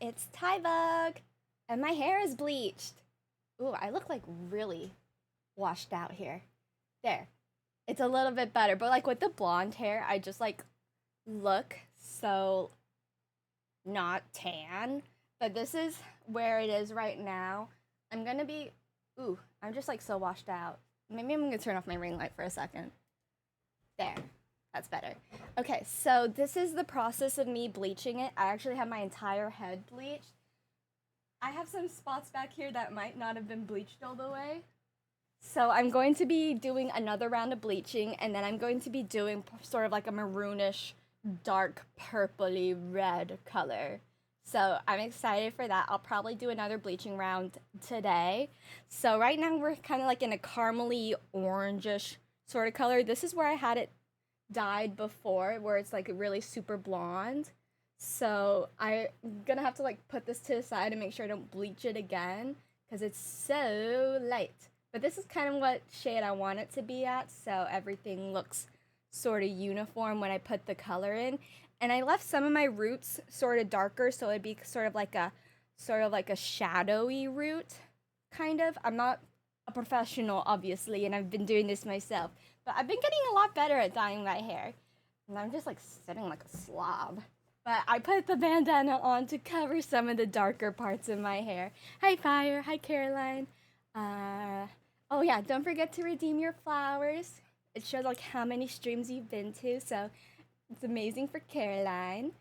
it's Tybug, and my hair is bleached. Ooh, I look like really washed out here. There, it's a little bit better, but like with the blonde hair, I just like look so not tan. But this is where it is right now. I'm gonna be, ooh, I'm just like so washed out. Maybe I'm gonna turn off my ring light for a second. There, that's better. Okay, so this is the process of me bleaching it. I actually have my entire head bleached. I have some spots back here that might not have been bleached all the way. So I'm going to be doing another round of bleaching, and then I'm going to be doing sort of like a maroonish, dark purpley red color. So I'm excited for that. I'll probably do another bleaching round today. So right now we're kind of like in a caramely orangish sort of color. This is where I had it dyed before, where it's like really super blonde. So I'm gonna have to like put this to the side and make sure I don't bleach it again because it's so light. But this is kind of what shade I want it to be at, so everything looks sort of uniform when I put the color in. And I left some of my roots sort of darker, so it'd be sort of like a shadowy root, kind of. I'm not a professional, obviously, and I've been doing this myself, but I've been getting a lot better at dyeing my hair. And I'm just like sitting like a slob. But I put the bandana on to cover some of the darker parts of my hair. Hi, Fire. Hi, Caroline. Oh yeah, don't forget to redeem your flowers. It shows like how many streams you've been to, so it's amazing for Caroline.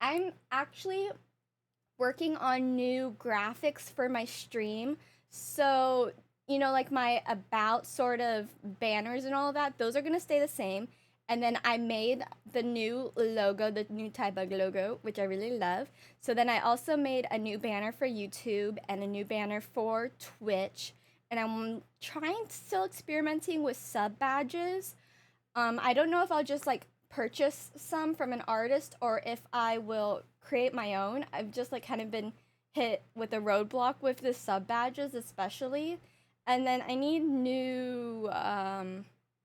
I'm actually working on new graphics for my stream. So, like my about sort of banners and all of that, those are going to stay the same. And then I made the new logo, the new Tybug logo, which I really love. So then I also made a new banner for YouTube and a new banner for Twitch. And I'm still experimenting with sub badges. I don't know if I'll just like purchase some from an artist or if I will create my own. I've just like kind of been hit with a roadblock with the sub badges, especially. And then I need new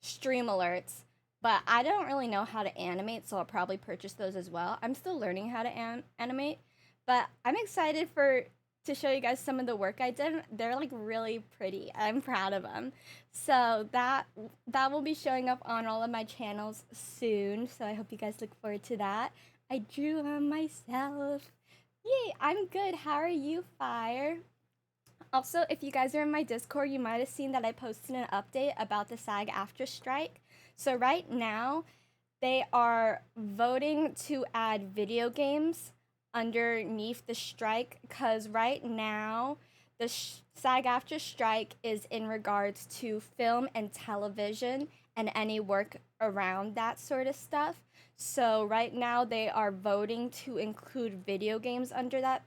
stream alerts, but I don't really know how to animate, so I'll probably purchase those as well. I'm still learning how to animate, but I'm excited to show you guys some of the work I did. They're like really pretty. I'm proud of them. So that will be showing up on all of my channels soon. So I hope you guys look forward to that. I drew them myself. Yay, I'm good. How are you, Fire? Also, if you guys are in my Discord, you might have seen that I posted an update about the SAG-AFTRA strike. So right now, they are voting to add video games underneath the strike because right now the SAG-AFTRA strike is in regards to film and television and any work around that sort of stuff. So right now they are voting to include video games under that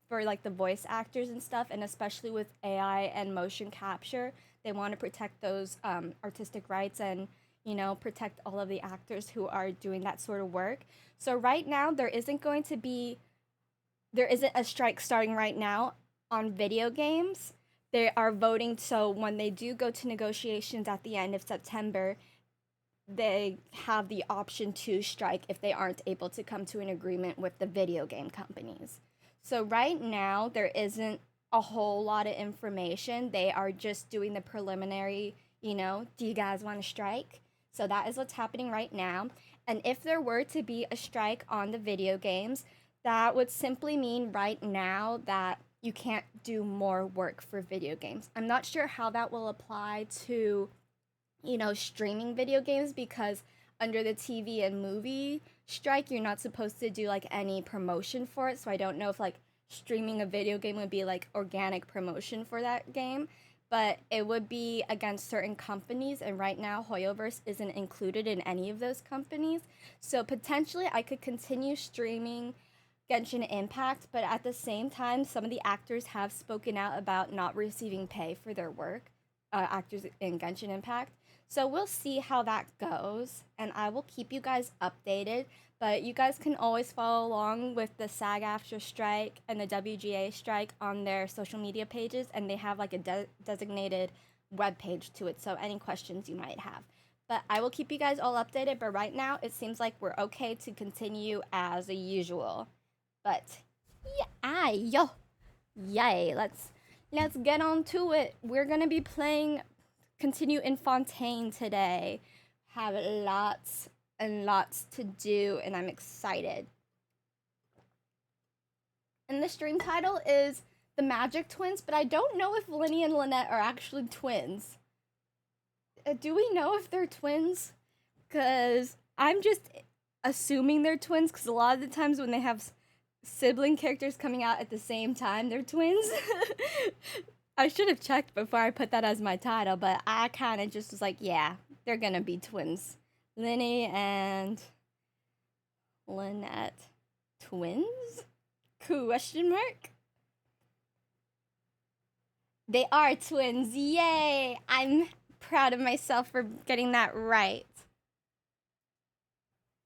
for like the voice actors and stuff, and especially with AI and motion capture, they want to protect those artistic rights and protect all of the actors who are doing that sort of work. So right now there isn't a strike starting right now on video games. They are voting, so when they do go to negotiations at the end of September, they have the option to strike if they aren't able to come to an agreement with the video game companies. So right now, there isn't a whole lot of information. They are just doing the preliminary, do you guys want to strike? So that is what's happening right now. And if there were to be a strike on the video games, that would simply mean right now that you can't do more work for video games. I'm not sure how that will apply to, streaming video games because under the TV and movie strike, you're not supposed to do like any promotion for it. So I don't know if like streaming a video game would be like organic promotion for that game, but it would be against certain companies. And right now, Hoyoverse isn't included in any of those companies. So potentially I could continue streaming Genshin Impact, but at the same time, some of the actors have spoken out about not receiving pay for their work, actors in Genshin Impact. So we'll see how that goes, and I will keep you guys updated. But you guys can always follow along with the SAG-AFTRA strike and the WGA strike on their social media pages, and they have like a designated web page to it, so any questions you might have. But I will keep you guys all updated, but right now it seems like we're okay to continue as usual. But Yo. Yay, let's get on to it. We're gonna be continue in Fontaine today. Have lots and lots to do, and I'm excited. And the stream title is The Magic Twins, but I don't know if Lyney and Lynette are actually twins. Do we know if they're twins? Because I'm just assuming they're twins, because a lot of the times when they have sibling characters coming out at the same time, they're twins. I should have checked before I put that as my title, but I kind of just was like, yeah, they're gonna be twins. Lyney and Lynette. Twins? Question mark? They are twins. Yay! I'm proud of myself for getting that right.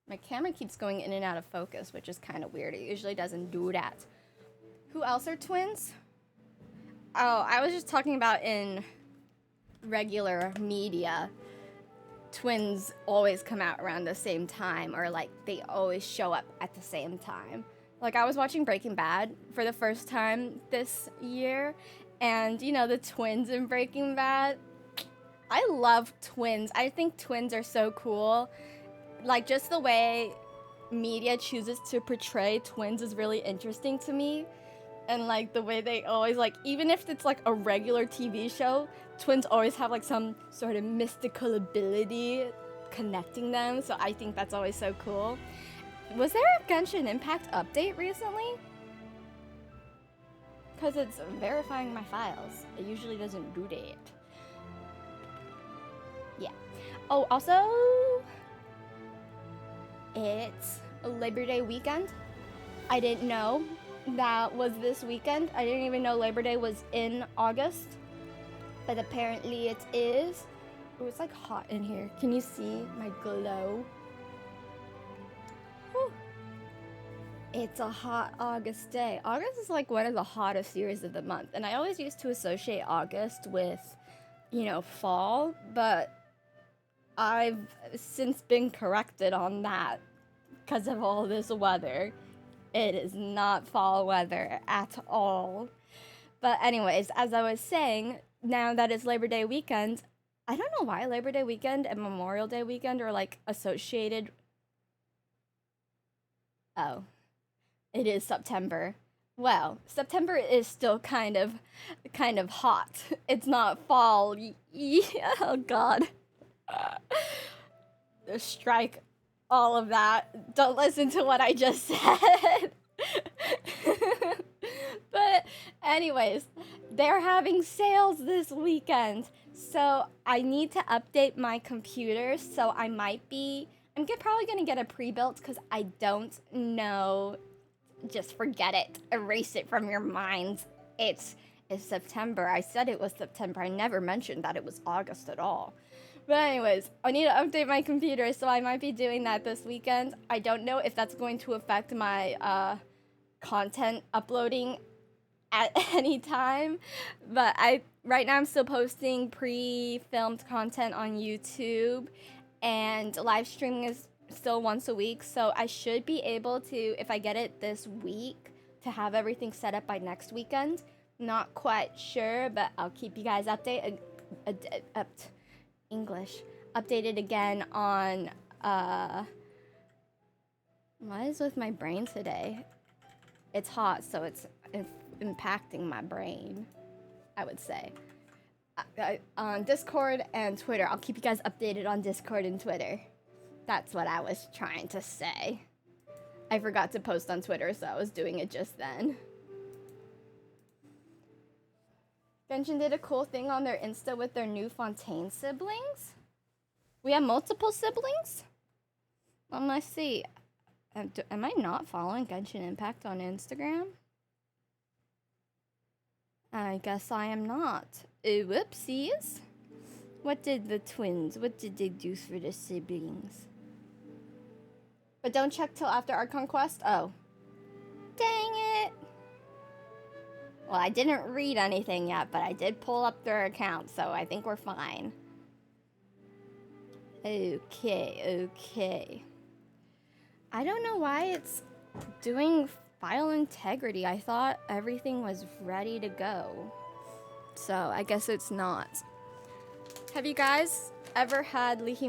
My camera keeps going in and out of focus, which is kind of weird. It usually doesn't do that. Who else are twins? Oh, I was just talking about in regular media. Twins always come out around the same time, or like they always show up at the same time. Like I was watching Breaking Bad for the first time this year, and you know the twins in Breaking Bad. I love twins. I think twins are so cool. Like, just the way media chooses to portray twins is really interesting to me. And, like, the way they always, like, even if it's, like, a regular TV show, twins always have, like, some sort of mystical ability connecting them. So I think that's always so cool. Was there a Genshin Impact update recently? Because it's verifying my files. It usually doesn't do that. Yeah. Oh, also... it's Labor Day weekend. I didn't know that was this weekend. I didn't even know Labor Day was in August. But apparently it is. Oh, it's like hot in here. Can you see my glow? Whew. It's a hot August day. August is like one of the hottest years of the month. And I always used to associate August with, you know, fall. But I've since been corrected on that because of all this weather. It is not fall weather at all. But anyways, as I was saying, now that it's Labor Day weekend, I don't know why Labor Day weekend and Memorial Day weekend are like associated. Oh, it is September. Well, September is still kind of hot. It's not fall. Yeah, oh God. Strike all of that. Don't listen to what I just said. But anyways, they're having sales this weekend. So I need to update my computer. So I'm probably going to get a pre-built because I don't know. Just forget it. Erase it from your minds. It's September. I said it was September. I never mentioned that it was August at all. But anyways, I need to update my computer, so I might be doing that this weekend. I don't know if that's going to affect my content uploading at any time. But right now I'm still posting pre-filmed content on YouTube, and live streaming is still once a week. So I should be able to, if I get it this week, to have everything set up by next weekend. Not quite sure, but I'll keep you guys updated. Updated again on what is with my brain today? It's hot, so it's impacting my brain, I would say. On Discord and Twitter. I'll keep you guys updated on Discord and Twitter. That's what I was trying to say. I forgot to post on Twitter, so I was doing it just then. Genshin did a cool thing on their Insta with their new Fontaine siblings. We have multiple siblings? Let me see. Am I not following Genshin Impact on Instagram? I guess I am not. Whoopsies. What did they do for the siblings? But don't check till after Archon Quest? Oh. Dang it. Well, I didn't read anything yet, but I did pull up their account, so I think we're fine. Okay. I don't know why it's doing file integrity. I thought everything was ready to go. So I guess it's not. Have you guys ever had wait,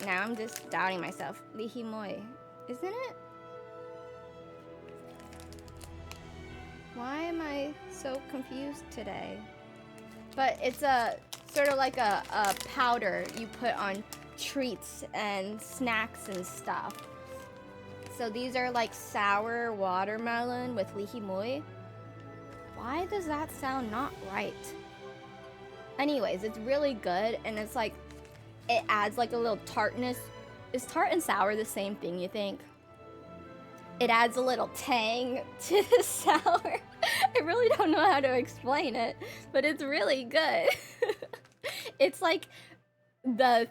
now I'm just doubting myself. Lihimoy, isn't it? Why am I so confused today? But it's a sort of like a powder you put on treats and snacks and stuff. So these are like sour watermelon with lihimoy. Why does that sound not right? Anyways, it's really good, and it's like, it adds like a little tartness. Is tart and sour the same thing, you think? It adds a little tang to the sour. I really don't know how to explain it, but it's really good. It's like the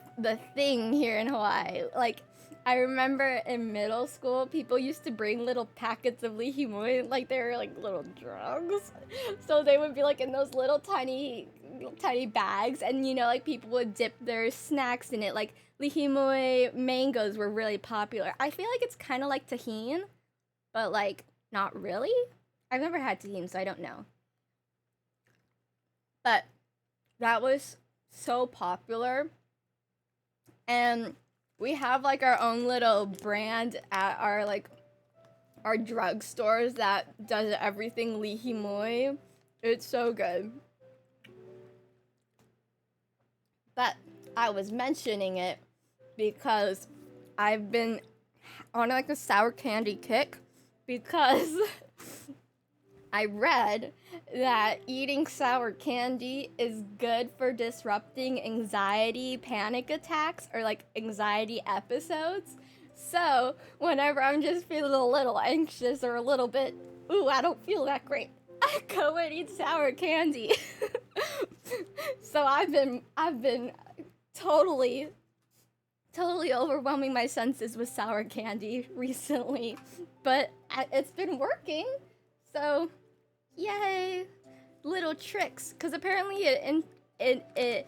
thing here in Hawaii. Like, I remember in middle school, people used to bring little packets of lihimoy, like they were like little drugs. So they would be like in those little tiny bags, and you know, like people would dip their snacks in it. Like lihimoy mangoes were really popular. I feel like it's kind of like tajin, but like not really. I've never had tajin, so I don't know. But that was so popular, and we have like our own little brand at our drugstores that does everything lihimoy. It's so good. But I was mentioning it because I've been on like a sour candy kick, because I read that eating sour candy is good for disrupting anxiety panic attacks or like anxiety episodes. So whenever I'm just feeling a little anxious or a little bit, ooh, I don't feel that great, I go and eat sour candy. So I've been totally overwhelming my senses with sour candy recently, but it's been working. So yay, little tricks, because apparently it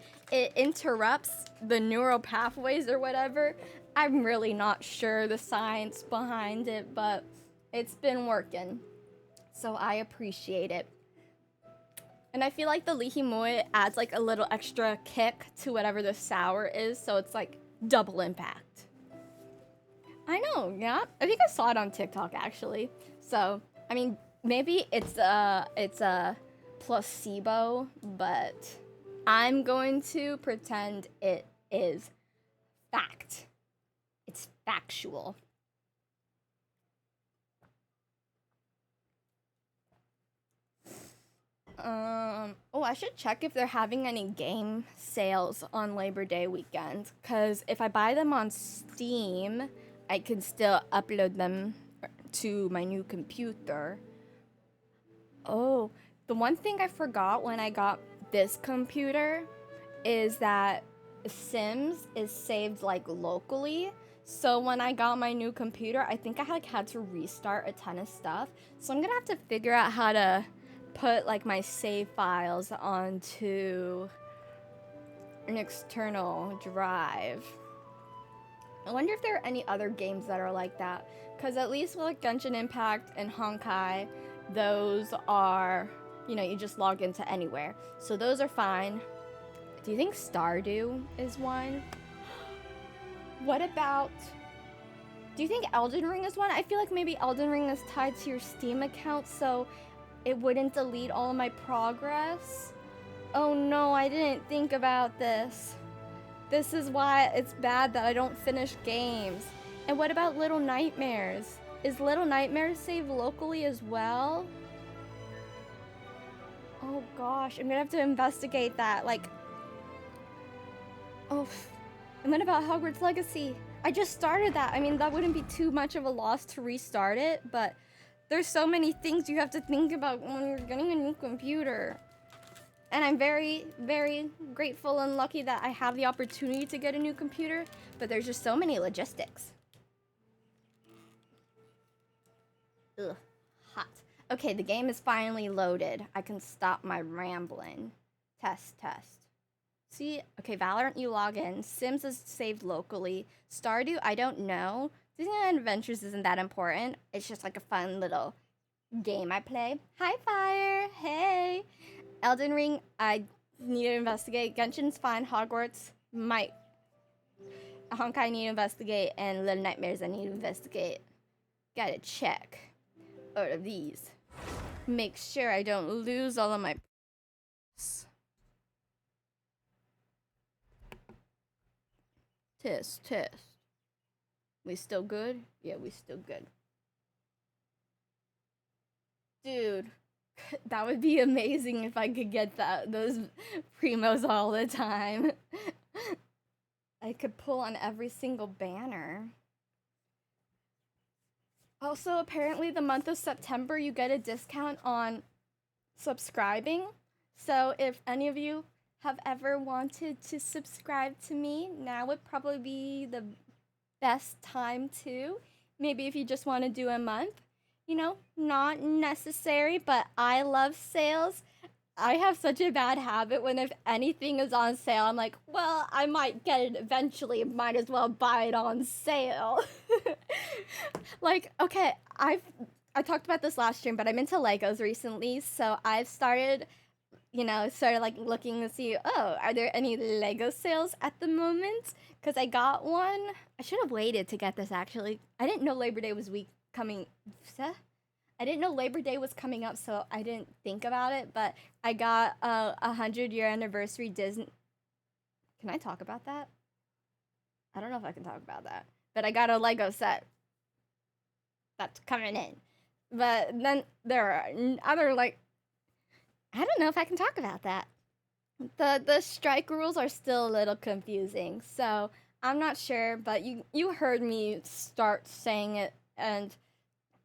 interrupts the neural pathways or whatever. I'm really not sure the science behind it, but it's been working, so I appreciate it. And I feel like the lihimoy adds like a little extra kick to whatever the sour is, so it's like double impact. I know, yeah. I think I saw it on TikTok actually. So, I mean, maybe it's a placebo, but I'm going to pretend it is fact. It's factual. Oh, I should check if they're having any game sales on Labor Day weekend, because if I buy them on Steam, I can still upload them to my new computer. Oh, the one thing I forgot when I got this computer is that Sims is saved like locally. So when I got my new computer, I think I had to restart a ton of stuff. So I'm gonna have to figure out how to put like my save files onto an external drive. I wonder if there are any other games that are like that, because at least with like Genshin Impact and Honkai, those are, you know, you just log into anywhere, so those are fine. Do you think Stardew is one? What about, do you think Elden Ring is one? I feel like maybe Elden Ring is tied to your Steam account, so it wouldn't delete all of my progress. Oh no, I didn't think about this. This is why it's bad that I don't finish games. And what about Little Nightmares? Is Little Nightmares saved locally as well? Oh gosh, I'm gonna have to investigate that. Like, oh, and what about Hogwarts Legacy? I just started that. I mean, that wouldn't be too much of a loss to restart it, but there's so many things you have to think about when you're getting a new computer. And I'm very, very grateful and lucky that I have the opportunity to get a new computer, but there's just so many logistics. Ugh, hot. Okay, the game is finally loaded. I can stop my rambling. Test. See, okay, Valorant, you log in. Sims is saved locally. Stardew, I don't know, Disneyland Adventures isn't that important. It's just like a fun little game I play. Hi, Fire. Hey. Elden Ring, I need to investigate. Genshin's fine. Hogwarts might. Honkai, I need to investigate. And Little Nightmares, I need to investigate. Gotta check all of these. Make sure I don't lose all of my. Test. We still good? Yeah, we still good. Dude, that would be amazing if I could get those primos all the time. I could pull on every single banner. Also, apparently the month of September, you get a discount on subscribing. So if any of you have ever wanted to subscribe to me, now would probably be the best time to. Maybe if you just want to do a month, you know, not necessary, but I love sales. I have such a bad habit when if anything is on sale, I'm like, well, I might get it eventually. Might as well buy it on sale. Like, okay, I talked about this last stream, but I'm into Legos recently, so I've started, like looking to see, oh, are there any Lego sales at the moment? Because I got one. I should have waited to get this, actually. I didn't know Labor Day was coming. I didn't know Labor Day was coming up, so I didn't think about it, but I got a 100-year anniversary Disney. Can I talk about that? I don't know if I can talk about that, but I got a Lego set that's coming in. But then there are other, like, I don't know if I can talk about that. The strike rules are still a little confusing, so I'm not sure, but you heard me start saying it, and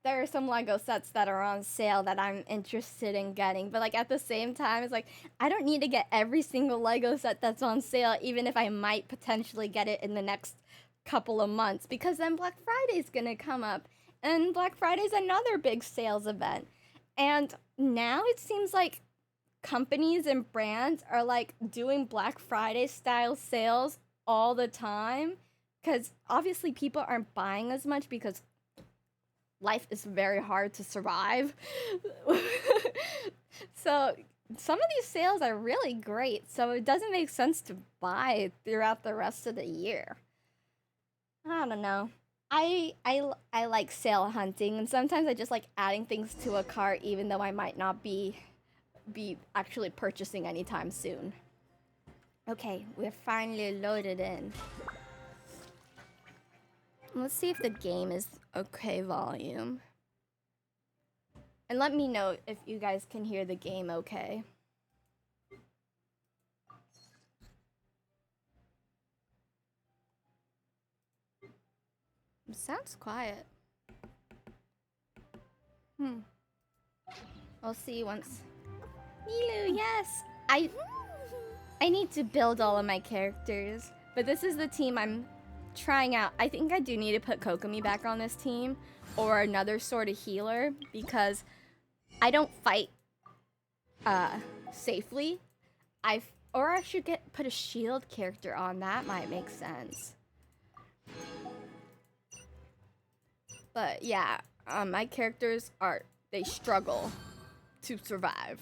there are some Lego sets that are on sale that I'm interested in getting, but like at the same time, it's like I don't need to get every single Lego set that's on sale, even if I might potentially get it in the next couple of months, because then Black Friday's gonna come up, and Black Friday's another big sales event, and now it seems like companies and brands are like doing Black Friday style sales all the time, because obviously people aren't buying as much because life is very hard to survive. So some of these sales are really great, so it doesn't make sense to buy throughout the rest of the year. I don't know. I like sale hunting, and sometimes I just like adding things to a cart even though I might not be actually purchasing anytime soon. Okay, we're finally loaded in. Let's see if the game is okay volume. And let me know if you guys can hear the game okay. It sounds quiet. I'll see once. Milu, yes! I need to build all of my characters, but this is the team I'm trying out. I think I do need to put Kokomi back on this team, or another sort of healer, because I don't fight safely. I should put a shield character on. That might make sense. But yeah, my characters they struggle to survive.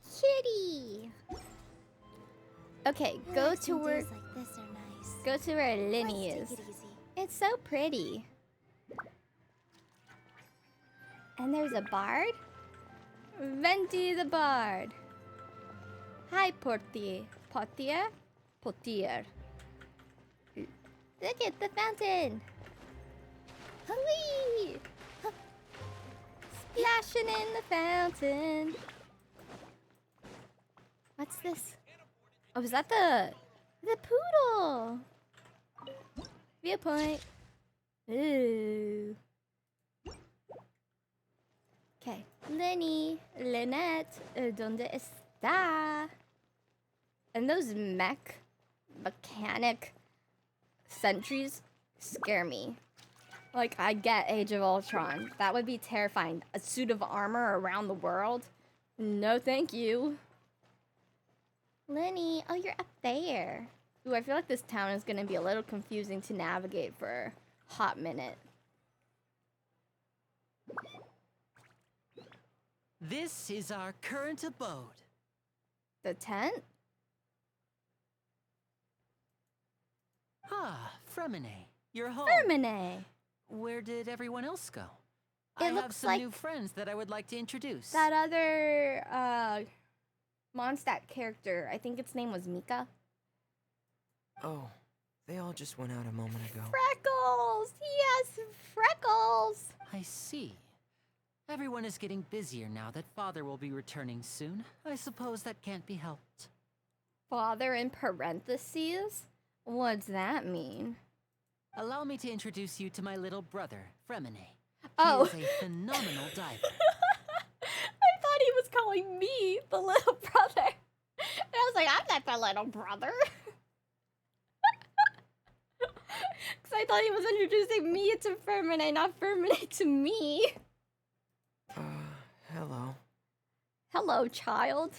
Kitty. Okay, go to where. Like this are nice. Go to where Lyney is. It's so pretty. And there's a bard. Venti the bard. Hi, Portier. Portier. Look at the fountain. Whee! Splashing in the fountain. What's this? Oh, is that the poodle? Viewpoint. Ooh. Okay. Lynette, ¿dónde está? And those mechanic sentries scare me. Like, I get Age of Ultron. That would be terrifying. A suit of armor around the world? No, thank you. Lyney, oh, you're up there. Ooh, I feel like this town is gonna be a little confusing to navigate for hot minute. This is our current abode. The tent? Ah, Fremine, you're home. Termine. Where did everyone else go? It I have looks some like new friends that I would like to introduce. that other Mondstadt character. I think its name was Mika. Oh, they all just went out a moment ago. Freckles! Yes, Freckles! I see. Everyone is getting busier now that Father will be returning soon. I suppose that can't be helped. Father in parentheses? What's that mean? Allow me to introduce you to my little brother, Fremine. Oh. He is a phenomenal diver. I thought he was calling me the little brother. And I was like, I'm not the little brother. Because I thought he was introducing me to Fermine, not Fermine to me. Hello. Hello, child.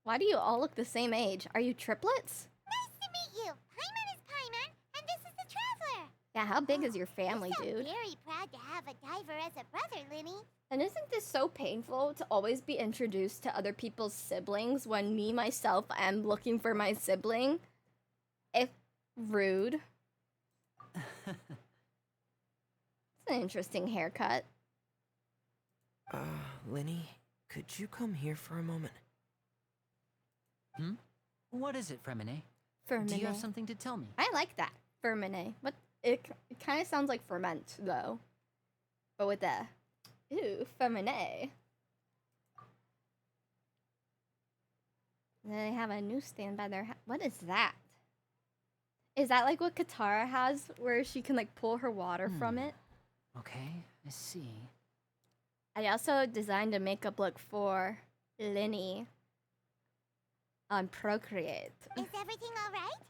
Why do you all look the same age? Are you triplets? Nice to meet you. Paimon is Paimon, and this is the Traveler. Yeah, how big is your family, I'm dude? very proud to have a diver as a brother, Lyney. And isn't this so painful to always be introduced to other people's siblings when me, myself, am looking for my sibling? If rude. It's an interesting haircut. Lyney, could you come here for a moment? What is it, Fremine? Fermine. Do you have something to tell me? I like that. Fermine. What? It kind of sounds like ferment, though. But with the... Ooh, Femine. They have a newsstand by their house. What is that? Is that like what Katara has, where she can like pull her water from it? Okay, I see. I also designed a makeup look for Lyney on Procreate. Is everything all right?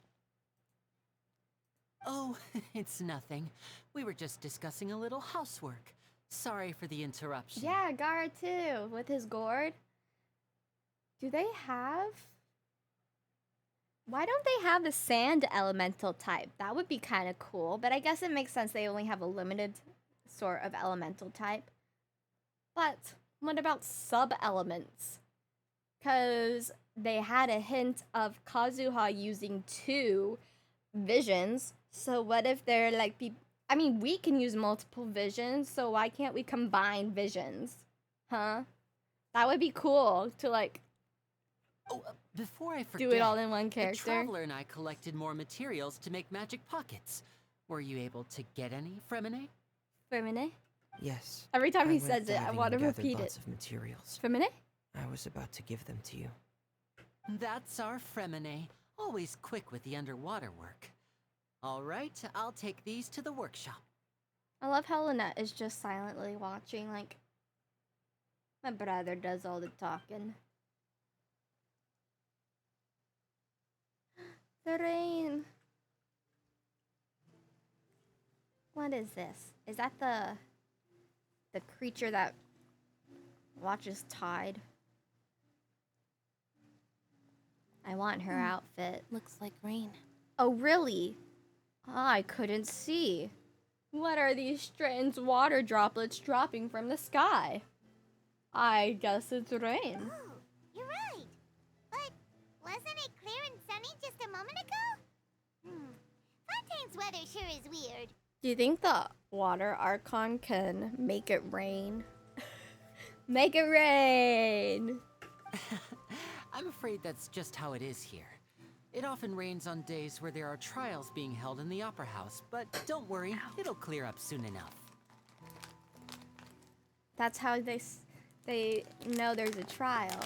Oh, it's nothing. We were just discussing a little housework. Sorry for the interruption. Yeah, Gara too, with his gourd. Do they have... Why don't they have the sand elemental type? That would be kind of cool, but I guess it makes sense they only have a limited sort of elemental type. But what about sub-elements? Because they had a hint of Kazuha using 2 visions, so what if they're like... I mean, we can use multiple visions, so why can't we combine visions? Huh? That would be cool to like... Oh, before I forget, do it all in one the character. Traveler and I collected more materials to make magic pockets. Were you able to get any, Fremine? Femine? Yes. Every time I he went says it, I diving want to and gathered repeat lots it. of materials. Femine? I was about to give them to you. That's our Fremine, always quick with the underwater work. All right, I'll take these to the workshop. I love how Lynette is just silently watching, like, my brother does all the talking. The rain. What is this? Is that the creature that watches Tide? I want her outfit. Looks like rain. Oh, really? I couldn't see. What are these strange water droplets dropping from the sky? I guess it's rain. Oh, you're right. But wasn't it clear and sunny just a moment ago? Fontaine's weather sure is weird. Do you think the water Archon can make it rain? Make it rain! I'm afraid that's just how it is here. It often rains on days where there are trials being held in the Opera House, but don't worry, it'll clear up soon enough. That's how they know there's a trial.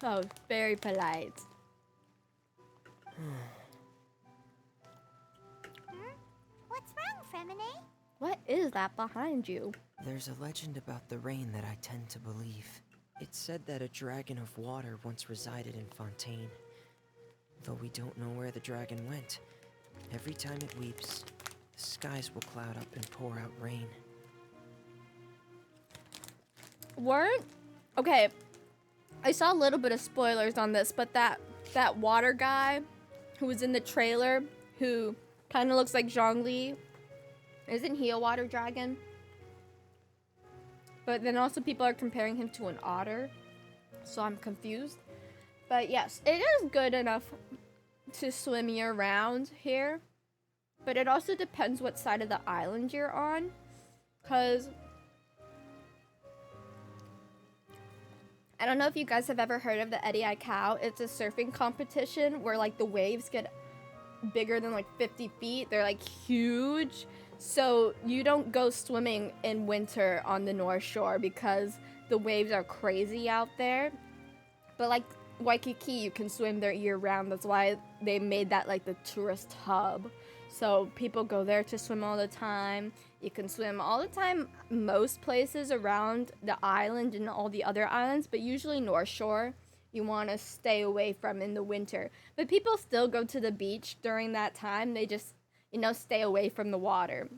Oh, very polite. What's wrong, Fremine? What is that behind you? There's a legend about the rain that I tend to believe. It's said that a dragon of water once resided in Fontaine. Though we don't know where the dragon went, every time it weeps, the skies will cloud up and pour out rain. Okay, I saw a little bit of spoilers on this, but that water guy who was in the trailer, who Kind of looks like Zhongli. Isn't he a water dragon? But then also people are comparing him to an otter. So I'm confused. But yes, it is good enough to swim year round here. But it also depends what side of the island you're on. Because I don't know if you guys have ever heard of the Eddie Cow. It's a surfing competition where like the waves get bigger than like 50 feet. They're like huge. So you don't go swimming in winter on the North Shore because the waves are crazy out there. But like Waikiki, you can swim there year round. That's why they made that like the tourist hub. So people go there to swim all the time. You can swim all the time most places around the island and all the other islands, but usually North Shore you want to stay away from in the winter. But people still go to the beach during that time. They just, stay away from the water.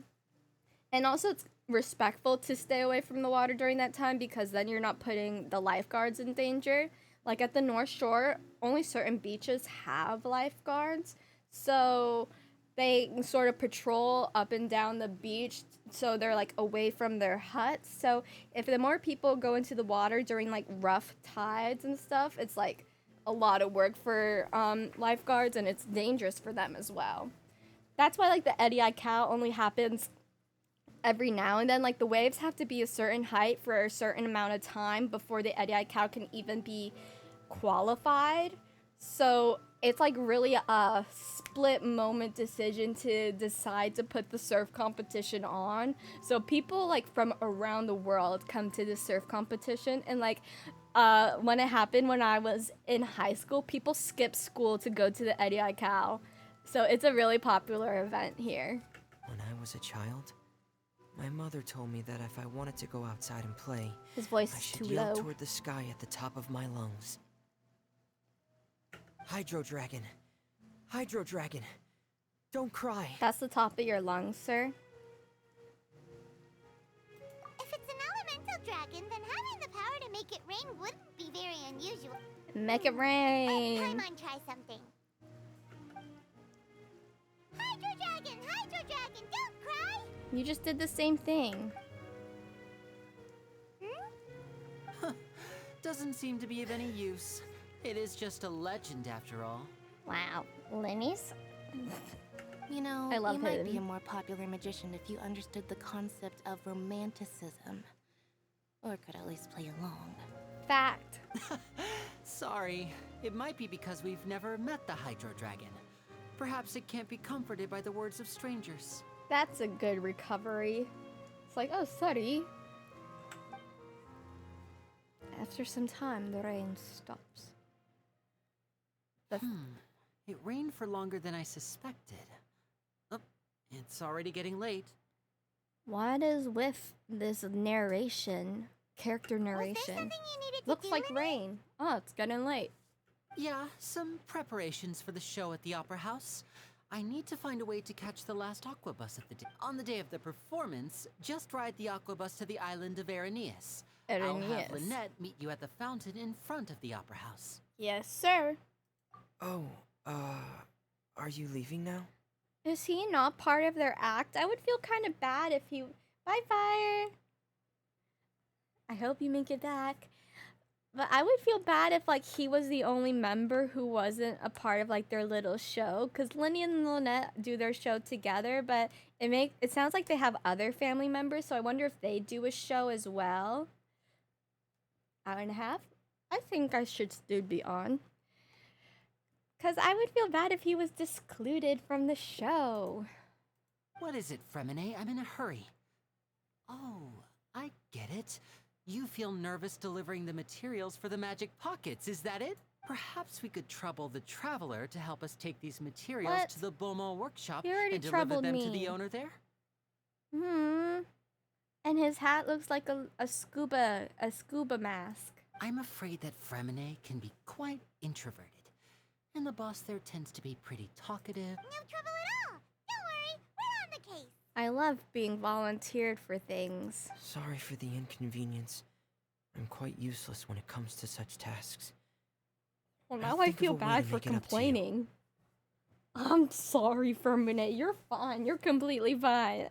And also it's respectful to stay away from the water during that time because then you're not putting the lifeguards in danger. Like at the North Shore, only certain beaches have lifeguards. So they sort of patrol up and down the beach so they're like away from their huts. So if the more people go into the water during like rough tides and stuff, it's like a lot of work for lifeguards and it's dangerous for them as well. That's why like the Eddie Cow only happens every now and then. Like the waves have to be a certain height for a certain amount of time before the Eddie Cow can even be qualified. So it's like really a split moment decision to decide to put the surf competition on. So people like from around the world come to the surf competition. And like when it happened when I was in high school, people skipped school to go to the Eddie Cow. So it's a really popular event here. When I was a child, my mother told me that if I wanted to go outside and play, His voice I is should too yell low. toward the sky at the top of my lungs. Hydro Dragon! Hydro Dragon! Don't cry! That's the top of your lungs, sir. If it's an elemental dragon, then having the power to make it rain wouldn't be very unusual. Make it rain. Paimon, try something. Hydro Dragon, don't cry! You just did the same thing. Doesn't seem to be of any use. It is just a legend after all. Wow. Lyney's? You know, I love you might be him. a more popular magician if you understood the concept of romanticism. Or could at least play along. Fact. Sorry. It might be because we've never met the Hydro Dragon. Perhaps it can't be comforted by the words of strangers. That's a good recovery. It's like, oh, sorry. After some time, the rain stops. It rained for longer than I suspected. Oh, it's already getting late. What is with this narration? Character Was there narration. something you needed to Looks do, like Lynette? rain. Oh, it's getting late. Yeah, some preparations for the show at the Opera House. I need to find a way to catch the last aqua bus of the day. On the day of the performance, just ride the aqua bus to the island of Arrhenius. I'll have Lynette meet you at the fountain in front of the Opera House. Yes, sir. Oh, are you leaving now? Is he not part of their act? I would feel kind of bad if he... Bye, Fire. I hope you make it back. But I would feel bad if, like, he was the only member who wasn't a part of, like, their little show. Because Lyney and Lynette do their show together, but it sounds like they have other family members, so I wonder if they do a show as well. Hour and a half? I think I should still be on. Because I would feel bad if he was excluded from the show. What is it, Fremine? I'm in a hurry. Oh, I get it. You feel nervous delivering the materials for the magic pockets, is that it? Perhaps we could trouble the traveler to help us take these materials What? to the Beaumont workshop You already and deliver troubled them to me. the owner there? And his hat looks like a scuba mask. I'm afraid that Fremine can be quite introverted. And the boss there tends to be pretty talkative. No trouble at all. Don't worry, we're on the case. I love being volunteered for things. Sorry for the inconvenience. I'm quite useless when it comes to such tasks. Well, I'll now I think of feel a way to bad for make it up to you. complaining. I'm sorry for a minute. You're fine. You're completely fine.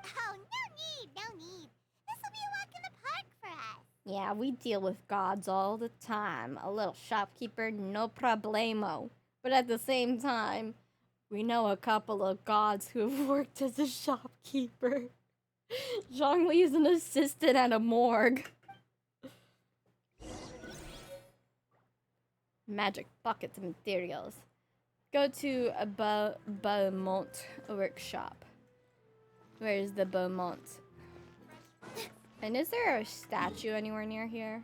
Oh, no need, no need. This will be a walk in the park for us. Yeah, we deal with gods all the time. A little shopkeeper, no problemo. But at the same time, we know a couple of gods who have worked as a shopkeeper. Zhongli is an assistant at a morgue. Magic buckets of materials. Go to a Beaumont workshop. Where's the Beaumont? And is there a statue anywhere near here?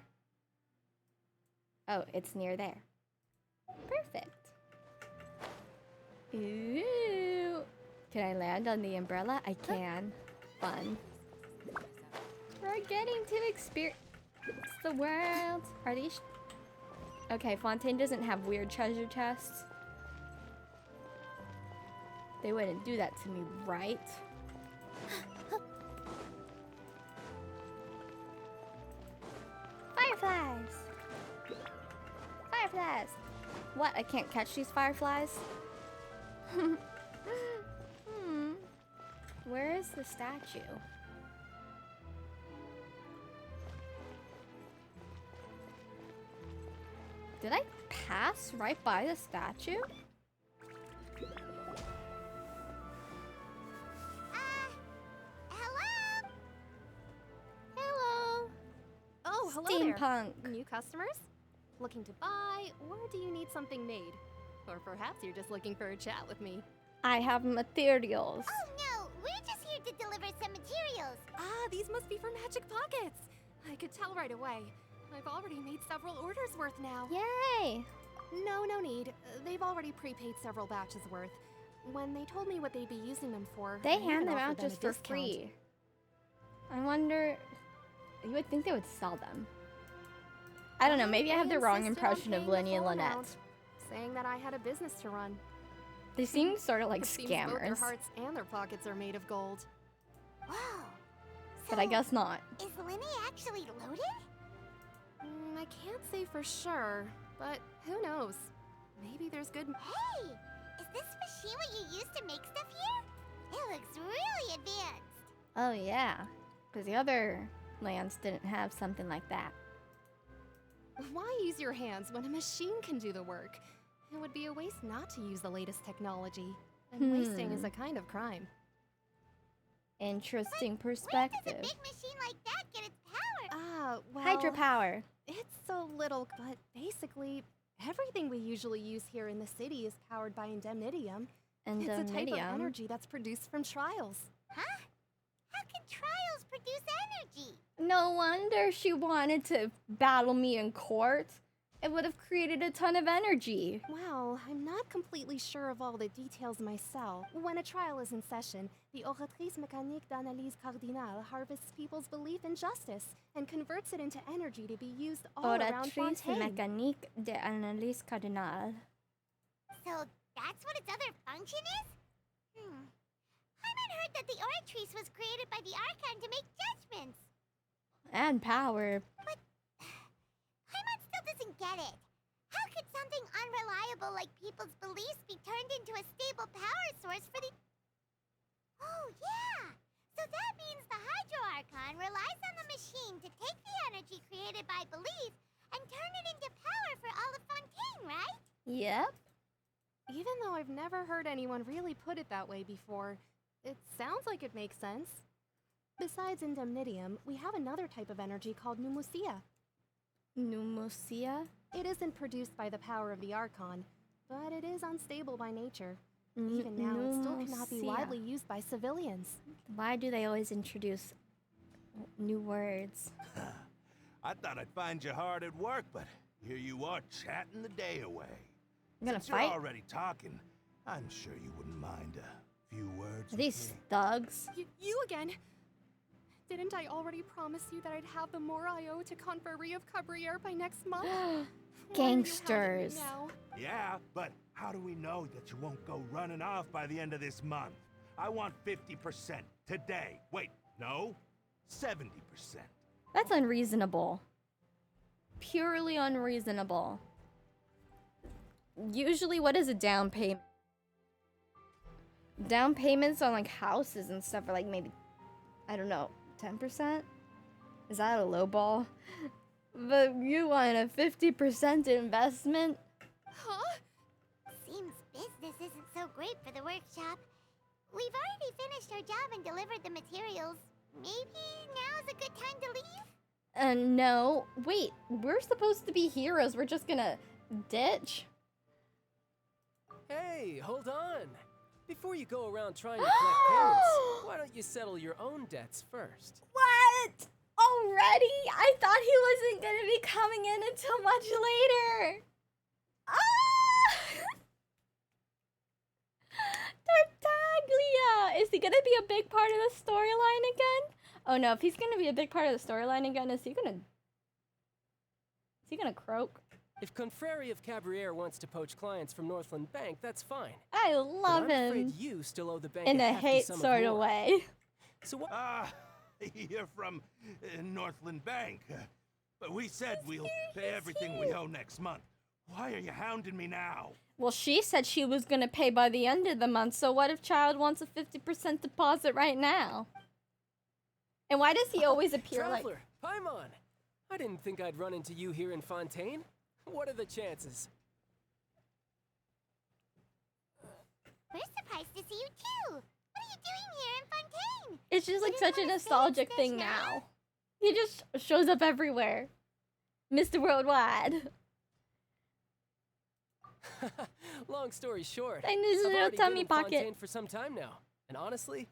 Oh, it's near there. Perfect. Ooh. Can I land on the umbrella? I can. Fun. We're getting to experience the world. Are these... Okay, Fontaine doesn't have weird treasure chests. They wouldn't do that to me, right? Fireflies! Fireflies! What? I can't catch these fireflies? Where is the statue? Did I pass right by the statue? Hello? Hello! Oh, hello there. Steampunk. New customers? Looking to buy, or do you need something made? Or perhaps you're just looking for a chat with me. I have materials. Oh, no. We're just here to deliver some materials. Ah, these must be for Magic Pockets. I could tell right away. I've already made several orders worth now. Yay! No need. They've already prepaid several batches worth. When they told me what they'd be using them for, They I even hand them offered out just a for discount. free. I wonder... You would think they would sell them. I don't know, maybe I have the wrong insisted on impression of paying the Lyney and full Lynette. amount, saying that I had a business to run. They seem sort of like It seems both their scammers. hearts and their pockets are made of gold. Wow. But I guess not. Is Lyney actually loaded? I can't say for sure, but who knows? Maybe there's good... Hey! Is this machine what you use to make stuff here? It looks really advanced. Oh yeah, because the other lands didn't have something like that. Why use your hands when a machine can do the work? It would be a waste not to use the latest technology. And wasting is a kind of crime. Interesting Where perspective. does a big machine like that get its power? Well... Hydropower. It's a little, but basically, everything we usually use here in the city is powered by indemnitium. And It's a type of medium. energy that's produced from trials. Huh? How can trials produce energy? No wonder she wanted to battle me in court. It would have created a ton of energy. Well, I'm not completely sure of all the details myself. When a trial is in session, the Oratrice Mécanique d'Analyse Cardinale harvests people's belief in justice and converts it into energy to be used all around Oratrice Fontaine. mécanique d'analyse cardinale. So that's what its other function is? Hyman heard that the Oratrice was created by the Archon to make judgments. And power. Hyman still doesn't get it. How could something unreliable like people's beliefs be turned into a stable power source for the... Oh, yeah! So that means the Hydro Archon relies on the machine to take the energy created by belief and turn it into power for all of Fontaine, right? Yep. Even though I've never heard anyone really put it that way before, it sounds like it makes sense. Besides indemnitium, we have another type of energy called pneumosia. Pneumosia? It isn't produced by the power of the Archon, but it is unstable by nature. Even now, it still cannot be Pneumosia. widely used by civilians. Why do they always introduce new words? I thought I'd find you hard at work, but here you are chatting the day away. I'm gonna Since fight? you're already talking, I'm sure you wouldn't mind a few words Are with these me. thugs? You again? Didn't I already promise you that I'd have the more I owe to Conferrie of Cabriere by next month? Why are you hounding me Gangsters. now? Yeah, but how do we know that you won't go running off by the end of this month? I want 50% today. Wait, no, 70%. That's unreasonable. Purely unreasonable. Usually, what is a down payment Down payments on like houses and stuff are like maybe, I don't know, 10%? Is that a low ball? But you want a 50% investment? Huh? Seems business isn't so great for the workshop. We've already finished our job and delivered the materials. Maybe now is a good time to leave? No. Wait, we're supposed to be heroes. We're just gonna ditch? Hey, hold on. Before you go around trying to collect payments, why don't you settle your own debts first? What? Already? I thought he wasn't gonna be coming in until much later. Ah! Tartaglia! Is he gonna be a big part of the storyline again? Oh no, if he's gonna be a big part of the storyline again, is he gonna croak? If Confreri of Cabriere wants to poach clients from Northland Bank, that's fine. I But love I'm afraid him. you still owe the bank In a hefty hate sum sort of more. way. So what? You're from Northland Bank. But we said we'll pay everything we owe next month. Why are you hounding me now? Well, she said she was gonna pay by the end of the month, so what if Child wants a 50% deposit right now? And why does he always appear like... Traveler, Paimon! I didn't think I'd run into you here in Fontaine. What are the chances? We're surprised to see you too. What are you doing here in Fontaine? It's just like You such a didn't wanna stay in nostalgic thing Snezhnaya? now. He just shows up everywhere. Mr. Worldwide. Long story short, I need a I've little already tummy been in pocket. Fontaine for some time now, and honestly,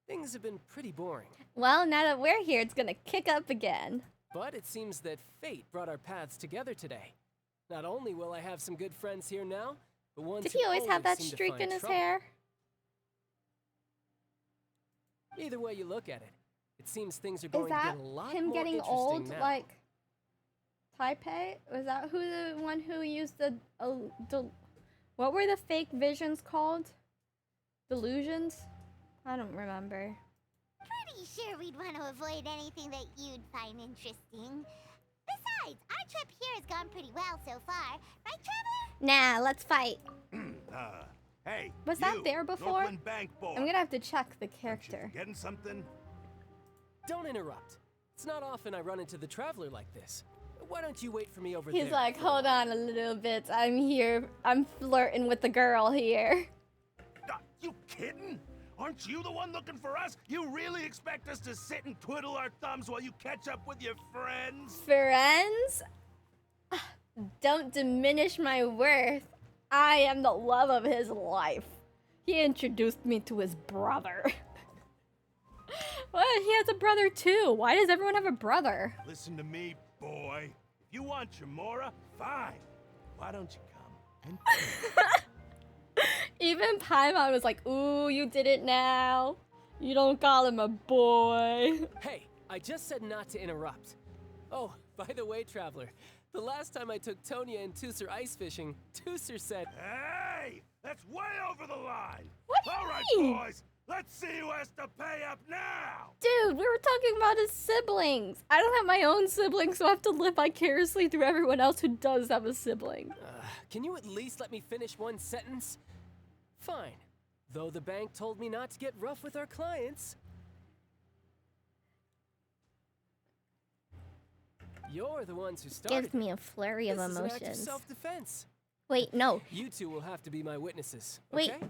things have been pretty boring. Well, now that we're here, it's gonna kick up again. But it seems that fate brought our paths together today. Not only will I have some good friends here now, but ones Did who he always have that seem to streak find in his trouble. hair? Either way you look at it, it seems things are Is going to that get a lot him more getting interesting old, now. like Taipei? Was that who the one who used the what were the fake visions called? Delusions? I don't remember. Pretty sure we'd want to avoid anything that you'd find interesting. Besides, our trip here has gone pretty well so far. Right, Traveler? Nah, let's fight. Hey, Was that you, there before? Northland Bank boy. I'm gonna have to check the Aren't you character. forgetting something? Don't interrupt. It's not often I run into the Traveler like this. Why don't you wait for me over there? He's like, hold on a little bit. I'm here. I'm flirting with the girl here. You kidding? Aren't you the one looking for us? You really expect us to sit and twiddle our thumbs while you catch up with your friends? Friends? Don't diminish my worth. I am the love of his life. He introduced me to his brother. Well, he has a brother too. Why does everyone have a brother? Listen to me, boy. If you want Chamora, fine. Why don't you come and Even Paimon was like, ooh, you did it now. You don't call him a boy. Hey, I just said not to interrupt. Oh, by the way, Traveler, the last time I took Tonya and Tusser ice fishing, Tusser said, Hey! That's way over the line! What do you All right, mean? boys, let's see who has to pay up now! Dude, we were talking about his siblings. I don't have my own siblings, so I have to live vicariously through everyone else who does have a sibling. Can you at least let me finish one sentence? Fine. Though the bank told me not to get rough with our clients. You're the ones who started. Gives me a flurry of This is an act of emotions. self-defense. Wait, no. You two will have to be my witnesses. Wait. Okay?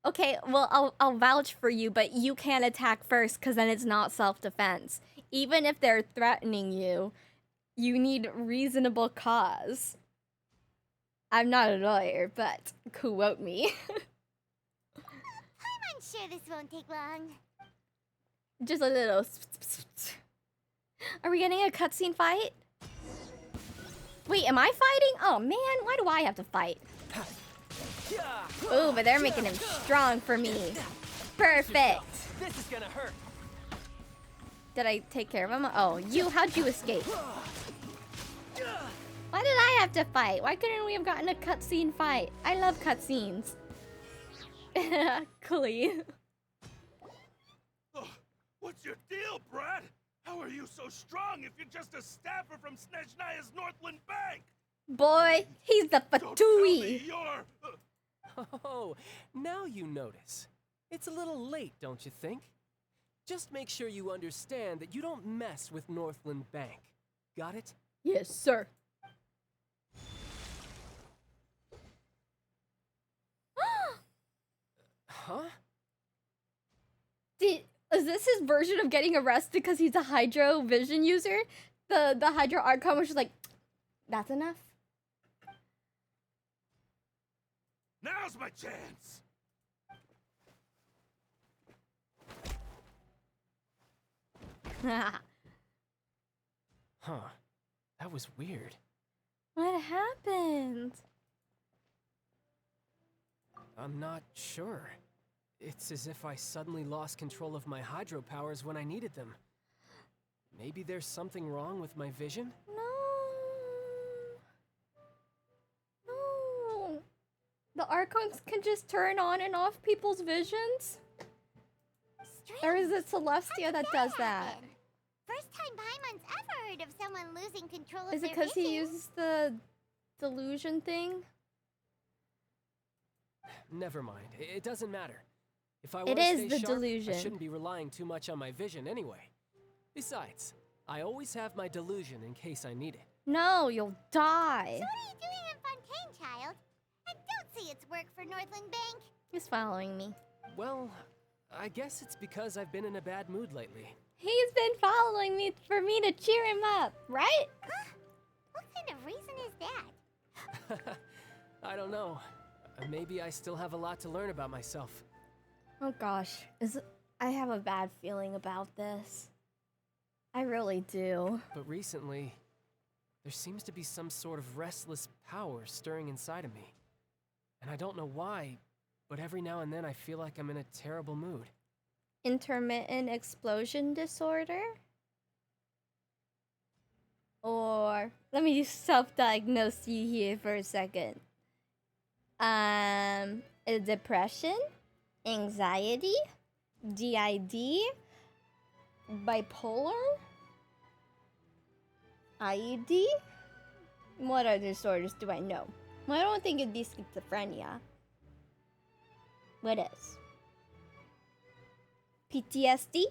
Okay, well, I'll vouch for you, but you can't attack first because then it's not self-defense. Even if they're threatening you, you need reasonable cause. I'm not a lawyer, but quote me. I'm unsure this won't take long. Just a little. Are we getting a cutscene fight? Wait, am I fighting? Oh man, why do I have to fight? Ooh, but they're making him strong for me. Perfect. This is gonna hurt. Did I take care of him? Oh, how'd you escape? Why did I have to fight? Why couldn't we have gotten a cutscene fight? I love cutscenes. Clee. Ugh, what's your deal, Brad? How are you so strong if you're just a staffer from Snezhnaya's Northland Bank? Boy, he's the Don't tell me Fatui. you're... Oh, now you notice. It's a little late, don't you think? Just make sure you understand that you don't mess with Northland Bank. Got it? Yes, sir. Huh? Is this his version of getting arrested because he's a Hydro Vision user? The Hydro Archon was just like, that's enough. Now's my chance! Huh. That was weird. What happened? I'm not sure. It's as if I suddenly lost control of my hydro powers when I needed them. Maybe there's something wrong with my vision? No. The Archons can just turn on and off people's visions? Strange. Or is it Celestia How that did does that? happen? First time Paimon's ever heard of someone losing control of Is it their because he vision. uses the delusion thing? Never mind. It doesn't matter. If I It want to is stay the sharp, delusion. I shouldn't be relying too much on my vision anyway. Besides, I always have my delusion in case I need it. No, you'll die. So what are you doing in Fontaine, child? And don't say it's work for Northland Bank. He's following me. Well, I guess it's because I've been in a bad mood lately. He's been following me for me to cheer him up, right? Huh? What kind of reason is that? I don't know. Maybe I still have a lot to learn about myself. Oh gosh, I have a bad feeling about this. I really do. But recently, there seems to be some sort of restless power stirring inside of me. And I don't know why, but every now and then I feel like I'm in a terrible mood. Intermittent explosion disorder? Or, let me just self-diagnose you here for a second. Depression? Anxiety? DID? Bipolar? IED? What other disorders do I know? Well, I don't think it'd be schizophrenia. What else? PTSD?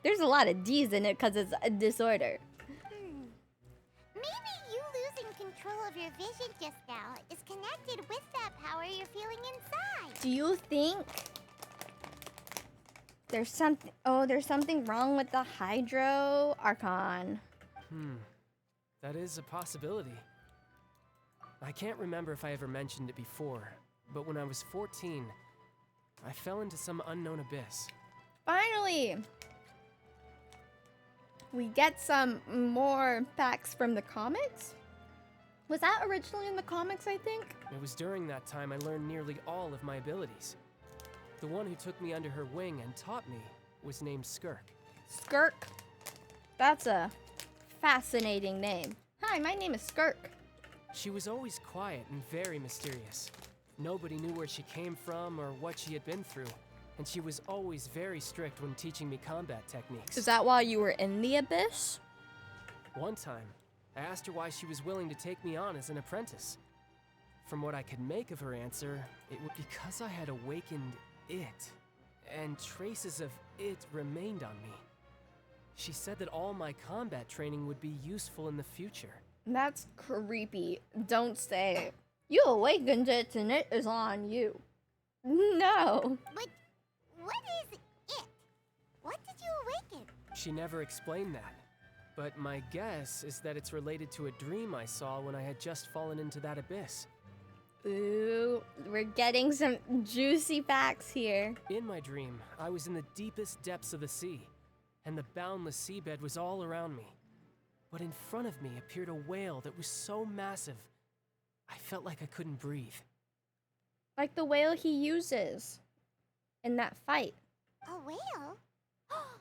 There's a lot of D's in it because it's a disorder. Maybe you losing control of your vision just now is connected with that power you're feeling inside. Do you think there's something? Oh, there's something wrong with the Hydro Archon. That is a possibility. I can't remember if I ever mentioned it before, but when I was 14, I fell into some unknown abyss. Finally, we get some more facts from the comics. Was that originally in the comics, I think? It was during that time I learned nearly all of my abilities. The one who took me under her wing and taught me was named Skirk. Skirk. That's a fascinating name. Hi, my name is Skirk. She was always quiet and very mysterious. Nobody knew where she came from or what she had been through, and she was always very strict when teaching me combat techniques. Is that why you were in the abyss? One time, I asked her why she was willing to take me on as an apprentice. From what I could make of her answer, it was because I had awakened it, and traces of it remained on me. She said that all my combat training would be useful in the future. That's creepy. Don't say, you awakened it and it is on you. No. But what is it? What did you awaken? She never explained that, but my guess is that it's related to a dream I saw when I had just fallen into that abyss. Ooh, we're getting some juicy facts here. In my dream, I was in the deepest depths of the sea, and the boundless seabed was all around me. But in front of me appeared a whale that was so massive, I felt like I couldn't breathe. Like the whale he uses in that fight. A whale? Oh,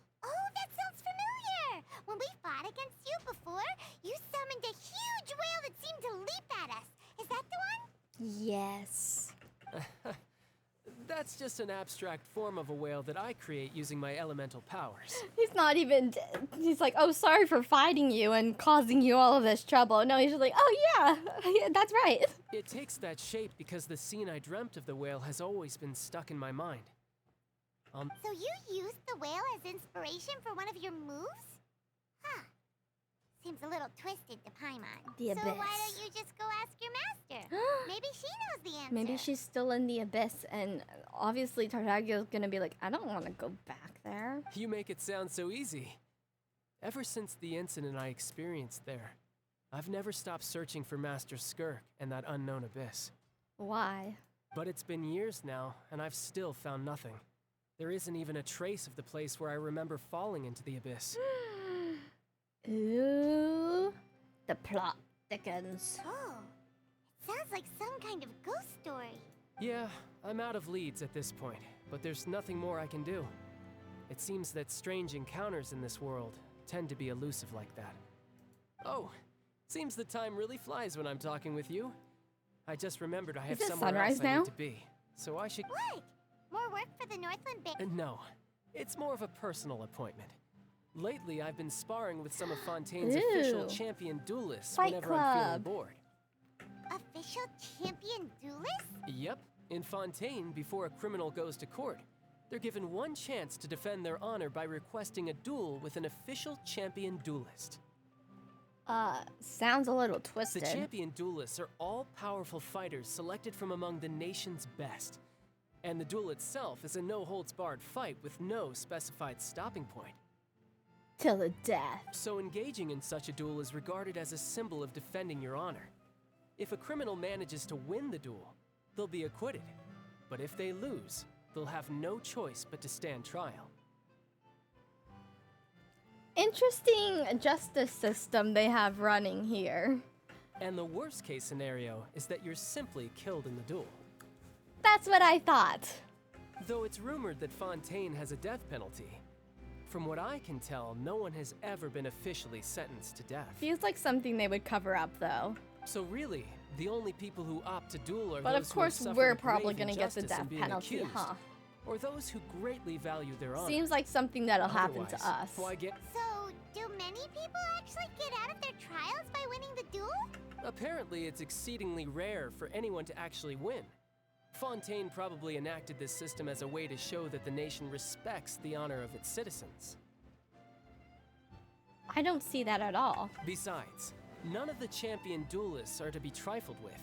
that sounds familiar! When we fought against you before, you summoned a huge whale that seemed to leap at us. Is that the one? Yes. That's just an abstract form of a whale that I create using my elemental powers. He's not even, he's like, oh, sorry for fighting you and causing you all of this trouble. No, he's just like, oh yeah, that's right. It takes that shape because the scene I dreamt of the whale has always been stuck in my mind. So you used the whale as inspiration for one of your moves? Huh. Seems a little twisted to Paimon. The So why abyss. don't you just go ask your master? Maybe she knows the answer. Maybe she's still in the abyss, and obviously Tartagio's gonna be like, I don't want to go back there. You make it sound so easy. Ever since the incident I experienced there, I've never stopped searching for Master Skirk and that unknown abyss. Why? But it's been years now, and I've still found nothing. There isn't even a trace of the place where I remember falling into the abyss. Ooh, the plot thickens. Oh, it sounds like some kind of ghost story. Yeah, I'm out of leads at this point, but there's nothing more I can do. It seems that strange encounters in this world tend to be elusive like that. Oh, seems the time really flies when I'm talking with you. I just remembered I have it somewhere sunrise else I now? need to be, so I should... What? More work for the Northland Band? No, it's more of a personal appointment. Lately, I've been sparring with some of Fontaine's official Ooh. champion duelists Fight whenever I'm feeling club. bored. Official champion duelist? Yep, in Fontaine, before a criminal goes to court, they're given one chance to defend their honor by requesting a duel with an official champion duelist. Sounds a little The twisted. champion duelists are all powerful fighters selected from among the nation's best. And the duel itself is a no-holds-barred fight with no specified stopping point. Till the death. So engaging in such a duel is regarded as a symbol of defending your honor. If a criminal manages to win the duel, they'll be acquitted. But if they lose, they'll have no choice but to stand trial. Interesting justice system they have running here. And the worst case scenario is that you're simply killed in the duel. That's what I thought. Though it's rumored that Fontaine has a death penalty. From what I can tell, no one has ever been officially sentenced to death. Feels like something they would cover up, though. So really, the only people who opt to duel are But those of course, who have we're suffered probably grave gonna get the injustice in death being penalty, accused, huh? or those who greatly value their honor. Seems like something that'll happen to Otherwise, us. why get? So, do many people actually get out of their trials by winning the duel? Apparently, it's exceedingly rare for anyone to actually win. Fontaine probably enacted this system as a way to show that the nation respects the honor of its citizens. I don't see that at all. Besides, none of the champion duelists are to be trifled with,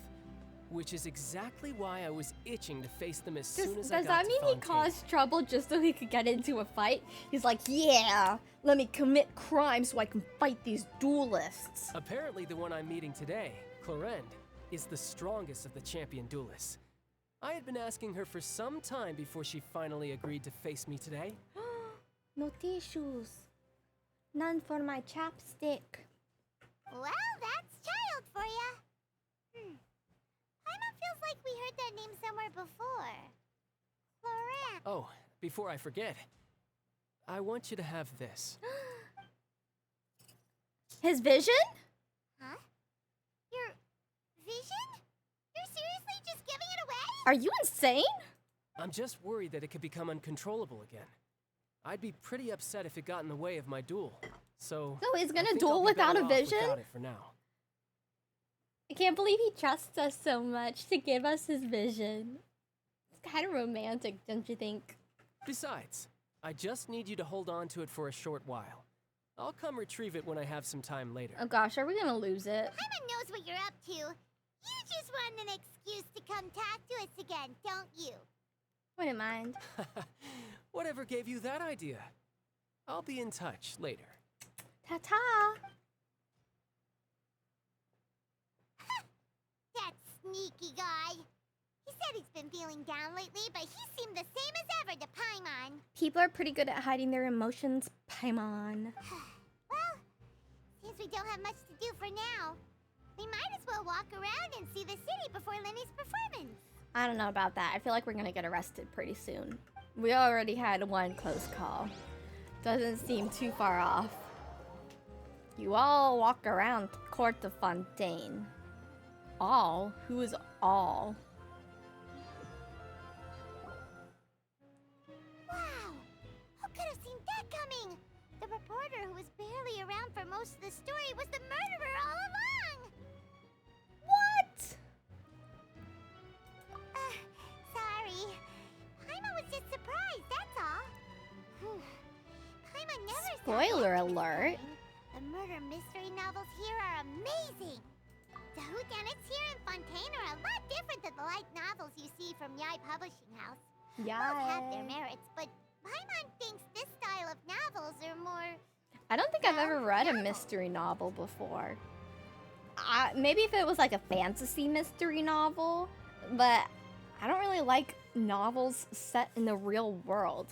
which is exactly why I was itching to face them as soon as I Does got that to mean he Fontaine. caused trouble just so he could get into a fight? He's like, yeah, let me commit crime so I can fight these duelists. Apparently, the one I'm meeting today, Clorinde, is the strongest of the champion duelists. I had been asking her for some time before she finally agreed to face me today. No tissues. None for my chapstick. Well, that's child for ya. Paimon feels like we heard that name somewhere before. Florette. Oh, before I forget, I want you to have this. His vision? Huh? Your vision? You're seriously just giving it away? Are you insane? I'm just worried that it could become uncontrollable again. I'd be pretty upset if it got in the way of my duel. So he's I gonna think duel I'll be without better a off vision? without it for now. I can't believe he trusts us so much to give us his vision. It's kind of romantic, don't you think? Besides, I just need you to hold on to it for a short while. I'll come retrieve it when I have some time later. Oh gosh, are we gonna lose it? Paimon knows what you're up to. You just want an excuse to come talk to us again, don't you? Wouldn't mind. Whatever gave you that idea? I'll be in touch later. Ta-ta! That sneaky guy. He said he's been feeling down lately, but he seemed the same as ever to Paimon. People are pretty good at hiding their emotions, Paimon. Well, since we don't have much to do for now, we might as well walk around and see the city before Lyney's performance. I don't know about that. I feel like we're gonna get arrested pretty soon. We already had one close call. Doesn't seem too far off. You all walk around Court of Fontaine. All? Who is all? Wow! Who could have seen that coming? The reporter who was barely around for most of the story was the murderer all along! What? Sorry. Paimon was just surprised, that's all. Spoiler alert. The murder mystery novels here are amazing. The whodunits here in Fontaine are a lot different than the light novels you see from Yai Publishing House. Both have their merits, but Paimon thinks this style of novels are more... I don't think I've ever read a mystery novel before. Maybe if it was like a fantasy mystery novel, but I don't really like novels set in the real world.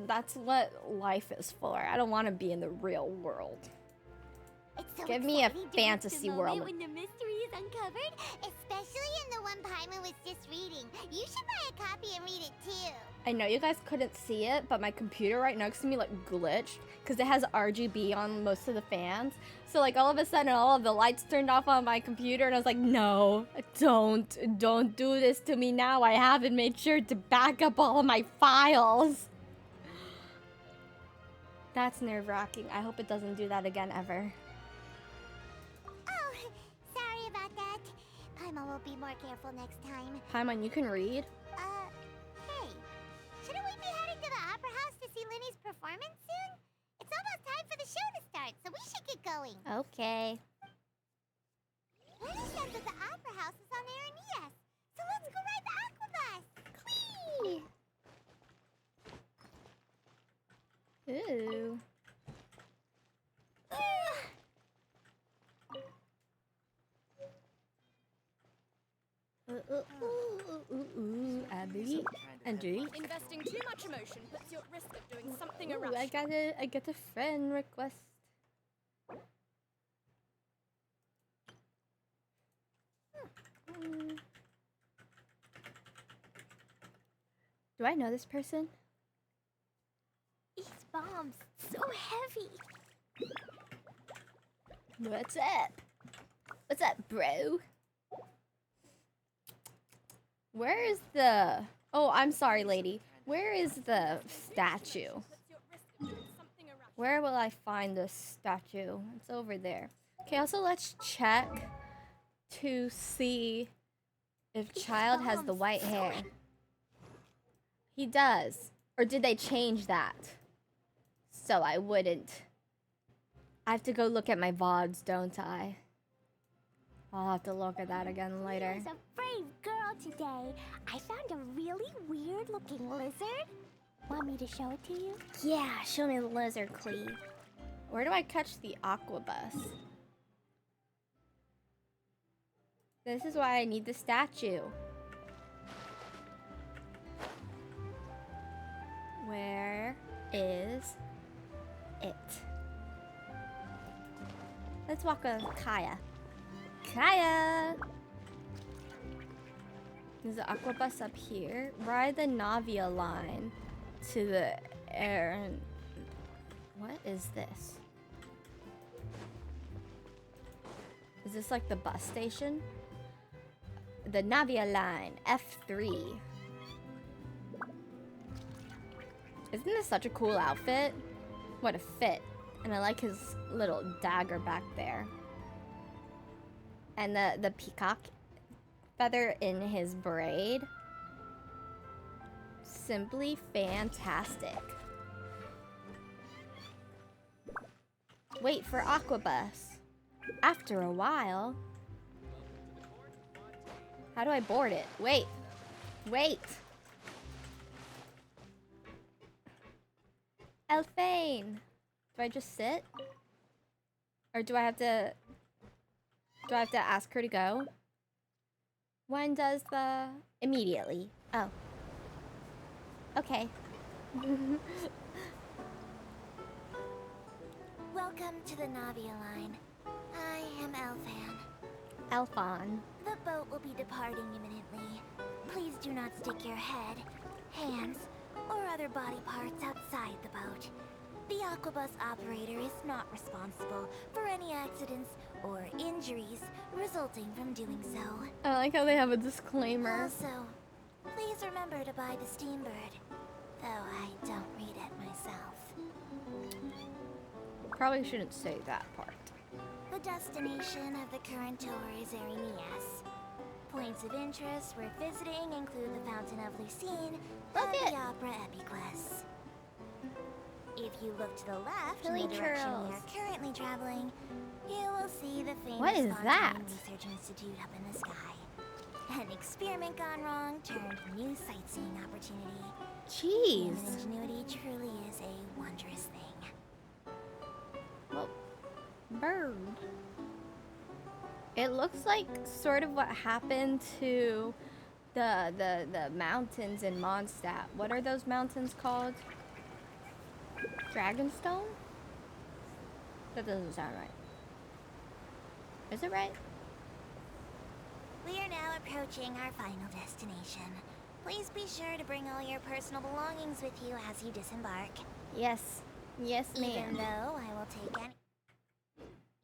That's what life is for. I don't want to be in the real world. It's so Give me a exciting to reach fantasy the moment world. when the mystery is uncovered, especially in the one Paimon was just reading. You should buy a copy and read it too. I know you guys couldn't see it, but my computer right next to me like glitched because it has RGB on most of the fans. So like all of a sudden all of the lights turned off on my computer and I was like, no, don't do this to me now. I haven't made sure to back up all of my files. That's nerve-wracking. I hope it doesn't do that again ever. Oh, sorry about that. Paimon will be more careful next time. Paimon, you can read? Hey, shouldn't we be heading to the Opera House to see Lyney's performance soon? It's almost time for the show to start, so we should get going. Okay. Lyney said that the Opera House is on Aranias, so let's go ride the aqua bus. Whee! Ooh. Abby. Andrew. Investing too much emotion puts you at risk of doing something Ooh, I got a friend request. Do I know this person? These bombs, so heavy. What's up? What's up, bro? Where is the... Oh, I'm sorry, lady. Where is the statue? Where will I find the statue? It's over there. Okay, also let's check to see if Child has the white hair. He does. Or did they change that? So I wouldn't. I have to go look at my VODs, don't I? I'll have to look at that again later. There's a brave girl today. I found a really weird-looking lizard. Want me to show it to you? Yeah, show me the lizard, Clee. Where do I catch the aqua bus? This is why I need the statue. Where is it? Let's walk with Kaya. Kaya! There's the aqua bus up here. Ride the Navia line to the air. What is this? Is this like the bus station? The Navia line, F3. Isn't this such a cool outfit? What a fit. And I like his little dagger back there. And the peacock feather in his braid. Simply fantastic. Wait for Aquabus. After a while... How do I board it? Wait. Wait. Elfane. Do I just sit? Or do I have to ask her to go? When does the... Immediately. Oh. Okay. Welcome to the Navia line. I am Elfan. Elfan. The boat will be departing imminently. Please do not stick your head, hands, or other body parts outside the boat. The Aquabus operator is not responsible for any accidents or injuries resulting from doing so. I like how they have a disclaimer. Also, please remember to buy the Steambird, though I don't read it myself. Probably shouldn't say that part. The destination of the current tour is Aranias. Points of interest worth visiting include the Fountain of Lucine and the Opera Epiclese. If you look to the left Chili in the direction we churros. are currently traveling, you will see the famous What is Fontaine that? Research Institute up in the sky. An experiment gone wrong turned new sightseeing opportunity. Jeez. Human ingenuity truly is a wondrous thing. Well, bird. It looks like sort of what happened to the mountains in Mondstadt. What are those mountains called? Dragonstone? That doesn't sound right. Is it right? We are now approaching our final destination. Please be sure to bring all your personal belongings with you as you disembark. Yes. Yes, Even ma'am. though I will take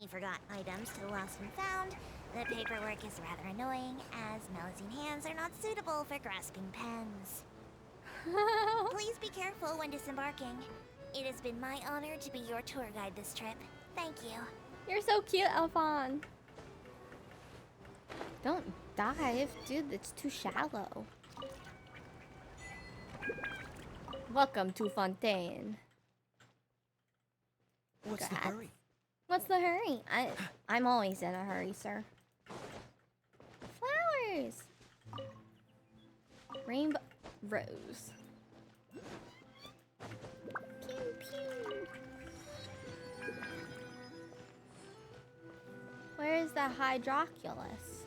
any forgotten items to the lost and found, the paperwork is rather annoying, as Melusine hands are not suitable for grasping pens. Please be careful when disembarking. It has been my honor to be your tour guide this trip. Thank you. You're so cute, Alphon. Don't dive, dude. It's too shallow. Welcome to Fontaine. What's the God. hurry? What's the hurry? I'm always in a hurry, sir. Flowers. Rainbow rose. Pew pew. Where is the Hydroculus?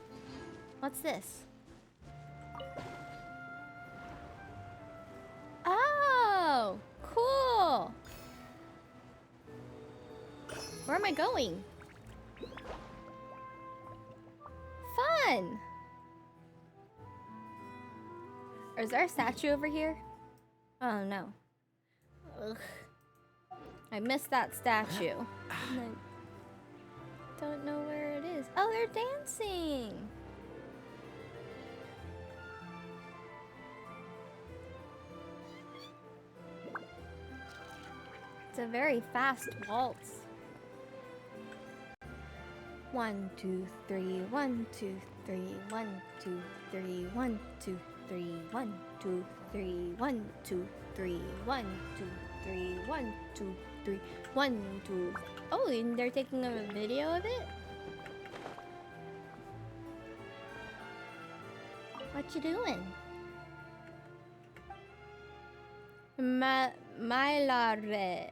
What's this? Oh, cool. Where am I going? Fun. Or is there a statue over here? Oh no. Ugh. I missed that statue. And I don't know where it is. Oh, they're dancing. It's a very fast waltz. 1, 2, 3, 1, 2, 3, 1, 2, 3, 1, 2, 3, 1, 2, 3, 1, 2, 3, 1, 2, 3, 1, 2, 3, 1, 2. Oh, and they're taking a video of it? What you doing? My lord.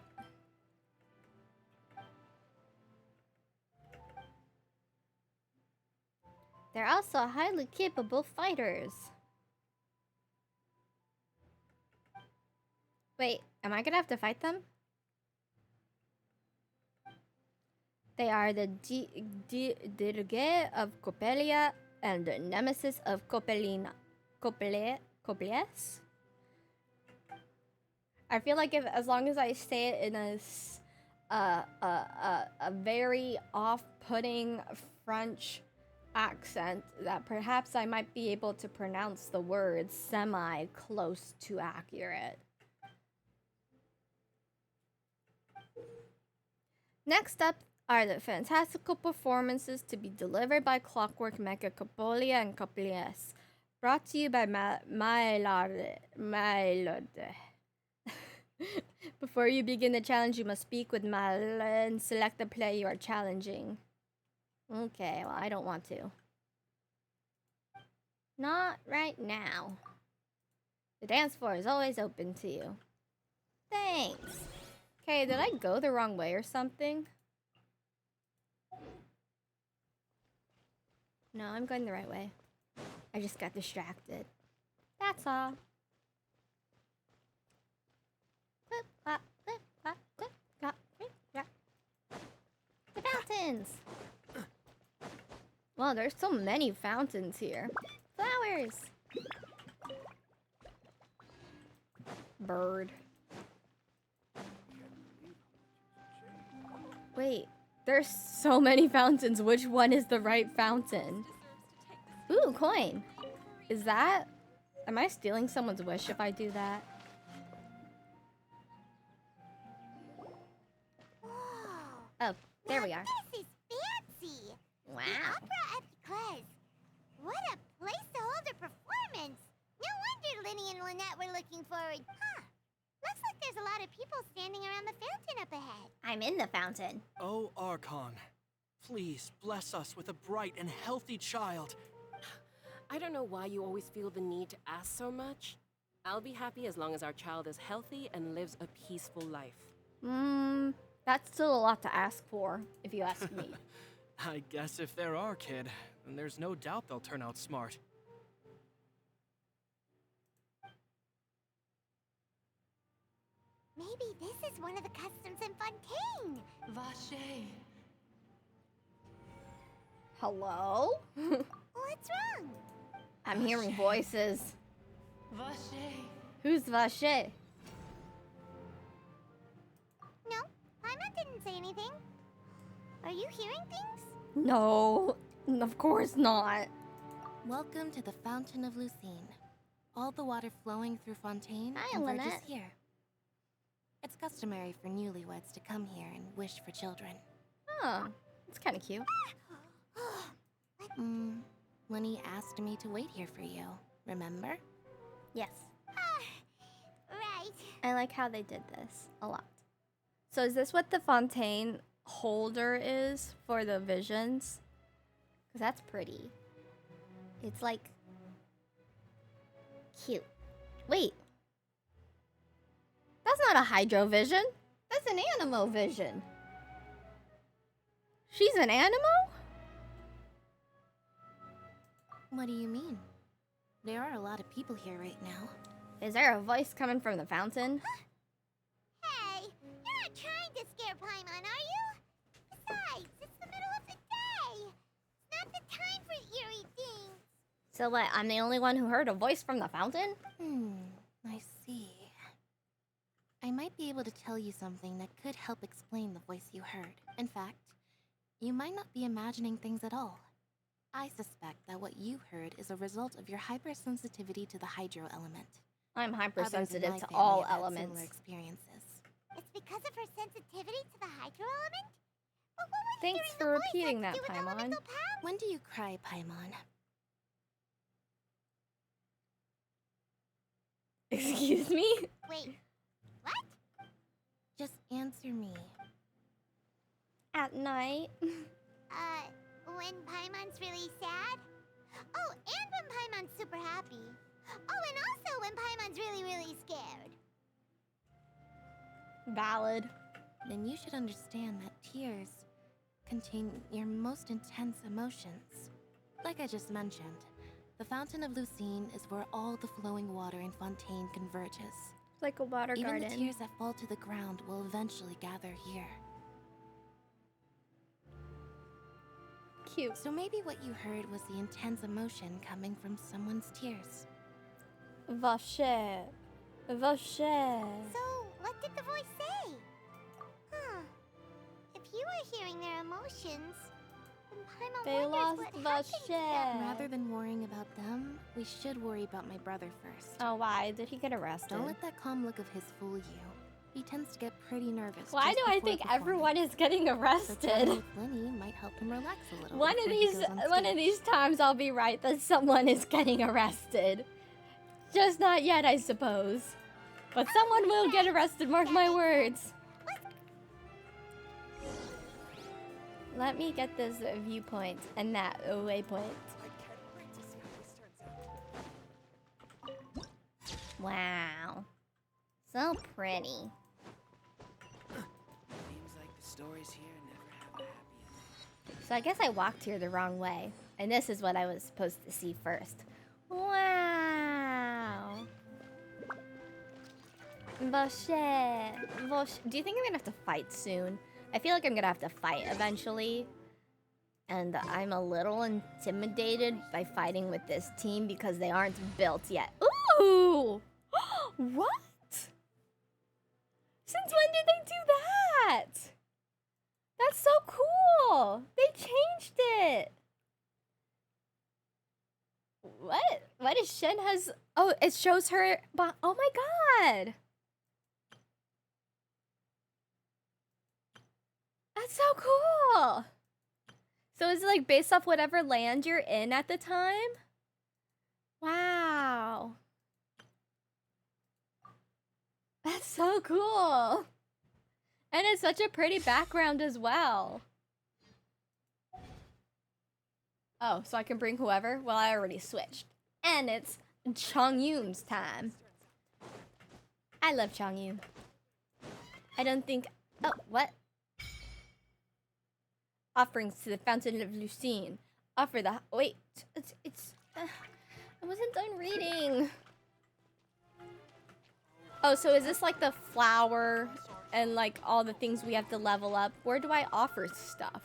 They're also highly capable fighters. Wait, am I gonna have to fight them? They are the Dirge of Coppelia and the nemesis of Coppelina. Coppelius? I feel like as long as I say it in a very off-putting French accent, that perhaps I might be able to pronounce the words semi-close to accurate. Next up are the fantastical performances to be delivered by Clockwork Mecha Coppolia and Coppelius. Brought to you by my lord. Before you begin the challenge, you must speak with Mal and select the play you are challenging. Okay, well, I don't want to. Not right now. The dance floor is always open to you. Thanks. Okay, did I go the wrong way or something? No, I'm going the right way. I just got distracted. That's all. The fountains! Wow, there's so many fountains here. Flowers! Bird. Wait, there's so many fountains. Which one is the right fountain? Ooh, coin. Is that... Am I stealing someone's wish if I do that? Whoa! Oh, there we are. This is fancy! Wow. The Opera Epiclese. What a place to hold a performance! No wonder Lyney and Lynette were looking forward. Huh. Looks like there's a lot of people standing around the fountain up ahead. I'm in the fountain. Oh, Archon, please bless us with a bright and healthy child. I don't know why you always feel the need to ask so much. I'll be happy as long as our child is healthy and lives a peaceful life. That's still a lot to ask for, if you ask me. I guess if they're our kid, then there's no doubt they'll turn out smart. Maybe this is one of the customs in Fontaine. Vache. Hello? What's wrong? I'm hearing voices. Vache. Who's Vache? No, Paimon didn't say anything. Are you hearing things? No, of course not. Welcome to the Fountain of Lucine. All the water flowing through Fontaine Hi, converges Lynette. here. It's customary for newlyweds to come here and wish for children. Oh, it's kind of cute. Lyney asked me to wait here for you, remember? Yes, Right. I like how they did this a lot. So is this what the Fontaine holder is for the visions? Because that's pretty. It's like cute. Wait. That's not a Hydro Vision. That's an Animo Vision. She's an Animo? What do you mean? There are a lot of people here right now. Is there a voice coming from the fountain? Hey, you're not trying to scare Paimon, are you? Besides, it's the middle of the day. It's not the time for eerie things. So what, I'm the only one who heard a voice from the fountain? I see. I might be able to tell you something that could help explain the voice you heard. In fact, you might not be imagining things at all. I suspect that what you heard is a result of your hypersensitivity to the hydro element. I'm Others in hypersensitive my to family all have had elements. Similar experiences. It's because of her sensitivity to the hydro element? But what would Thanks hearing for the voice repeating have that, to do with Paimon. elemental power? When do you cry, Paimon? Excuse me? Wait, what? Just answer me. At night? When Paimon's really sad? Oh, and when Paimon's super happy. Oh, and also when Paimon's really, really scared. Valid. Then you should understand that tears contain your most intense emotions. Like I just mentioned, the Fountain of Lucine is where all the flowing water in Fontaine converges. Like a water Even garden. the tears that fall to the ground will eventually gather here. Cute. So maybe what you heard was the intense emotion coming from someone's tears. Vache. Vache. So, what did the voice say? Huh. If you were hearing their emotions, then Paimon They wonders lost what happened to them. Vache. Rather than worrying about them, we should worry about my brother first. Oh, why? Did he get arrested? Don't let that calm look of his fool you. He tends to get pretty nervous. Why just do I before think performing. everyone is getting So arrested? chatting with Lyney might help him relax a little. One before he goes on stage. of these times I'll be right that someone is getting arrested. Just not yet, I suppose. But someone will get arrested, mark my words. Let me get this viewpoint and that waypoint. Wow. So pretty. Seems like the stories here never have a happy ending. So I guess I walked here the wrong way. And this is what I was supposed to see first. Wow. Vache. Vache. Do you think I'm gonna have to fight soon? I feel like I'm gonna have to fight eventually. And I'm a little intimidated by fighting with this team because they aren't built yet. Ooh! What? Since when did they do that? That's so cool! They changed it! What? What is Shen has... Oh, it shows her... Oh my god! That's so cool! So is it like based off whatever land you're in at the time? Wow. That's so cool. And it's such a pretty background as well. Oh, so I can bring whoever? Well, I already switched. And it's Chongyun's time. I love Chongyun. I don't think... Oh, what? Offerings to the Fountain of Lucine. Offer the... Wait. It's I wasn't done reading. Oh, so is this like the flower and like all the things we have to level up? Where do I offer stuff?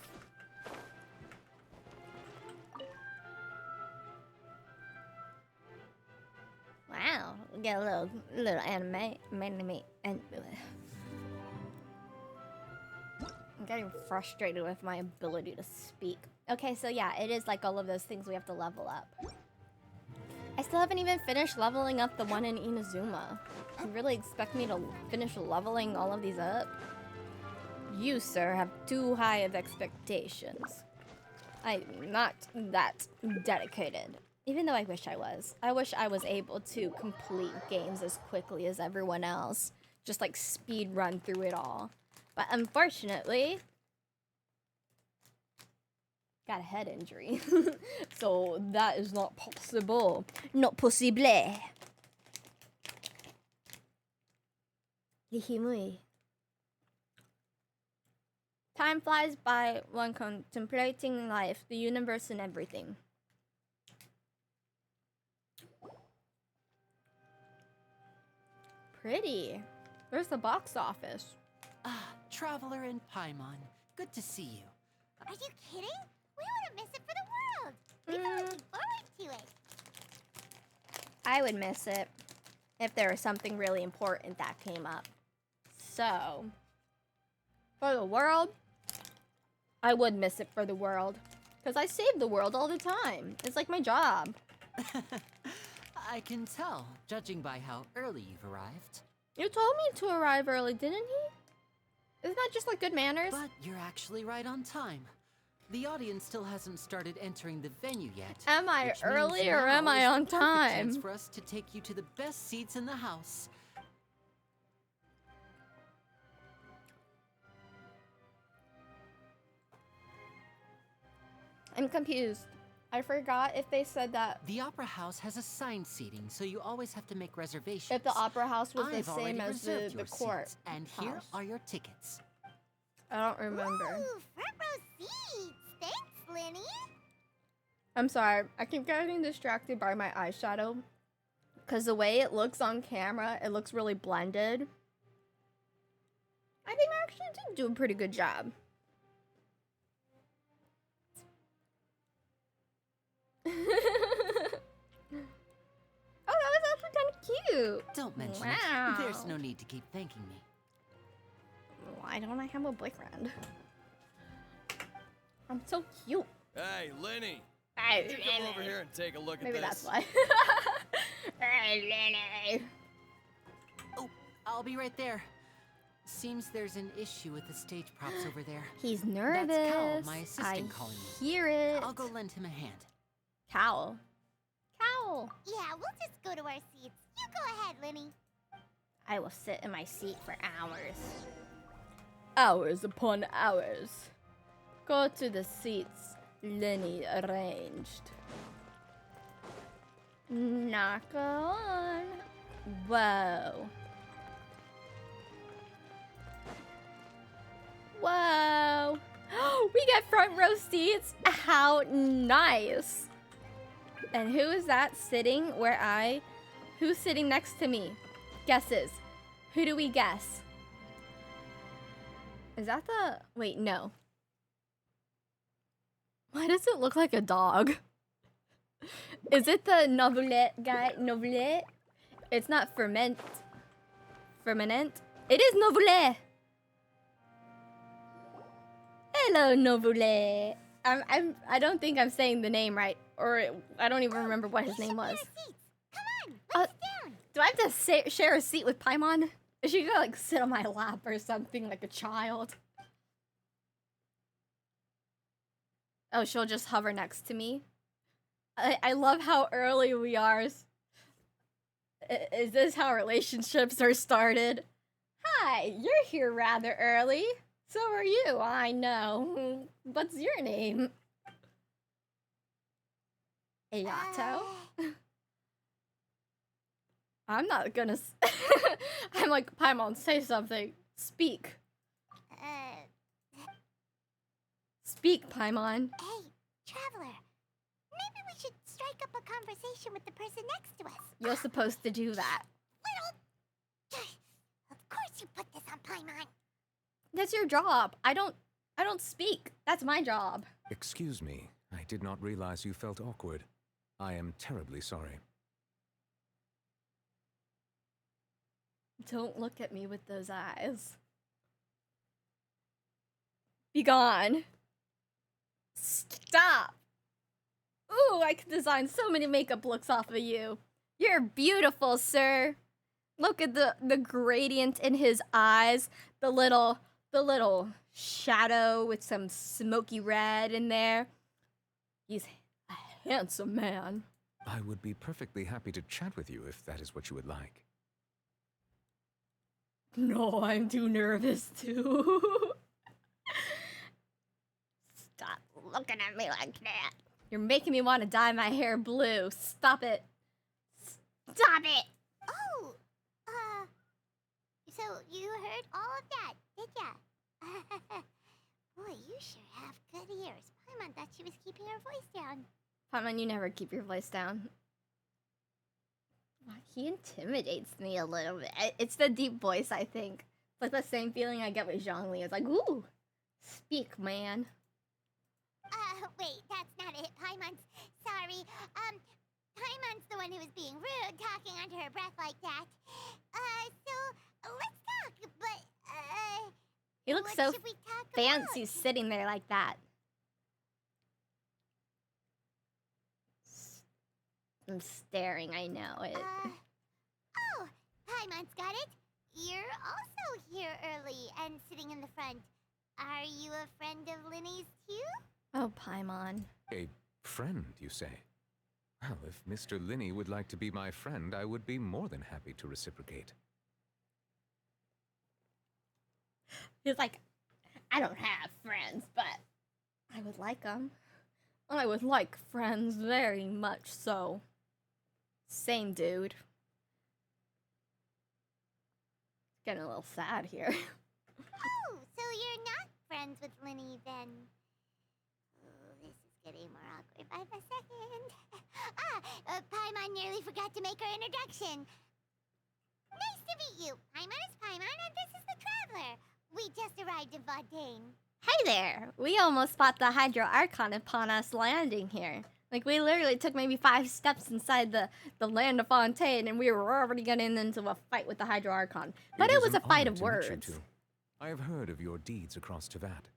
Wow, we got a little anime, and I'm getting frustrated with my ability to speak. Okay, so yeah, it is like all of those things we have to level up. I still haven't even finished leveling up the one in Inazuma. You really expect me to finish leveling all of these up? You, sir, have too high of expectations. I'm not that dedicated. Even though I wish I was. I wish I was able to complete games as quickly as everyone else. Just like speed run through it all. But unfortunately, got a head injury. So that is not possible. Not possible. Hihimui. Time flies by when contemplating life, the universe, and everything. Pretty. Where's the box office? Ah, Traveler and Paimon. Good to see you. Are you kidding? We wouldn't miss it for the world. We've been looking forward to it. I would miss it if there was something really important that came up. So, for the world, I would miss it for the world. Because I save the world all the time. It's like my job. I can tell, judging by how early you've arrived. You told me to arrive early, didn't he? Isn't that just like good manners? But you're actually right on time. The audience still hasn't started entering the venue yet. Am I which early means or now am I is the on perfect time? chance for us to take you to the best seats in the house. I'm confused. I forgot if they said that The Opera House has assigned seating, so you always have to make reservations. if the opera house was I've the already same as reserved the your court seats, and here house. are your tickets. I don't remember. Ooh, front row seats. Thanks, Lyney. I'm sorry. I keep getting distracted by my eyeshadow. Because the way it looks on camera, it looks really blended. I think I actually did do a pretty good job. Oh, that was actually kind of cute. Don't mention Wow. it. There's no need to keep thanking me. Why don't I have a boyfriend? I'm so cute. Hey, Lyney. Hey, Come over here and take a look Maybe at this. that's why. Hey, Lyney. Oh, I'll be right there. Seems there's an issue with the stage props over there. He's nervous. That's Cal, my assistant, I calling me. hear it. I'll go lend him a hand. Cowl. Cowl. Yeah, we'll just go to our seats. You go ahead, Lyney. I will sit in my seat for hours. Hours upon hours. Go to the seats Lyney arranged. Knock on. Whoa. Whoa. We get front row seats. How nice. And who is that sitting where who's sitting next to me? Guesses. Who do we guess? Is that the... Wait, no. Why does it look like a dog? Is it the Novelette guy? Novelette? It's not Ferment. Fermenant? It is Novelette! Hello, Novelette. I don't think I'm saying the name right. Or I don't even remember what his name was. Come on, let's down. Do I have to share a seat with Paimon? Is she gonna like sit on my lap or something like a child? Oh, she'll just hover next to me. I love how early we are. Is this how relationships are started? Hi, you're here rather early. So are you, I know. What's your name? Ayato? I'm not gonna. I'm like, Paimon, say something. Speak. Speak, Paimon. Hey, traveler. Maybe we should strike up a conversation with the person next to us. You're supposed to do that. Little. Of course you put this on Paimon. That's your job. I don't speak. That's my job. Excuse me. I did not realize you felt awkward. I am terribly sorry. Don't look at me with those eyes. Be gone. Stop. Ooh, I could design so many makeup looks off of you. You're beautiful, sir. Look at the gradient in his eyes. The little shadow with some smoky red in there. He's a handsome man. I would be perfectly happy to chat with you if that is what you would like. No, I'm too nervous too. Stop looking at me like that. You're making me want to dye my hair blue. Stop it. Stop it. Oh, so you heard all of that, did ya? Boy, you sure have good ears. Paimon thought she was keeping her voice down. Paimon, you never keep your voice down. He intimidates me a little bit. It's the deep voice, I think. It's like the same feeling I get with Zhongli. It's like, ooh, speak, man. Wait, that's not it. Paimon's sorry. Paimon's the one who was being rude, talking under her breath like that. So let's talk, but, He looks what so should we talk fancy about? sitting there like that. I'm staring, I know it. Oh, Paimon's got it. You're also here early and sitting in the front. Are you a friend of Lyney's too? Oh, Paimon. A friend, you say? Well, if Mr. Lyney would like to be my friend, I would be more than happy to reciprocate. He's like, I don't have friends, but I would like them. I would like friends very much so. Same, dude. Getting a little sad here. Oh, so you're not friends with Lyney then? Oh, this is getting more awkward by the second. Paimon nearly forgot to make her introduction. Nice to meet you. Paimon is Paimon, and this is the Traveler. We just arrived in Fontaine. Hey there! We almost fought the Hydro Archon upon us landing here. Like, we literally took maybe 5 steps inside the land of Fontaine, and we were already getting into a fight with the Hydro Archon. But it was an a fight honor of to meet you words. two. I have heard of your deeds across Tevat.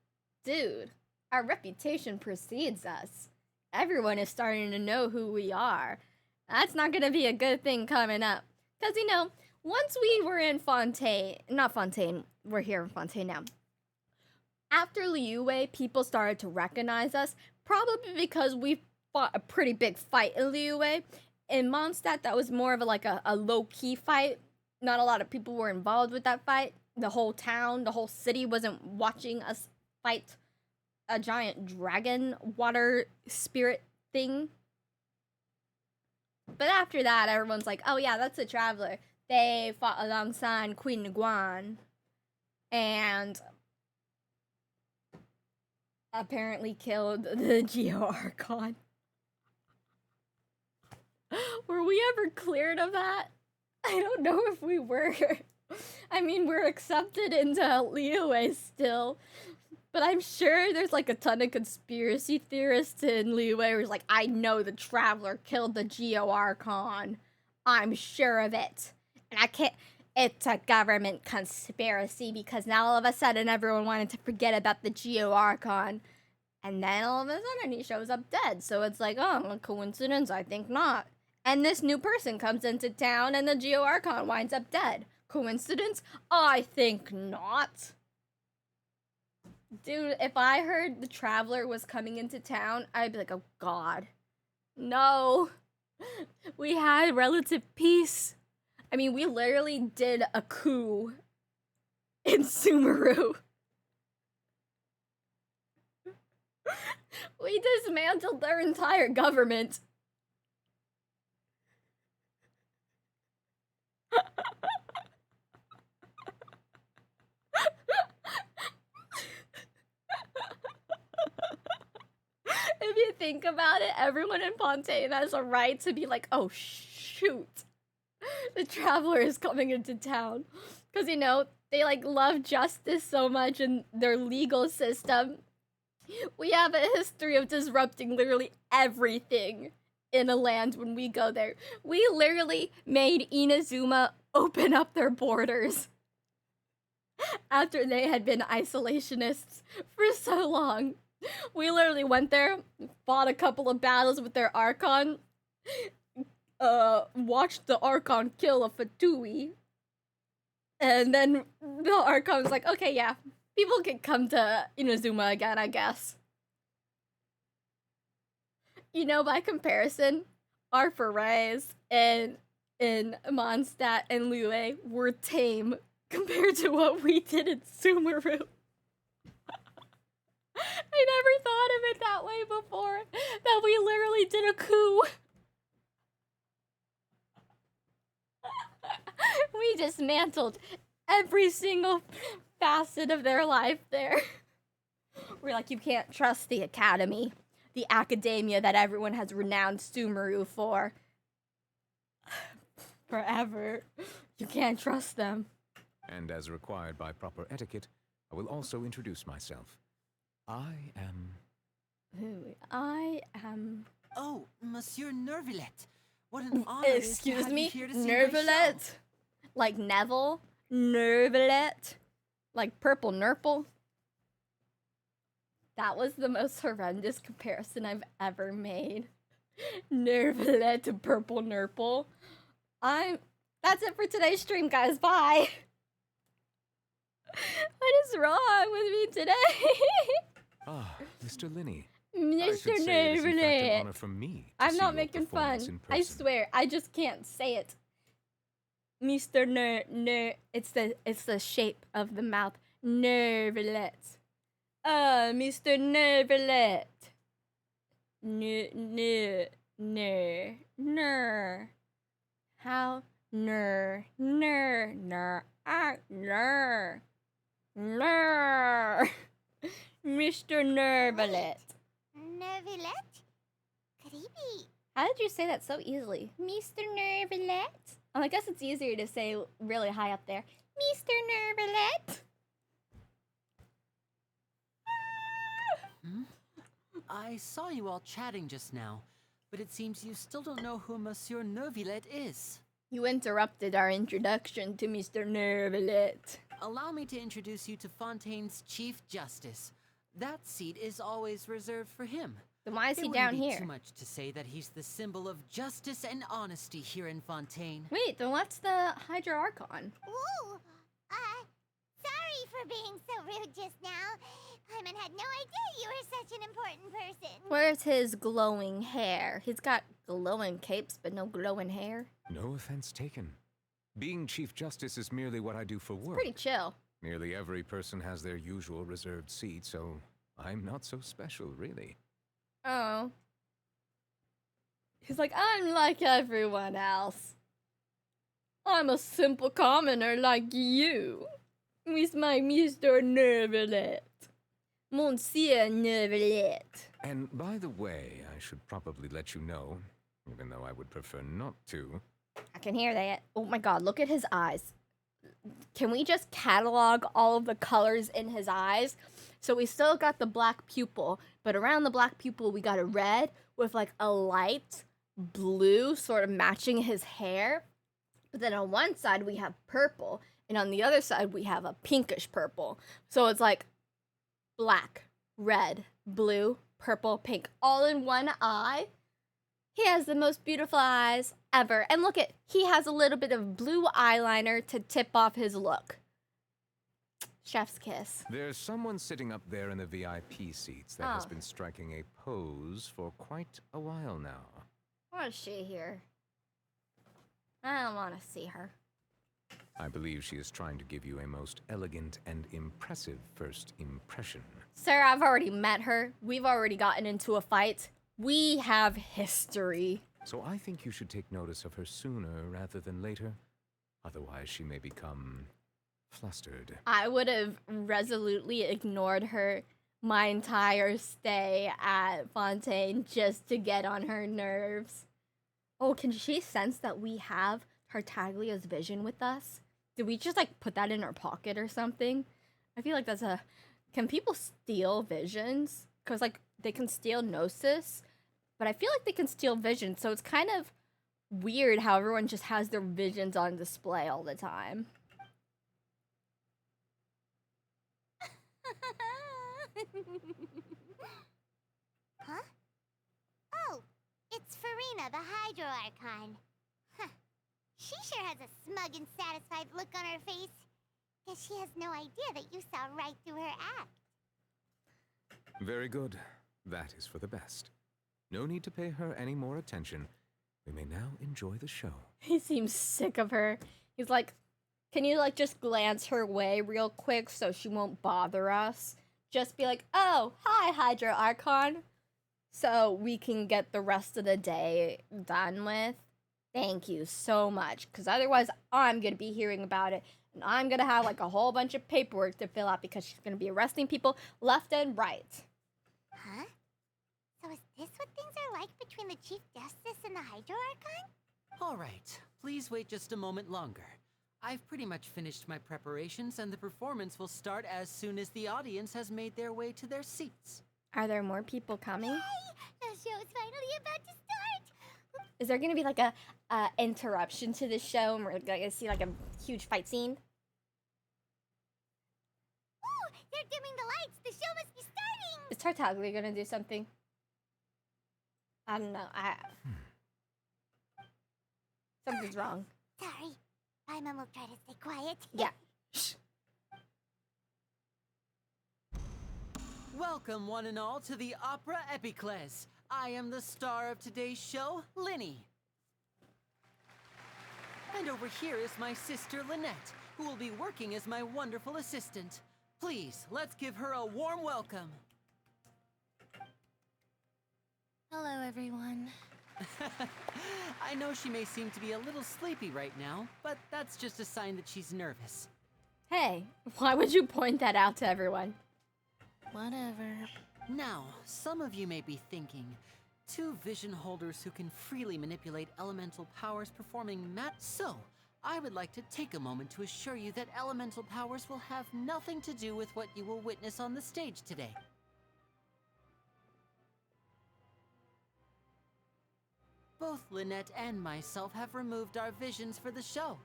Dude, our reputation precedes us. Everyone is starting to know who we are. That's not gonna be a good thing coming up. Because, you know, once we were in Fontaine, not Fontaine, we're here in Fontaine now. After Liyue, people started to recognize us, probably because we fought a pretty big fight in Liyue. In Mondstadt, that was more of a low-key fight. Not a lot of people were involved with that fight. The whole town, the whole city wasn't watching us fight a giant dragon water spirit thing. But after that, everyone's like, oh yeah, that's a Traveler. They fought alongside Queen Nguyen. And apparently killed the Geo Archon. Were we ever cleared of that? I don't know if we were. I mean, we're accepted into Liyue still. But I'm sure there's like a ton of conspiracy theorists in Liyue who's like, I know the Traveler killed the Geo Archon. I'm sure of it. And I can't... It's a government conspiracy because now all of a sudden everyone wanted to forget about the Geo Archon. And then all of a sudden he shows up dead. So it's like, oh, a coincidence? I think not. And this new person comes into town and the Geo Archon winds up dead. Coincidence? I think not. Dude, if I heard the Traveler was coming into town, I'd be like, oh god. No. We had relative peace. I mean, we literally did a coup in Sumeru. We dismantled their entire government. If you think about it, everyone in Fontaine has a right to be like, oh shoot, the traveler is coming into town. Because, you know, they like love justice so much in their legal system. We have a history of disrupting literally everything in a land when we go there. We literally made Inazuma open up their borders after they had been isolationists for so long. We literally went there, fought a couple of battles with their Archon, watched the Archon kill a Fatui, and then the Archon was like, okay, yeah, people can come to Inazuma again, I guess. You know, by comparison, our forays in Mondstadt and Liyue were tame compared to what we did in Sumeru. I never thought of it that way before, that we literally did a coup. We dismantled every single facet of their life there. We're like, you can't trust the academy, the academia that everyone has renowned Sumeru for. Forever. You can't trust them. And as required by proper etiquette, I will also introduce myself. I am... Oh, Monsieur Nervilette. What an honor it is to Excuse have me? you here to see my show. Nervilette? Like Neville? Nervilette? Like Purple Nurple? That was the most horrendous comparison I've ever made. Nervilette to Purple Nurple. That's it for today's stream, guys. Bye! What is wrong with me today? Ah, Mr. Lyney. Mr. Nervilette. I'm not making fun. I swear, I just can't say it. Mr. It's the shape of the mouth. Nervilette. Mr. Nervilette. How? Ner. Mr. Nervilette. Nervilette? Could he be? How did you say that so easily? Mr. Nervilette? Oh, I guess it's easier to say really high up there. Mr. Nervilette? Hmm? I saw you all chatting just now, but it seems you still don't know who Monsieur Nervilette is. You interrupted our introduction to Mr. Nervilette. Allow me to introduce you to Fontaine's Chief Justice. That seat is always reserved for him. Then why is he It down wouldn't be here? too much to say that he's the symbol of justice and honesty here in Fontaine. Wait, then what's the Hydra Archon? Ooh, sorry for being so rude just now. Paimon had no idea you were such an important person. Where's his glowing hair? He's got glowing capes, but no glowing hair. No offense taken. Being Chief Justice is merely what I do for work. Pretty chill. Nearly every person has their usual reserved seat, so I'm not so special, really. Oh. He's like, I'm like everyone else. I'm a simple commoner like you. With my Mr. Nervilette. Monsieur Nervilette. And by the way, I should probably let you know, even though I would prefer not to. I can hear that. Oh my god, look at his eyes. Can we just catalog all of the colors in his eyes? So we still got the black pupil, but around the black pupil we got a red with like a light blue sort of matching his hair. But then on one side we have purple, and on the other side we have a pinkish purple. So it's like black, red, blue, purple, pink, all in one eye. He has the most beautiful eyes ever. And look at, he has a little bit of blue eyeliner to tip off his look. Chef's kiss. There's someone sitting up there in the VIP seats that has been striking a pose for quite a while now. What is she here? I don't want to see her. I believe she is trying to give you a most elegant and impressive first impression. Sir, I've already met her. We've already gotten into a fight. We have history. So I think you should take notice of her sooner rather than later. Otherwise, she may become flustered. I would have resolutely ignored her my entire stay at Fontaine just to get on her nerves. Oh, can she sense that we have Tartaglia's vision with us? Did we just like put that in our pocket or something? I feel like that's a... Can people steal visions? Because like they can steal Gnosis, but I feel like they can steal vision, so it's kind of weird how everyone just has their visions on display all the time. Huh? Oh, it's Farina, the Hydro Archon. Huh. She sure has a smug and satisfied look on her face. Guess she has no idea that you saw right through her act. Very good. That is for the best. No need to pay her any more attention. We may now enjoy the show. He seems sick of her. He's like, can you like just glance her way real quick so she won't bother us? Just be like, oh, hi, Hydro Archon. So we can get the rest of the day done with. Thank you so much. Because otherwise, I'm going to be hearing about it. And I'm going to have like a whole bunch of paperwork to fill out because she's going to be arresting people left and right. Huh? So is this what things are like between the Chief Justice and the Hydro Archon? All right, please wait just a moment longer. I've pretty much finished my preparations, and the performance will start as soon as the audience has made their way to their seats. Are there more people coming? Yay! The show's finally about to start! Is there going to be like a interruption to the show and we're going to see like a huge fight scene? Ooh, they're dimming the lights! The show must be starting! Is Tartaglia going to do something? I don't know. Something's wrong. Sorry. Paimon will try to stay quiet. Yeah. Welcome, one and all, to the Opera Epiclese. I am the star of today's show, Lyney. And over here is my sister, Lynette, who will be working as my wonderful assistant. Please, let's give her a warm welcome. Hello, everyone. I know she may seem to be a little sleepy right now, but that's just a sign that she's nervous. Hey, why would you point that out to everyone? Whatever. Now, some of you may be thinking, two vision holders who can freely manipulate elemental powers performing So, I would like to take a moment to assure you that elemental powers will have nothing to do with what you will witness on the stage today. Both Lynette and myself have removed our visions for the show.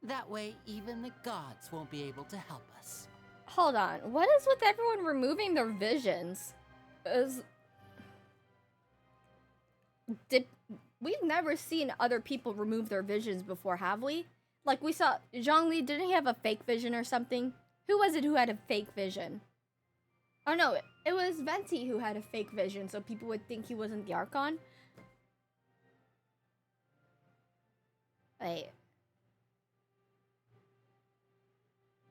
That way, even the gods won't be able to help us. Hold on. What is with everyone removing their visions? We've never seen other people remove their visions before, have we? Like we saw Zhongli, didn't he have a fake vision or something? Who was it who had a fake vision? Oh no, it was Venti who had a fake vision, so people would think he wasn't the Archon. Wait.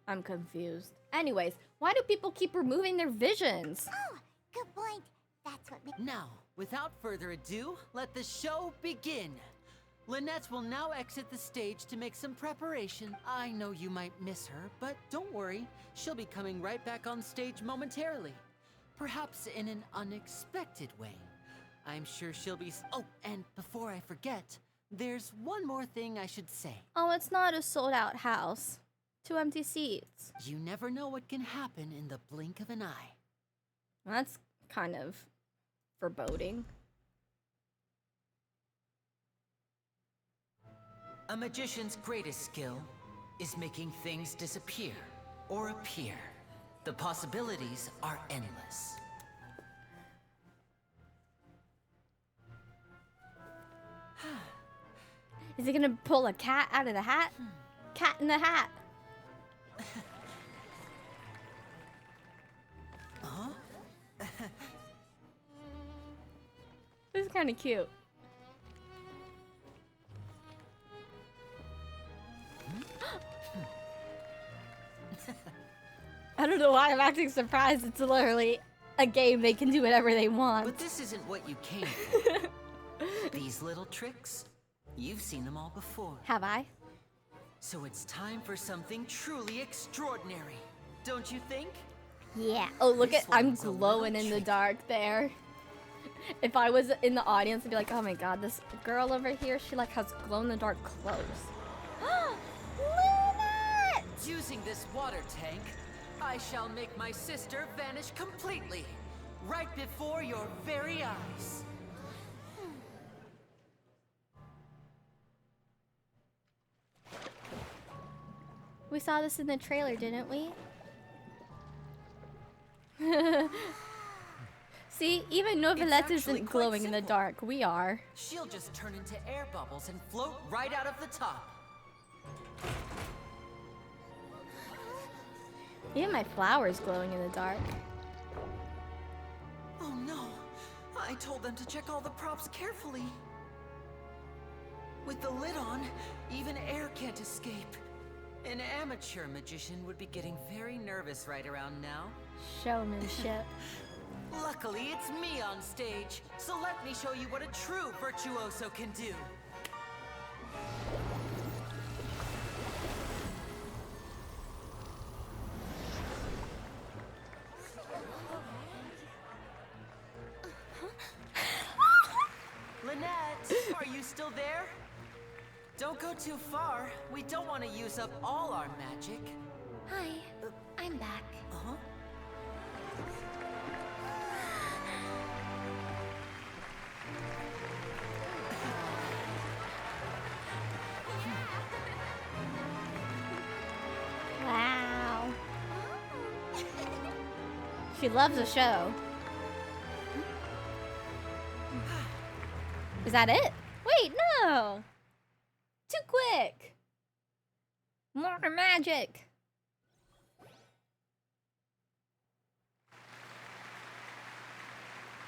I'm confused. Anyways, why do people keep removing their visions? Oh, good point. That's what Now, without further ado, let the show begin. Lynette will now exit the stage to make some preparation. I know you might miss her, but don't worry. She'll be coming right back on stage momentarily. Perhaps in an unexpected way. I'm sure she'll be... Oh, and before I forget, there's one more thing I should say. Oh, it's not a sold-out house. 2 empty seats. You never know what can happen in the blink of an eye. That's kind of foreboding. A magician's greatest skill is making things disappear or appear. The possibilities are endless. Is he gonna pull a cat out of the hat? Cat in the hat. Huh? This is kind of cute. I don't know why I'm acting surprised. It's literally a game. They can do whatever they want. But this isn't what you came for. These little tricks, you've seen them all before. Have I? So it's time for something truly extraordinary, don't you think? Yeah. Oh, look This at I'm one's a little glowing in the tricky. dark there. If I was in the audience, I'd be like, oh my god, this girl over here, she like has glow in the dark clothes. Lynette! Using this water tank, I shall make my sister vanish completely, right before your very eyes. We saw this in the trailer, didn't we? See, even Novelette actually isn't quite glowing in the simple. dark. We are. She'll just turn into air bubbles and float right out of the top. Even my flower's glowing in the dark. Oh no! I told them to check all the props carefully. With the lid on, even air can't escape. An amateur magician would be getting very nervous right around now. Showmanship. Luckily, it's me on stage, so let me show you what a true virtuoso can do. Lynette, are you still there? Don't go too far. We don't want to use up all our magic. Hi, I'm back. Uh-huh. Wow. She loves the show. Is that it? Wait, no. Too quick. More magic.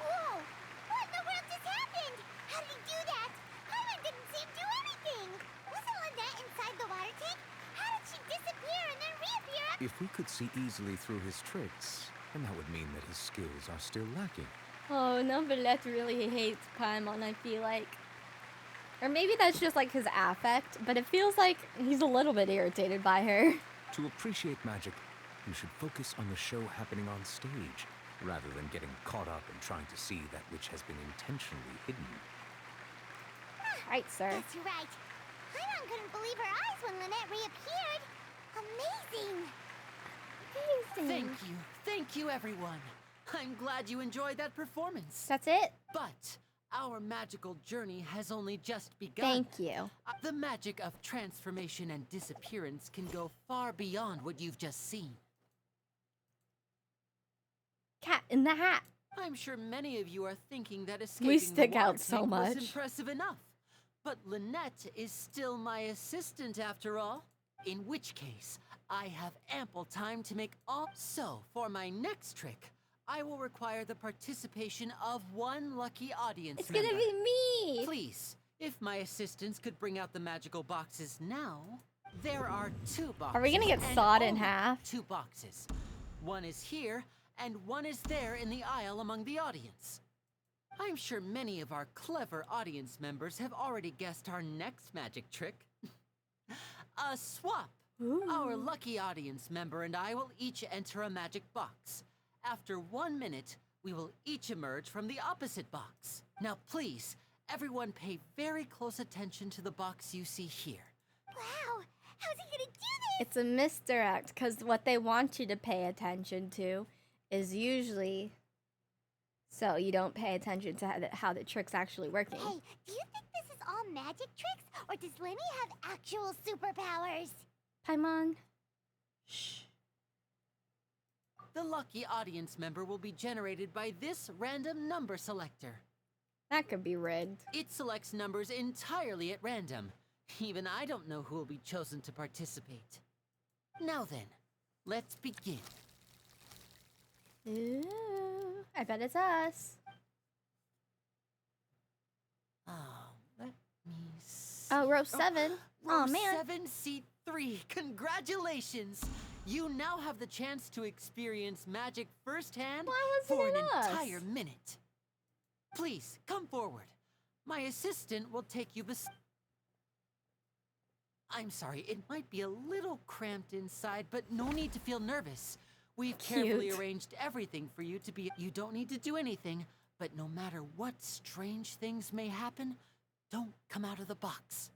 Whoa! What in the world just happened? How did he do that? Paimon didn't see him do anything. Wasn't Lynette inside the water tank? How did she disappear and then reappear? If we could see easily through his tricks, then that would mean that his skills are still lacking. Oh, Novelette really hates Paimon, I feel like. Or maybe that's just like his affect, but it feels like he's a little bit irritated by her. To appreciate magic, you should focus on the show happening on stage, rather than getting caught up in trying to see that which has been intentionally hidden. Right, sir. Guess you're right. Paimon couldn't believe her eyes when Lynette reappeared. Amazing! Thank you, everyone. I'm glad you enjoyed that performance. That's it? But our magical journey has only just begun. Thank you. The magic of transformation and disappearance can go far beyond what you've just seen. Cat in the Hat. I'm sure many of you are thinking that escaping We stick the water out so tank much. was impressive enough. But Lynette is still my assistant after all. In which case, I have ample time to make all. So, for my next trick, I will require the participation of one lucky audience It's member. gonna be me. Please, if my assistants could bring out the magical boxes now. There are 2 boxes. Are we gonna get and sawed in only half? 2 boxes. One is here, and one is there in the aisle among the audience. I'm sure many of our clever audience members have already guessed our next magic trick. A swap. Our lucky audience member and I will each enter a magic box. After 1 minute, we will each emerge from the opposite box. Now please, everyone pay very close attention to the box you see here. Wow! How's he gonna do this? It's a misdirect, because what they want you to pay attention to is usually so you don't pay attention to how the trick's actually working. Hey, do you think this is all magic tricks? Or does Lyney have actual superpowers? Paimon. Shh. The lucky audience member will be generated by this random number selector. That could be rigged. It selects numbers entirely at random. Even I don't know who will be chosen to participate. Now then, let's begin. Ooh, I bet it's us. Oh, let me see. Oh, row 7. Row Oh, man. 7, seat 3. Congratulations! You now have the chance to experience magic firsthand Why for wasn't an it us? entire minute. Please, come forward. My assistant will take you I'm sorry, it might be a little cramped inside, but no need to feel nervous. We've carefully Cute. arranged everything for you to be. You don't need to do anything, but no matter what strange things may happen, don't come out of the box.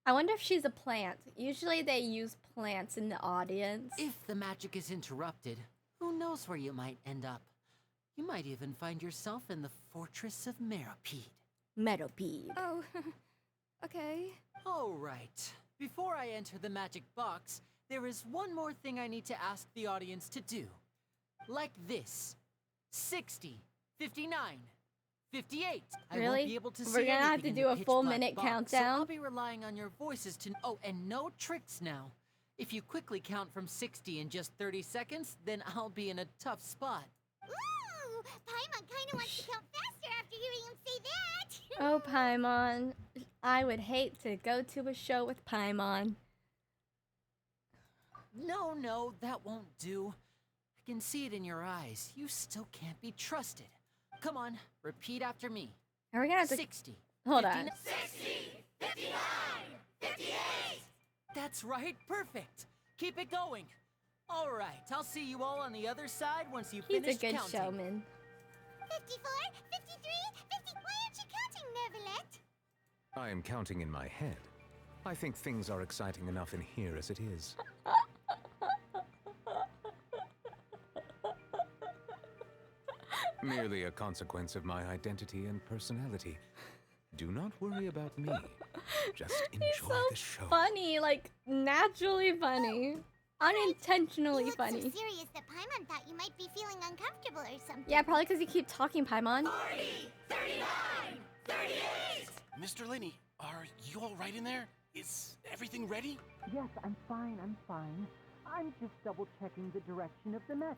I wonder if she's a plant. Usually they use plants in the audience. If the magic is interrupted, who knows where you might end up? You might even find yourself in the Fortress of Meropide. Metapede. Oh, okay. All right. Before I enter the magic box, there is one more thing I need to ask the audience to do. Like this. 60, 59, 58. I Really? won't be able to We're see gonna have anything to in do the a pitch full black minute box, countdown? So I'll be relying on your voices to... Oh, and no tricks now. If you quickly count from 60 in just 30 seconds, then I'll be in a tough spot. Ooh, Paimon kinda wants to count faster after hearing him say that. Oh, Paimon. I would hate to go to a show with Paimon. No, that won't do. I can see it in your eyes. You still can't be trusted. Come on, repeat after me. Are we gonna have to... 60. Hold on. 60, 59, 58. That's right, perfect. Keep it going. All right, I'll see you all on the other side once you He's finish a good counting. showman. 54, 53, 50. Why aren't you counting, Nervalette? I am counting in my head. I think things are exciting enough in here as it is. Merely a consequence of my identity and personality. Do not worry about me. Just enjoy He's so the show. funny, like naturally funny. Unintentionally You look funny. so serious that Paimon thought you might be feeling uncomfortable or something. Yeah, probably because you keep talking, Paimon. 40, 39, 38. Mr. Lyney, are you all right in there? Is everything ready? Yes, I'm fine. I'm just double-checking the direction of the magic.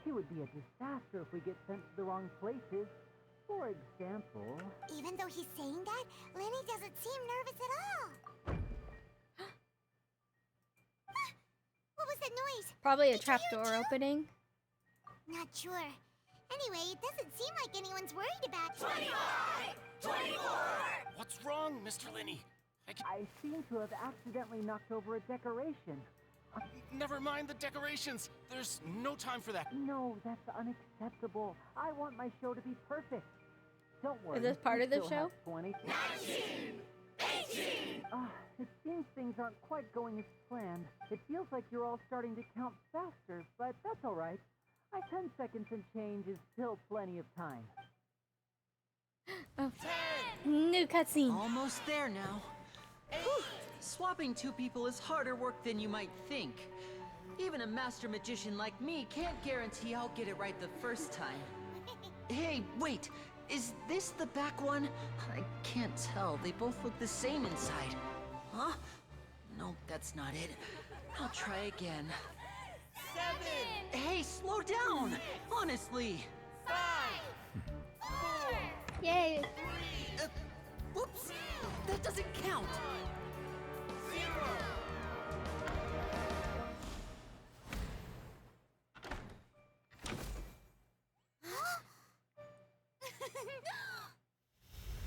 It would be a disaster if we get sent to the wrong places. For example... Even though he's saying that, Lyney doesn't seem nervous at all. What was that noise? Probably a Did you hear it trapdoor too? opening. Not sure. Anyway, it doesn't seem like anyone's worried about 25, 24. What's wrong, Mr. Lyney? I seem to have accidentally knocked over a decoration. Never mind the decorations. There's no time for that. No, that's unacceptable. I want my show to be perfect. Don't worry. this part we of the still have show? 20. 18. It seems things aren't quite going as planned. It feels like you're all starting to count faster, but that's all right. 10 seconds and change is still plenty of time. Oh. New cutscene. Almost there now. Whew. Swapping two people is harder work than you might think. Even a master magician like me can't guarantee I'll get it right the first time. Hey, wait! Is this the back one? I can't tell. They both look the same inside. Huh? No, that's not it. I'll try again. 7. Hey, slow down! Honestly! 5. 4. Yay. Whoops! That doesn't count! 0.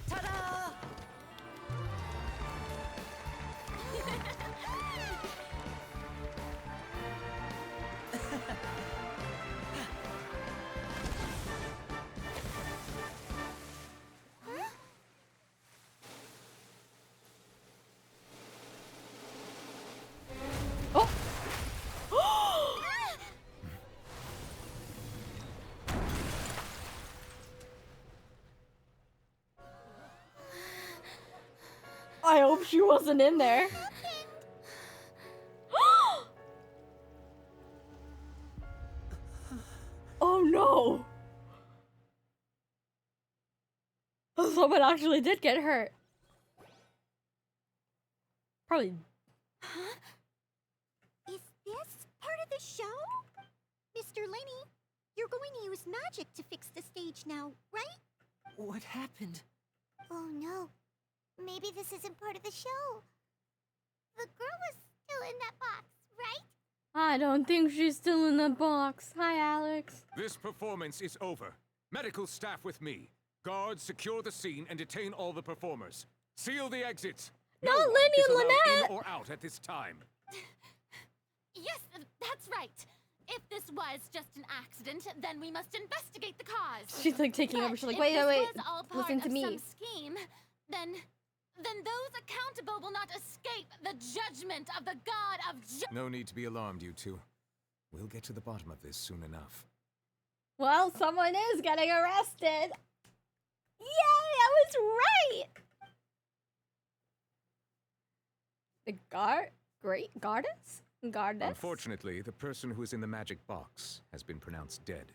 Ta-da! Oh. I hope she wasn't in there. Oh no! Someone actually did get hurt. Probably. Huh? Is this part of the show? Mr. Lyney, you're going to use magic to fix the stage now, right? What happened? Oh no. Maybe this isn't part of the show. The girl was still in that box, right? I don't think she's still in the box. Hi, Alex. This performance is over. Medical staff with me. Guards secure the scene and detain all the performers. Seal the exits. Not one Lyney is and allowed Lynette. in or out at this time. Yes, that's right. If this was just an accident, then we must investigate the cause. She's like taking over. But She's like, if wait, this wait, was all part listen to of me. some scheme, then those accountable will not escape the judgment of the god of No need to be alarmed, you two. We'll get to the bottom of this soon enough. Well, someone is getting arrested. Yay, I was right. The goddess? Unfortunately, the person who is in the magic box has been pronounced dead.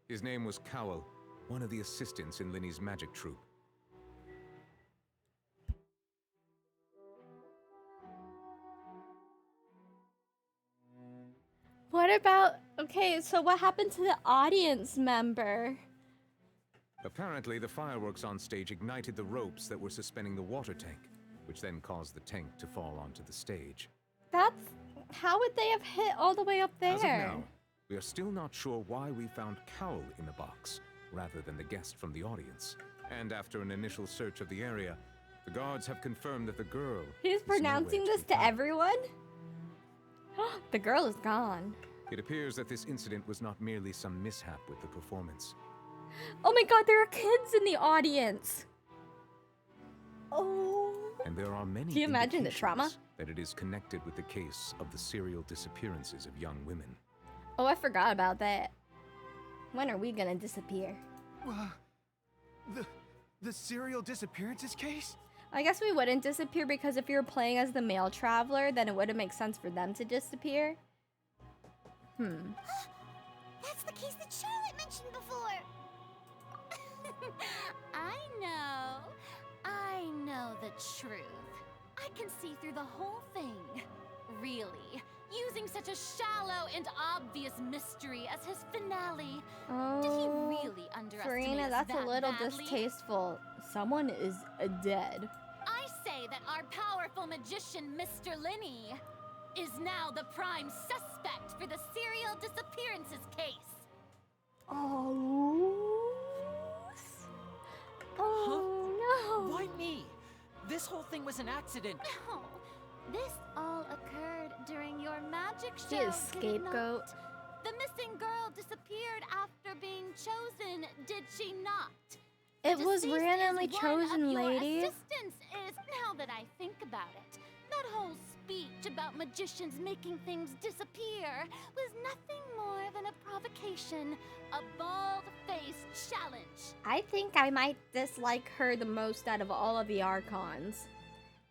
His name was Cowell, one of the assistants in Lyney's magic troupe. What about, okay, so what happened to the audience member? Apparently, the fireworks on stage ignited the ropes that were suspending the water tank, which then caused the tank to fall onto the stage. How would they have hit all the way up there? As of now, we are still not sure why we found Cowell in the box, rather than the guest from the audience. And after an initial search of the area, the guards have confirmed that the girl He's pronouncing this to everyone? The girl is gone. It appears that this incident was not merely some mishap with the performance. Oh my god, there are kids in the audience. Oh. And there are many Can you imagine the trauma? indications that it is connected with the case of the serial disappearances of young women. Oh, I forgot about that. When are we gonna disappear? The serial disappearances case? I guess we wouldn't disappear because if you're playing as the male traveler, then it wouldn't make sense for them to disappear. That's the case that Charlotte mentioned before. I know the truth. I can see through the whole thing. Really. Using such a shallow and obvious mystery as his finale. Did he really underestimate Farina, us that's that a little badly? distasteful. Someone is dead. I say that our powerful magician, Mr. Lyney, is now the prime suspect for the serial disappearances case. Oh. Oh no. Why me? This whole thing was an accident. No, this all occurred during your magic show. She is did it not? scapegoat. The missing girl disappeared after being chosen, did she not? It The was deceased randomly is one chosen, of your lady. assistants is, now that I think about it, that whole speech about magicians making things disappear was nothing more than a provocation, a bald-faced challenge. I think I might dislike her the most out of all of the Archons.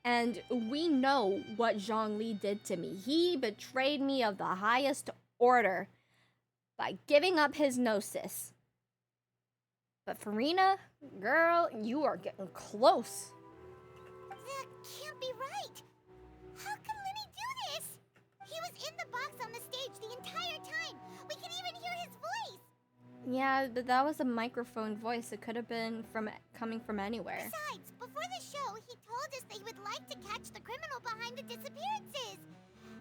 And we know what Zhongli did to me. He betrayed me of the highest order by giving up his gnosis. But Farina, girl, you are getting close. That can't be right. How can Lyney do this? He was in the box on the stage the entire time. We can even hear his voice. Yeah, but that was a microphone voice. It could have been coming from anywhere. Besides, before the show, he told us that he would like to catch the criminal behind the disappearances.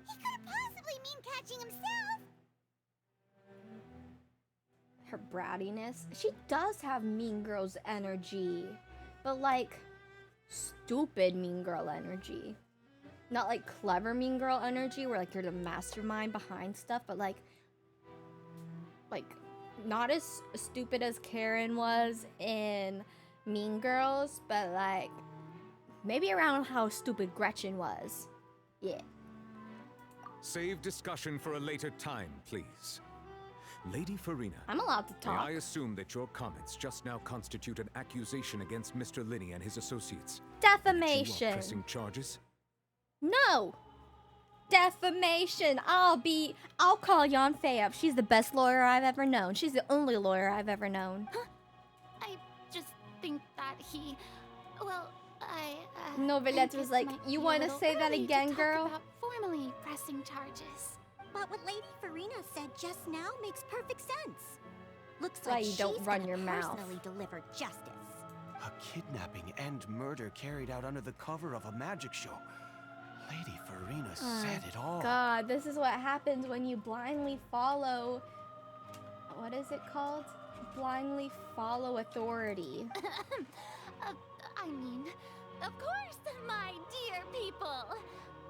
He couldn't possibly mean catching himself. Her brattiness. She does have Mean Girl's energy, but like stupid Mean Girl energy. Not like clever Mean Girl energy where like you're the mastermind behind stuff, but like not as stupid as Karen was in Mean Girls, but like maybe around how stupid Gretchen was. Yeah. Save discussion for a later time, please. Lady Farina, I'm allowed to talk. may I assume that your comments just now constitute an accusation against Mr. Lyney and his associates? Defamation. You are pressing charges? No! Defamation! I'll call Yanfei up. She's the best lawyer I've ever known. She's the only lawyer I've ever known. I just think that he... Well, Novelette was like, you want to say that again, girl? About formally pressing charges. But what Lady Farina said just now makes perfect sense. Looks Why like you don't she's run gonna your mouth. personally deliver justice. A kidnapping and murder carried out under the cover of a magic show. Lady Farina said it all. God, this is what happens when you blindly follow... What is it called? Blindly follow authority. I mean, of course, my dear people.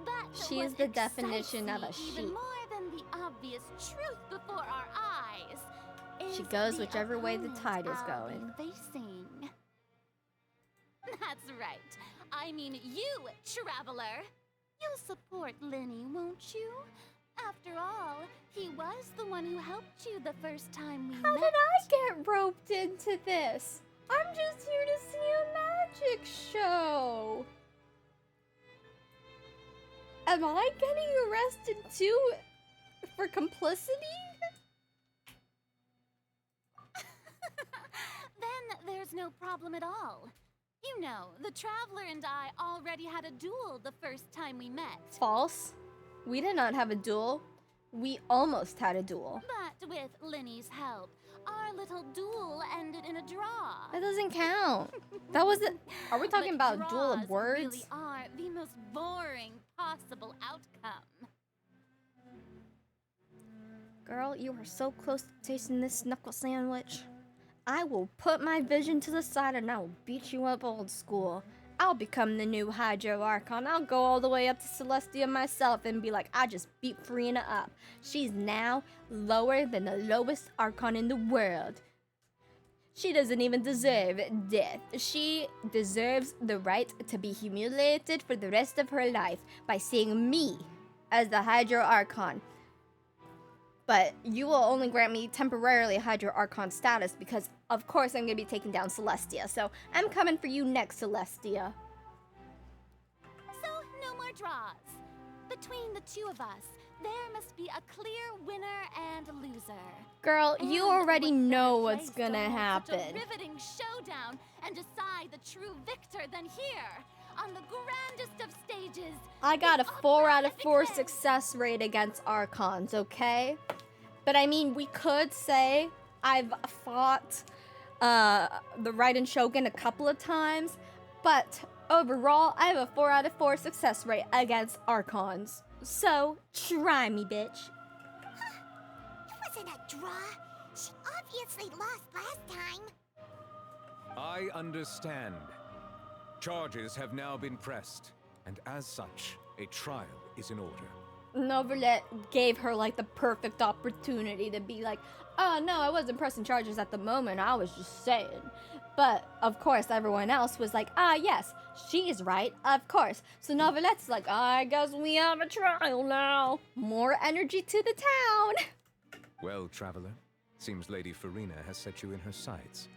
But She is the definition of a sheep. Even more than the obvious truth before our eyes. She is goes the whichever way the opponent tide is I'll be going. Facing. That's right. I mean you, traveler. You'll support Lyney, won't you? After all, he was the one who helped you the first time we How met. did I get roped into this? I'm just here to see a magic show. Am I getting arrested too for complicity? Then there's no problem at all. You know, the traveler and I already had a duel the first time we met. False. We did not have a duel. We almost had a duel. But with Lyney's help, our little duel ended in a draw. That doesn't count. That wasn't. Are we talking But about duel of draws words? really are the most boring possible outcome. Girl, you are so close to tasting this knuckle sandwich. I will put my vision to the side and I will beat you up old school. I'll become the new Hydro Archon. I'll go all the way up to Celestia myself and be like, I just beat Farina up. She's now lower than the lowest Archon in the world. She doesn't even deserve death. She deserves the right to be humiliated for the rest of her life by seeing me as the Hydro Archon. But you will only grant me temporarily Hydro Archon status because, of course, I'm going to be taking down Celestia. So I'm coming for you next, Celestia. So, no more draws. Between the two of us, there must be a clear winner and loser. Girl, you And already what know better what's place going to hold happen. Such a riveting showdown and decide the true victor than here, on the grandest of stages. I got the a 4 out of opera 4 eclipse. success rate against Archons, okay? But I mean, we could say I've fought the Raiden Shogun a couple of times, but overall, I have a 4 out of 4 success rate against Archons. So, try me, bitch. It wasn't a draw. She obviously lost last time. I understand. Charges have now been pressed, and as such, a trial is in order. Novelet gave her like the perfect opportunity to be like, oh no, I wasn't pressing charges at the moment, I was just saying. But of course everyone else was like, ah yes, she's right, of course. So Novelet's like, I guess we have a trial now. More energy to the town. Well, traveler, seems Lady Farina has set you in her sights.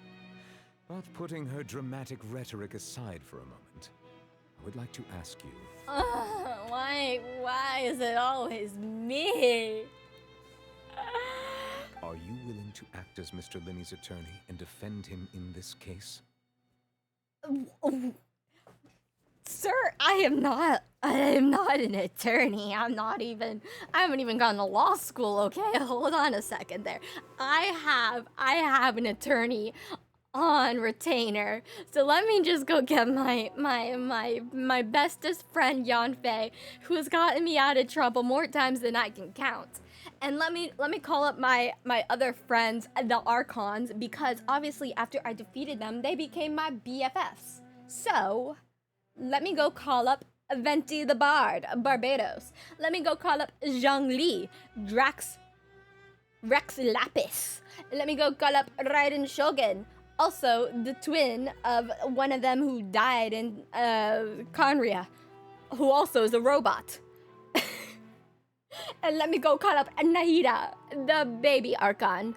But putting her dramatic rhetoric aside for a moment, I would like to ask you, Why is it always me? are you willing to act as Mr. Lyney's attorney and defend him in this case? Sir, I am not an attorney. I haven't even gone to law school, okay? Hold on a second there. I have an attorney on retainer. So let me just go get my bestest friend Yanfei, who has gotten me out of trouble more times than I can count. And let me call up my other friends, the Archons, because obviously after I defeated them, they became my BFFs. So let me go call up Venti the Bard, Barbados. Let me go call up Zhongli, Rex Lapis. Let me go call up Raiden Shogun. Also, the twin of one of them who died in Conria, who also is a robot. And let me go call up Nahida, the baby Archon,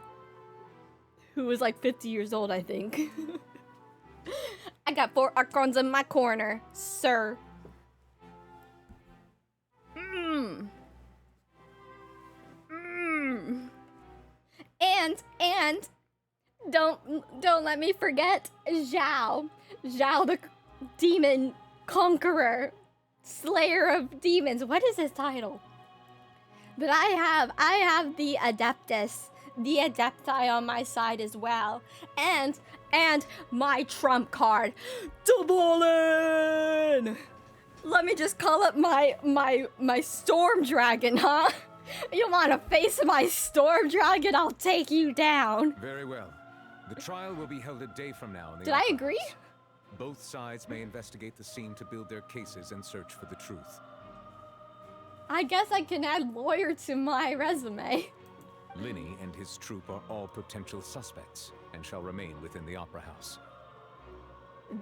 who is like 50 years old, I think. I got 4 Archons in my corner, sir. And don't let me forget Zhao the demon conqueror, slayer of demons. What is his title? But I have the Adeptus, the Adepti on my side as well. And my trump card, Dublin! Let me just call up my storm dragon, huh? You want to face my storm dragon? I'll take you down. Very well. The trial will be held a day from now. In the Did I Opera agree? House. Both sides may investigate the scene to build their cases and search for the truth. I guess I can add lawyer to my resume. Lyney and his troop are all potential suspects and shall remain within the Opera House.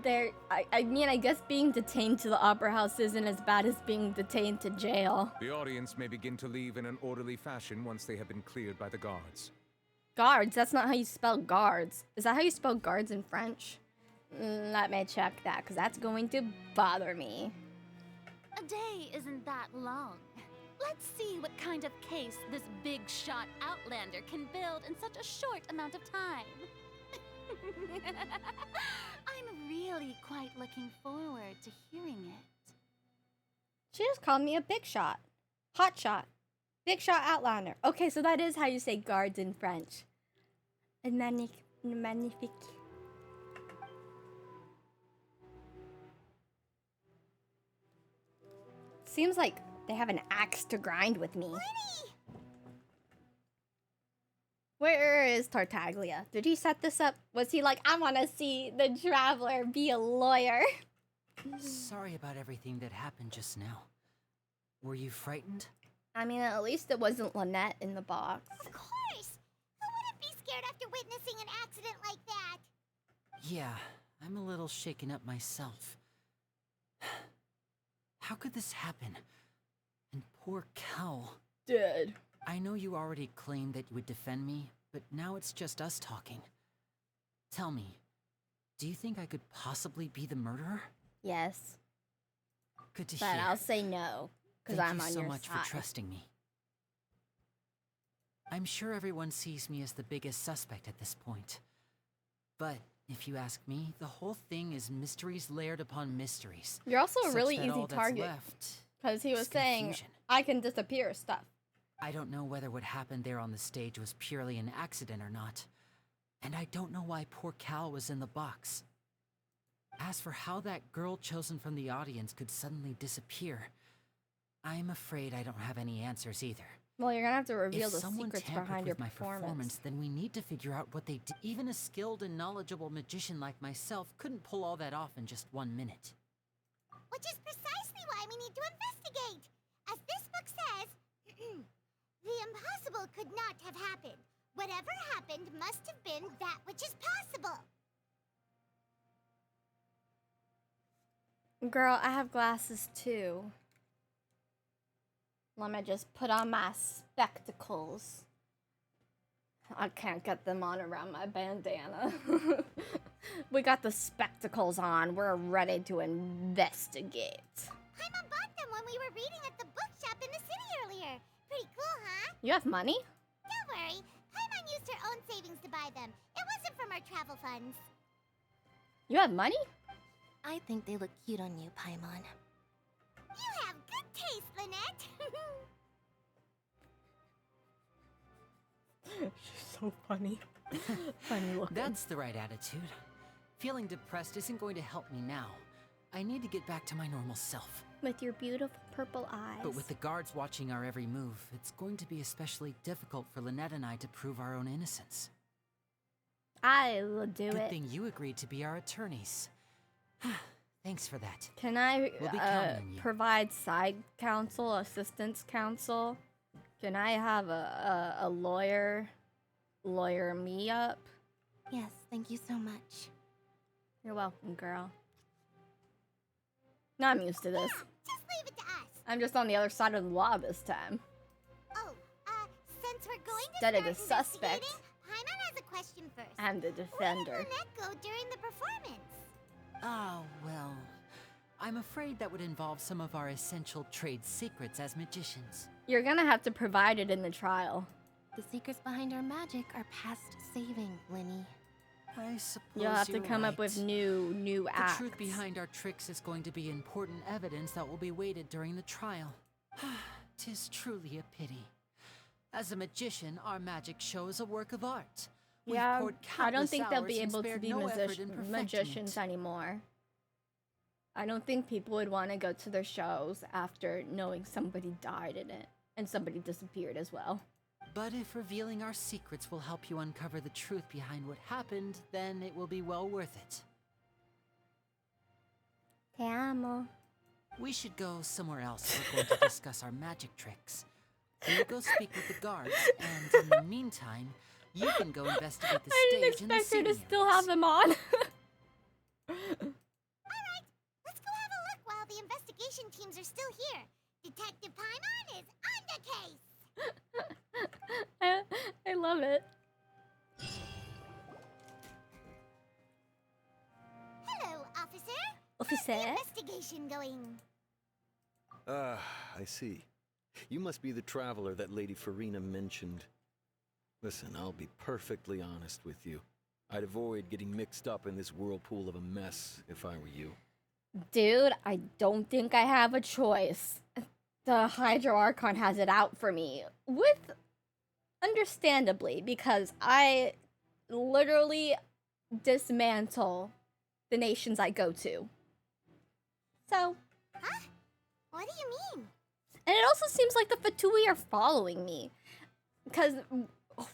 I mean, I guess being detained to the Opera House isn't as bad as being detained to jail. The audience may begin to leave in an orderly fashion once they have been cleared by the guards. Guards? That's not how you spell guards. Is that how you spell guards in French? Let me check that, because that's going to bother me. A day isn't that long. Let's see what kind of case this big shot Outlander can build in such a short amount of time. I'm really quite looking forward to hearing it. She just called me a big shot. Hot shot. Big shot Outlander. Okay, so that is how you say guards in French. Magnifique. Seems like they have an axe to grind with me. Lyney! Where is Tartaglia? Did he set this up? Was he like, I want to see the Traveler be a lawyer? Sorry about everything that happened just now. Were you frightened? I mean, at least it wasn't Lynette in the box. Of course! Who wouldn't be scared after witnessing an accident like that? Yeah, I'm a little shaken up myself. How could this happen? And poor Cal. Dead. I know you already claimed that you would defend me, but now it's just us talking. Tell me, do you think I could possibly be the murderer? Yes. Good to But hear. I'll say no, because I'm on Thank you so your much side. for trusting me. I'm sure everyone sees me as the biggest suspect at this point. But if you ask me, the whole thing is mysteries layered upon mysteries. You're also a such really that easy all that's target. left Because he was is saying, confusion. I can disappear stuff. I don't know whether what happened there on the stage was purely an accident or not. And I don't know why poor Cal was in the box. As for how that girl chosen from the audience could suddenly disappear, I'm afraid I don't have any answers either. Well, you're gonna have to reveal If the someone secrets tampered behind your with my performance, then we need to figure out what they did. Even a skilled and knowledgeable magician like myself couldn't pull all that off in just 1 minute. Which is precisely why we need to investigate. As this book says, the impossible could not have happened. Whatever happened must have been that which is possible. Girl, I have glasses too. Let me just put on my spectacles. I can't get them on around my bandana. We got the spectacles on. We're ready to investigate. Paimon bought them when we were reading at the bookshop in the city earlier. Pretty cool, huh? You have money? Don't worry. Paimon used her own savings to buy them. It wasn't from our travel funds. You have money? I think they look cute on you, Paimon. You have good taste, Lynette. She's so funny. Funny looking. That's the right attitude. Feeling depressed isn't going to help me now. I need to get back to my normal self. With your beautiful purple eyes. But with the guards watching our every move, it's going to be especially difficult for Lynette and I to prove our own innocence. I will do Good it. thing you agreed to be our attorneys. Thanks for that. Can I We'll be counting on you. provide side counsel, assistance counsel? Can I have a lawyer me up? Yes, thank you so much. You're welcome, girl. No, I'm used to this. Just leave it to us. I'm just on the other side of the law this time. Oh, since we're going to Instead of start the suspect. investigating, Paimon has a question first. I'm the Where did defender. Lynette go during the performance? Oh, well. I'm afraid that would involve some of our essential trade secrets as magicians. You're gonna have to provide it in the trial. The secrets behind our magic are past saving, Lyney. I suppose You'll have to you're come up right. with new acts. The truth behind our tricks is going to be important evidence that will be weighted during the trial. 'Tis truly a pity. As a magician, our magic show is a work of art. We've Yeah, poured I don't countless think they'll hours be and able to spared be no effort in perfecting magicians it. anymore. I don't think people would want to go to their shows after knowing somebody died in it and somebody disappeared as well. But if revealing our secrets will help you uncover the truth behind what happened, then it will be well worth it. Te amo. We should go somewhere else. We're going to discuss our magic tricks. We'll go speak with the guards, and in the meantime, you can go investigate the I stage didn't and the expect her scene to still have them on. Alright, let's go have a look while the investigation teams are still here. Detective Paimon is on the case! I love it. Hello, officer. Officer? How's the investigation going? Ah, I see. You must be the traveler that Lady Farina mentioned. Listen, I'll be perfectly honest with you. I'd avoid getting mixed up in this whirlpool of a mess if I were you. Dude, I don't think I have a choice. The Hydro Archon has it out for me. Understandably, because I literally dismantle the nations I go to. So. Huh? What do you mean? And it also seems like the Fatui are following me. Because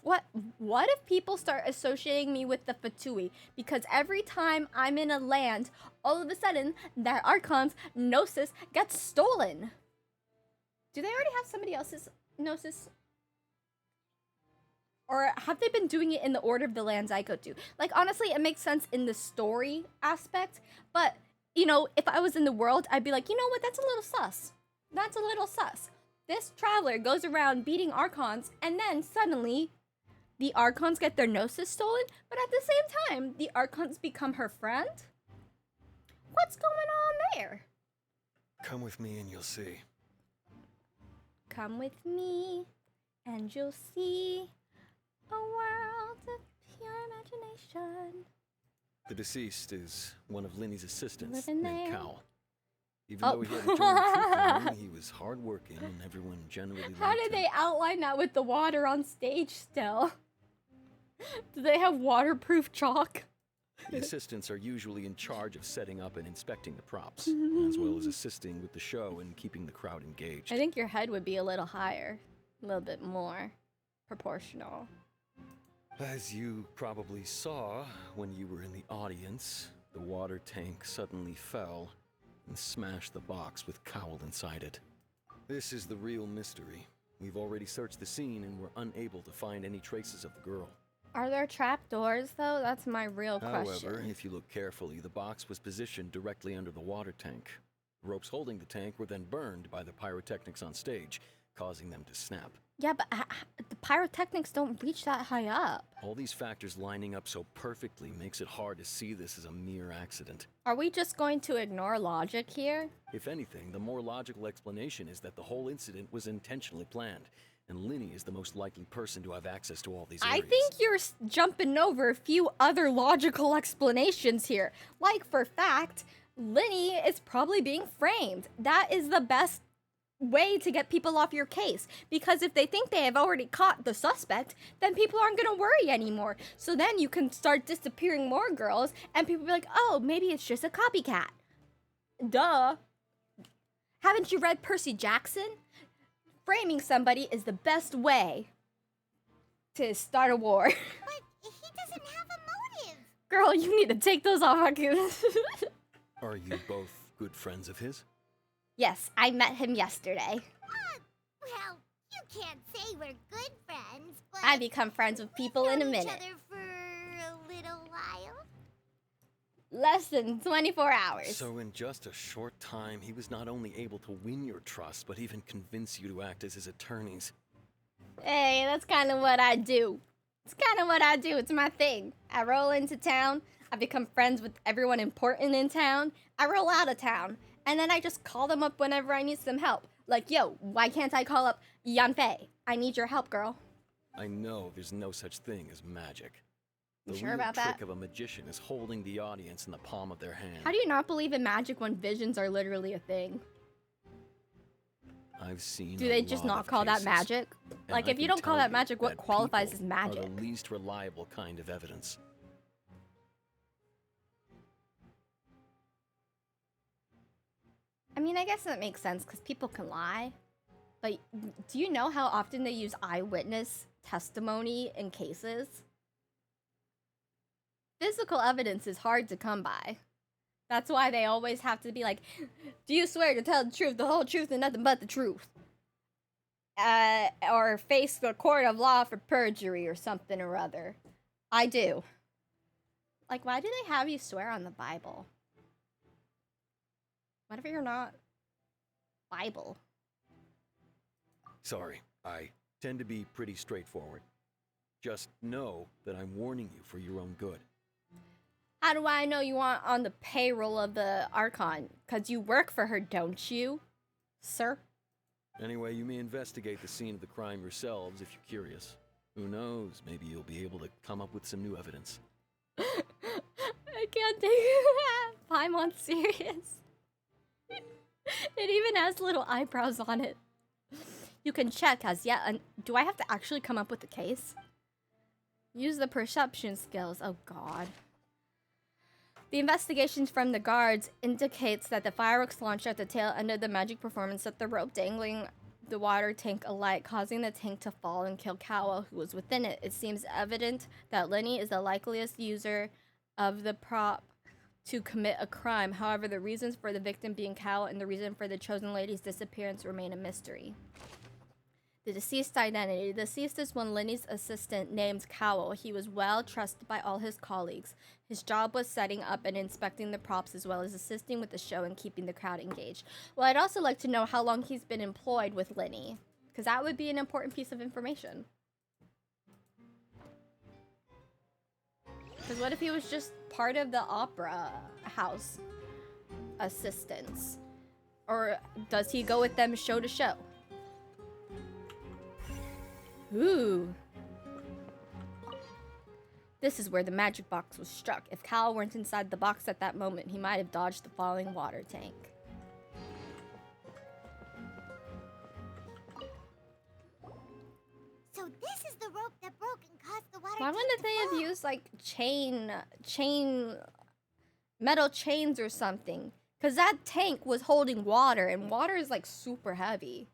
what if people start associating me with the Fatui? Because every time I'm in a land, all of a sudden, that Archon's Gnosis gets stolen. Do they already have somebody else's Gnosis? Or have they been doing it in the order of the lands I go to? Like, honestly, it makes sense in the story aspect. But, you know, if I was in the world, I'd be like, you know what, that's a little sus. That's a little sus. This traveler goes around beating Archons, and then suddenly, the Archons get their Gnosis stolen, but at the same time, the Archons become her friend? What's going on there? Come with me and you'll see. Come with me, and you'll see a world of pure imagination. The deceased is one of Lyney's assistants Living named there. Cal. Even though he hadn't joined the troop army, he was hardworking and everyone generally liked him. How did they outline that with the water on stage still? Do they have waterproof chalk? The assistants are usually in charge of setting up and inspecting the props, as well as assisting with the show and keeping the crowd engaged. I think your head would be a little higher, a little bit more proportional. As you probably saw when you were in the audience, the water tank suddenly fell and smashed the box with Cowl inside it. This is the real mystery. We've already searched the scene and were unable to find any traces of the girl. Are there trapdoors, though? That's my real question. However, if you look carefully, the box was positioned directly under the water tank. Ropes holding the tank were then burned by the pyrotechnics on stage, causing them to snap. Yeah, but the pyrotechnics don't reach that high up. All these factors lining up so perfectly makes it hard to see this as a mere accident. Are we just going to ignore logic here? If anything, the more logical explanation is that the whole incident was intentionally planned, and Lyney is the most likely person to have access to all these areas. I think you're jumping over a few other logical explanations here. Like, for fact, Lyney is probably being framed. That is the best way to get people off your case, because if they think they have already caught the suspect, then people aren't going to worry anymore. So then you can start disappearing more girls and people be like, oh, maybe it's just a copycat. Duh. Haven't you read Percy Jackson? Framing somebody is the best way to start a war. But he doesn't have a motive. Girl, you need to take those off. Are you both good friends of his? Yes, I met him yesterday. Well, you can't say we're good friends, but I become friends with people in a known each minute. other for a little while. Less than 24 hours. So in just a short time, he was not only able to win your trust, but even convince you to act as his attorneys. Hey, that's kind of what I do. It's kind of what I do. It's my thing. I roll into town. I become friends with everyone important in town. I roll out of town. And then I just call them up whenever I need some help. Like, yo, why can't I call up Yanfei? I need your help, girl. I know there's no such thing as magic. You The sure real about trick that? of a magician is holding the audience in the palm of their hand. How do you not believe in magic when visions are literally a thing? I've seen Do a they just lot not of call that cases, magic? and Like, I if you can don't call tell that magic, what that qualifies people as magic? Are the least reliable kind of evidence. I mean, I guess that makes sense because people can lie. But do you know how often they use eyewitness testimony in cases? Physical evidence is hard to come by. That's why they always have to be like, do you swear to tell the truth, the whole truth, and nothing but the truth? Or face the court of law for perjury or something or other. I do. Like, why do they have you swear on the Bible? What if you're not Bible? Sorry, I tend to be pretty straightforward. Just know that I'm warning you for your own good. How do I know you aren't on the payroll of the Archon? Because you work for her, don't you, sir? Anyway, you may investigate the scene of the crime yourselves if you're curious. Who knows, maybe you'll be able to come up with some new evidence. I can't take Paimon's serious. It even has little eyebrows on it. You can check as yet. Do I have to actually come up with the case? Use the perception skills. Oh god. The investigations from the guards indicates that the fireworks launched at the tail end of the magic performance set the rope dangling the water tank alight, causing the tank to fall and kill Cowell, who was within it. It seems evident that Lyney is the likeliest user of the prop to commit a crime. However, the reasons for the victim being Cowell and the reason for the chosen lady's disappearance remain a mystery. The deceased identity. The deceased is one Lyney's assistant named Cowell. He was well trusted by all his colleagues. His job was setting up and inspecting the props as well as assisting with the show and keeping the crowd engaged. Well, I'd also like to know how long he's been employed with Lyney, because that would be an important piece of information. Because what if he was just part of the opera house assistants? Or does he go with them show to show? Ooh. This is where the magic box was struck. If Cal weren't inside the box at that moment, he might have dodged the falling water tank. So this is the rope that broke and caused the water Why tank wouldn't to they have fall. used like metal chains or something? Because that tank was holding water, and water is like super heavy.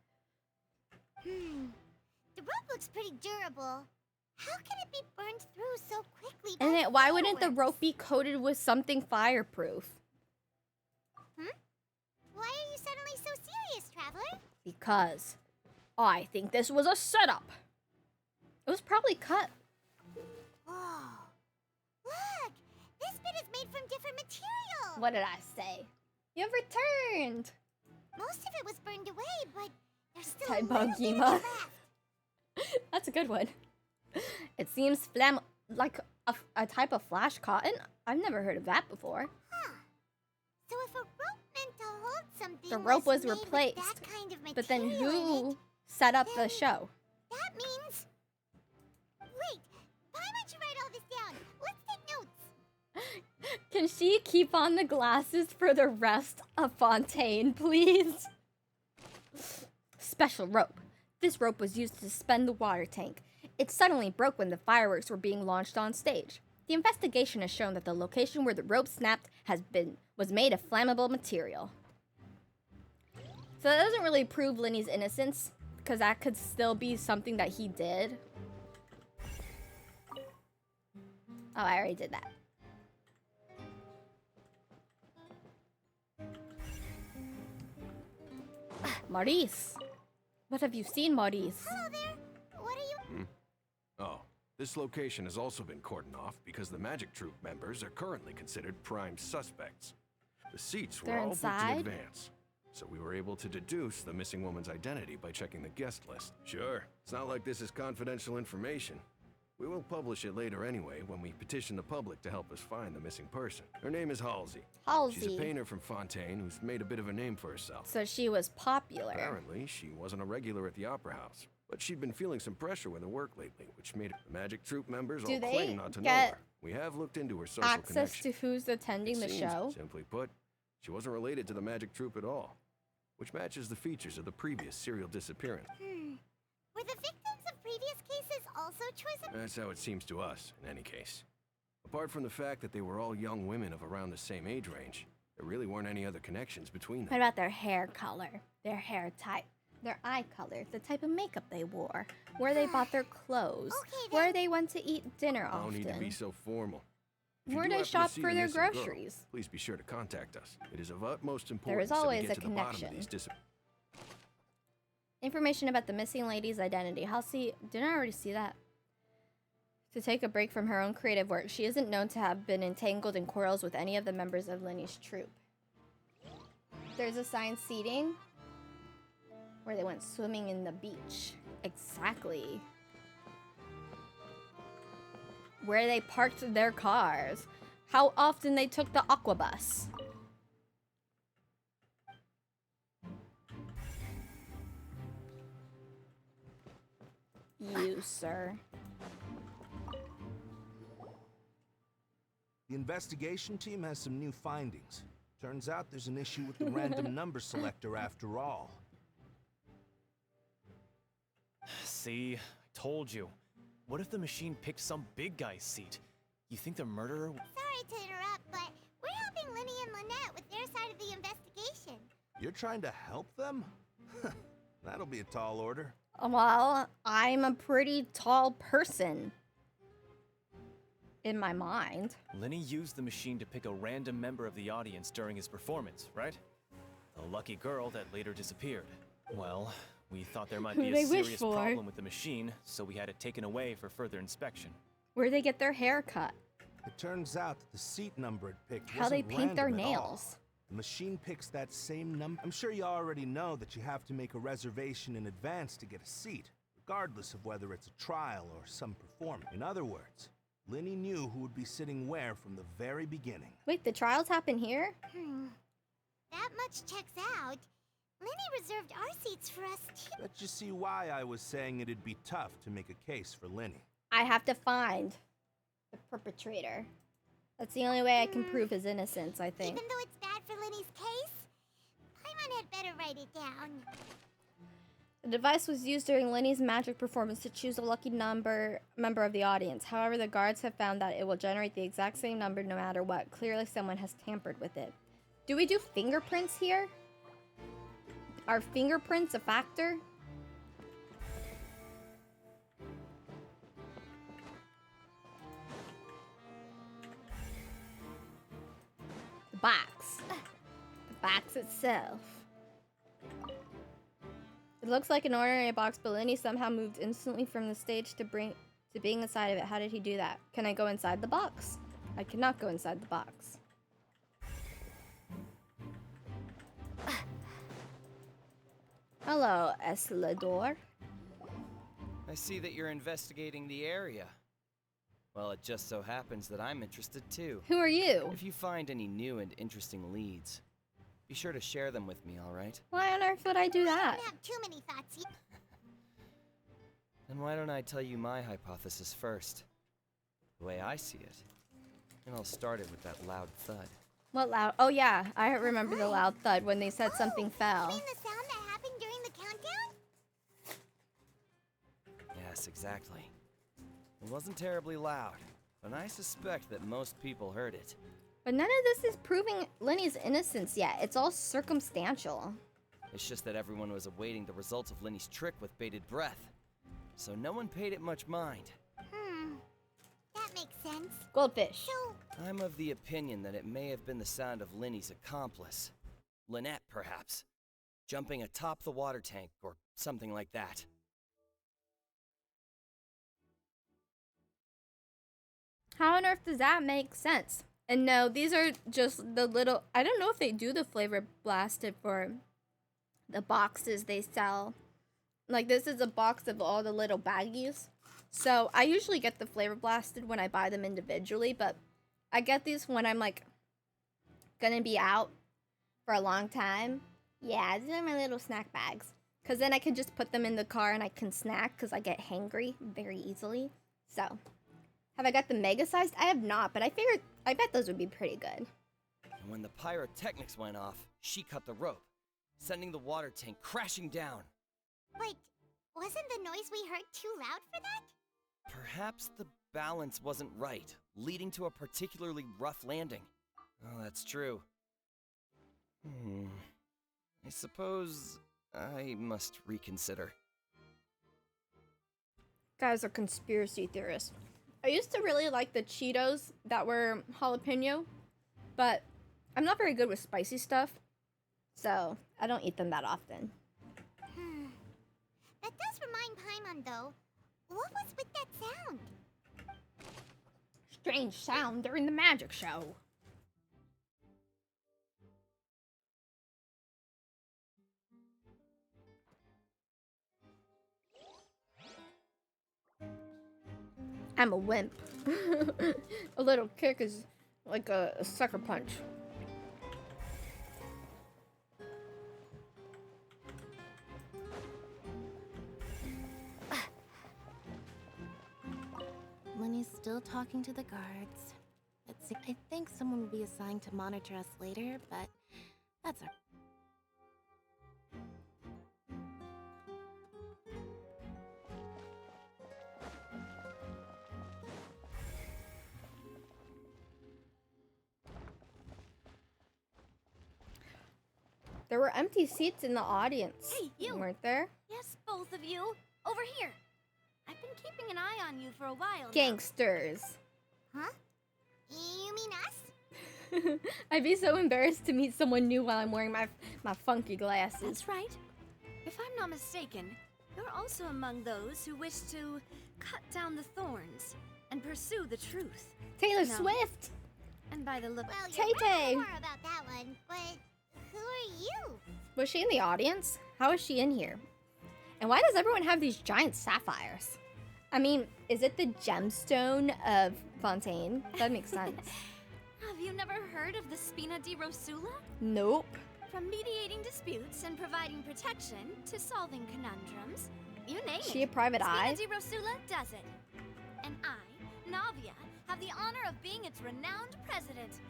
The rope looks pretty durable. How can it be burned through so quickly? And by then why wouldn't the fireworks? rope be coated with something fireproof? Why are you suddenly so serious, traveler? Because I think this was a setup. It was probably cut. Oh, look! This bit is made from different material. What did I say? You have returned. Most of it was burned away, but there's still Type a little bit Gima. left. That's a good one. It seems like a type of flash cotton. I've never heard of that before. Huh. So if a rope meant to hold something, The rope was made with replaced. that kind of But then material in who it, set up the then show? that means. Wait, why don't you write all this down? Let's take notes. Can she keep on the glasses for the rest of Fontaine, please? Special rope. This rope was used to suspend the water tank. It suddenly broke when the fireworks were being launched on stage. The investigation has shown that the location where the rope snapped was made of flammable material. So that doesn't really prove Lyney's innocence, because that could still be something that he did. Oh, I already did that. Maurice. What have you seen, Maurice? Hello there. What are you? Oh, this location has also been cordoned off because the Magic Troop members are currently considered prime suspects. The seats were They're all booked inside? in advance, so we were able to deduce the missing woman's identity by checking the guest list. Sure, it's not like this is confidential information. We will publish it later anyway when we petition the public to help us find the missing person. Her name is Halsey. She's a Halsey. painter from Fontaine who's made a bit of a name for herself. So she was popular. Apparently, she wasn't a regular at the Opera House, but she'd been feeling some pressure with her work lately, which made the Magic Troop members Do all they claim not to know get her. We have looked into her social Access connection. to who's attending the Seems, show? simply put, she wasn't related to the Magic Troop at all, which matches the features of the previous serial disappearance. Were the victims of previous cases also choice? That's how it seems to us, in any case. Apart from the fact that they were all young women of around the same age range, There really weren't any other connections between them. What about their hair color, their hair type, their eye color, the type of makeup they wore, where they bought their clothes, where they went to eat dinner No often, need to be so formal. If you where do they happen to shop see for the their missing girl, groceries. please be sure to contact us. It is of utmost There importance is always that we get a to the bottom of connection. these Information about the missing lady's identity. Halsey, didn't I already see that? To take a break from her own creative work, she isn't known to have been entangled in quarrels with any of the members of Lyney's troupe. There's assigned seating where they went swimming in the beach. Exactly. Where they parked their cars. How often they took the aqua bus. You, sir. The investigation team has some new findings. Turns out there's an issue with the random number selector after all. See, I told you. What if the machine picked some big guy's seat? You think the murderer... Sorry to interrupt, but we're helping Lyney and Lynette with their side of the investigation. You're trying to help them? That'll be a tall order. Well, I'm a pretty tall person. In my mind. Lyney used the machine to pick a random member of the audience during his performance, right? A lucky girl that later disappeared. Well, we thought there might be a serious problem with the machine, so we had it taken away for further inspection. Where they get their hair cut. It turns out that the seat number it picked How they wasn't paint their random at all. nails. The machine picks that same number. I'm sure you already know that you have to make a reservation in advance to get a seat, regardless of whether it's a trial or some performance. In other words, Lyney knew who would be sitting where from the very beginning. Wait, the trials happen here? That much checks out. Lyney reserved our seats for us too. Let you see why I was saying it'd be tough to make a case for Lyney. I have to find the perpetrator. That's the only way I can prove his innocence, I think. Even though it's bad for Lyney's case, Paimon had better write it down. The device was used during Lyney's magic performance to choose a lucky member of the audience. However, the guards have found that it will generate the exact same number no matter what. Clearly, someone has tampered with it. Do we do fingerprints here? Are fingerprints a factor? The box. The box itself. It looks like an ordinary box, but Lyney somehow moved instantly from the stage to being inside of it. How did he do that? Can I go inside the box? I cannot go inside the box. Hello, Eslador. I see that you're investigating the area. Well, it just so happens that I'm interested too. Who are you? If you find any new and interesting leads, be sure to share them with me, all right? Why on earth would I do that? I don't have too many thoughts yet. Then why don't I tell you my hypothesis first? The way I see it. And I'll start it with that loud thud. What loud? Oh yeah, I remember the loud thud when they said something fell. You mean the sound that happened during the countdown? Yes, exactly. It wasn't terribly loud, but I suspect that most people heard it. But none of this is proving Lyney's innocence yet. It's all circumstantial. It's just that everyone was awaiting the results of Lyney's trick with bated breath. So no one paid it much mind. That makes sense. Goldfish. I'm of the opinion that it may have been the sound of Lyney's accomplice. Lynette, perhaps. Jumping atop the water tank, or something like that. How on earth does that make sense? And no, these are just the little... I don't know if they do the flavor blasted for the boxes they sell. Like, this is a box of all the little baggies. So, I usually get the flavor blasted when I buy them individually, but I get these when I'm, like, gonna be out for a long time. Yeah, these are my little snack bags. Because then I can just put them in the car and I can snack because I get hangry very easily. So, have I got the mega sized? I have not, but I bet those would be pretty good. And when the pyrotechnics went off, she cut the rope, sending the water tank crashing down. Wait, wasn't the noise we heard too loud for that? Perhaps the balance wasn't right, leading to a particularly rough landing. Oh, that's true. I suppose I must reconsider. Guys are conspiracy theorists. I used to really like the Cheetos that were jalapeno, but I'm not very good with spicy stuff, so I don't eat them that often. That does remind Paimon, though. What was with that sound? Strange sound during the magic show. I'm a wimp. A little kick is like a sucker punch. Lyney's still talking to the guards. Let's see. I think someone will be assigned to monitor us later, but that's our. There were empty seats in the audience. Hey, you! Weren't there? Yes, both of you. Over here. I've been keeping an eye on you for a while now. Gangsters. Huh? You mean us? I'd be so embarrassed to meet someone new while I'm wearing my funky glasses. That's right. If I'm not mistaken, you're also among those who wish to cut down the thorns and pursue the truth. Taylor Swift! And by the look... Well, Tay you're Tay. right more about that one, but who are you? Was she in the audience? How is she in here? And why does everyone have these giant sapphires? I mean, is it the gemstone of Fontaine? That makes sense. Have you never heard of the Spina di Rosula? Nope. From mediating disputes and providing protection to solving conundrums, you name it. She a private eye? Spina di Rosula does it. And I, Navia, have the honor of being its renowned president.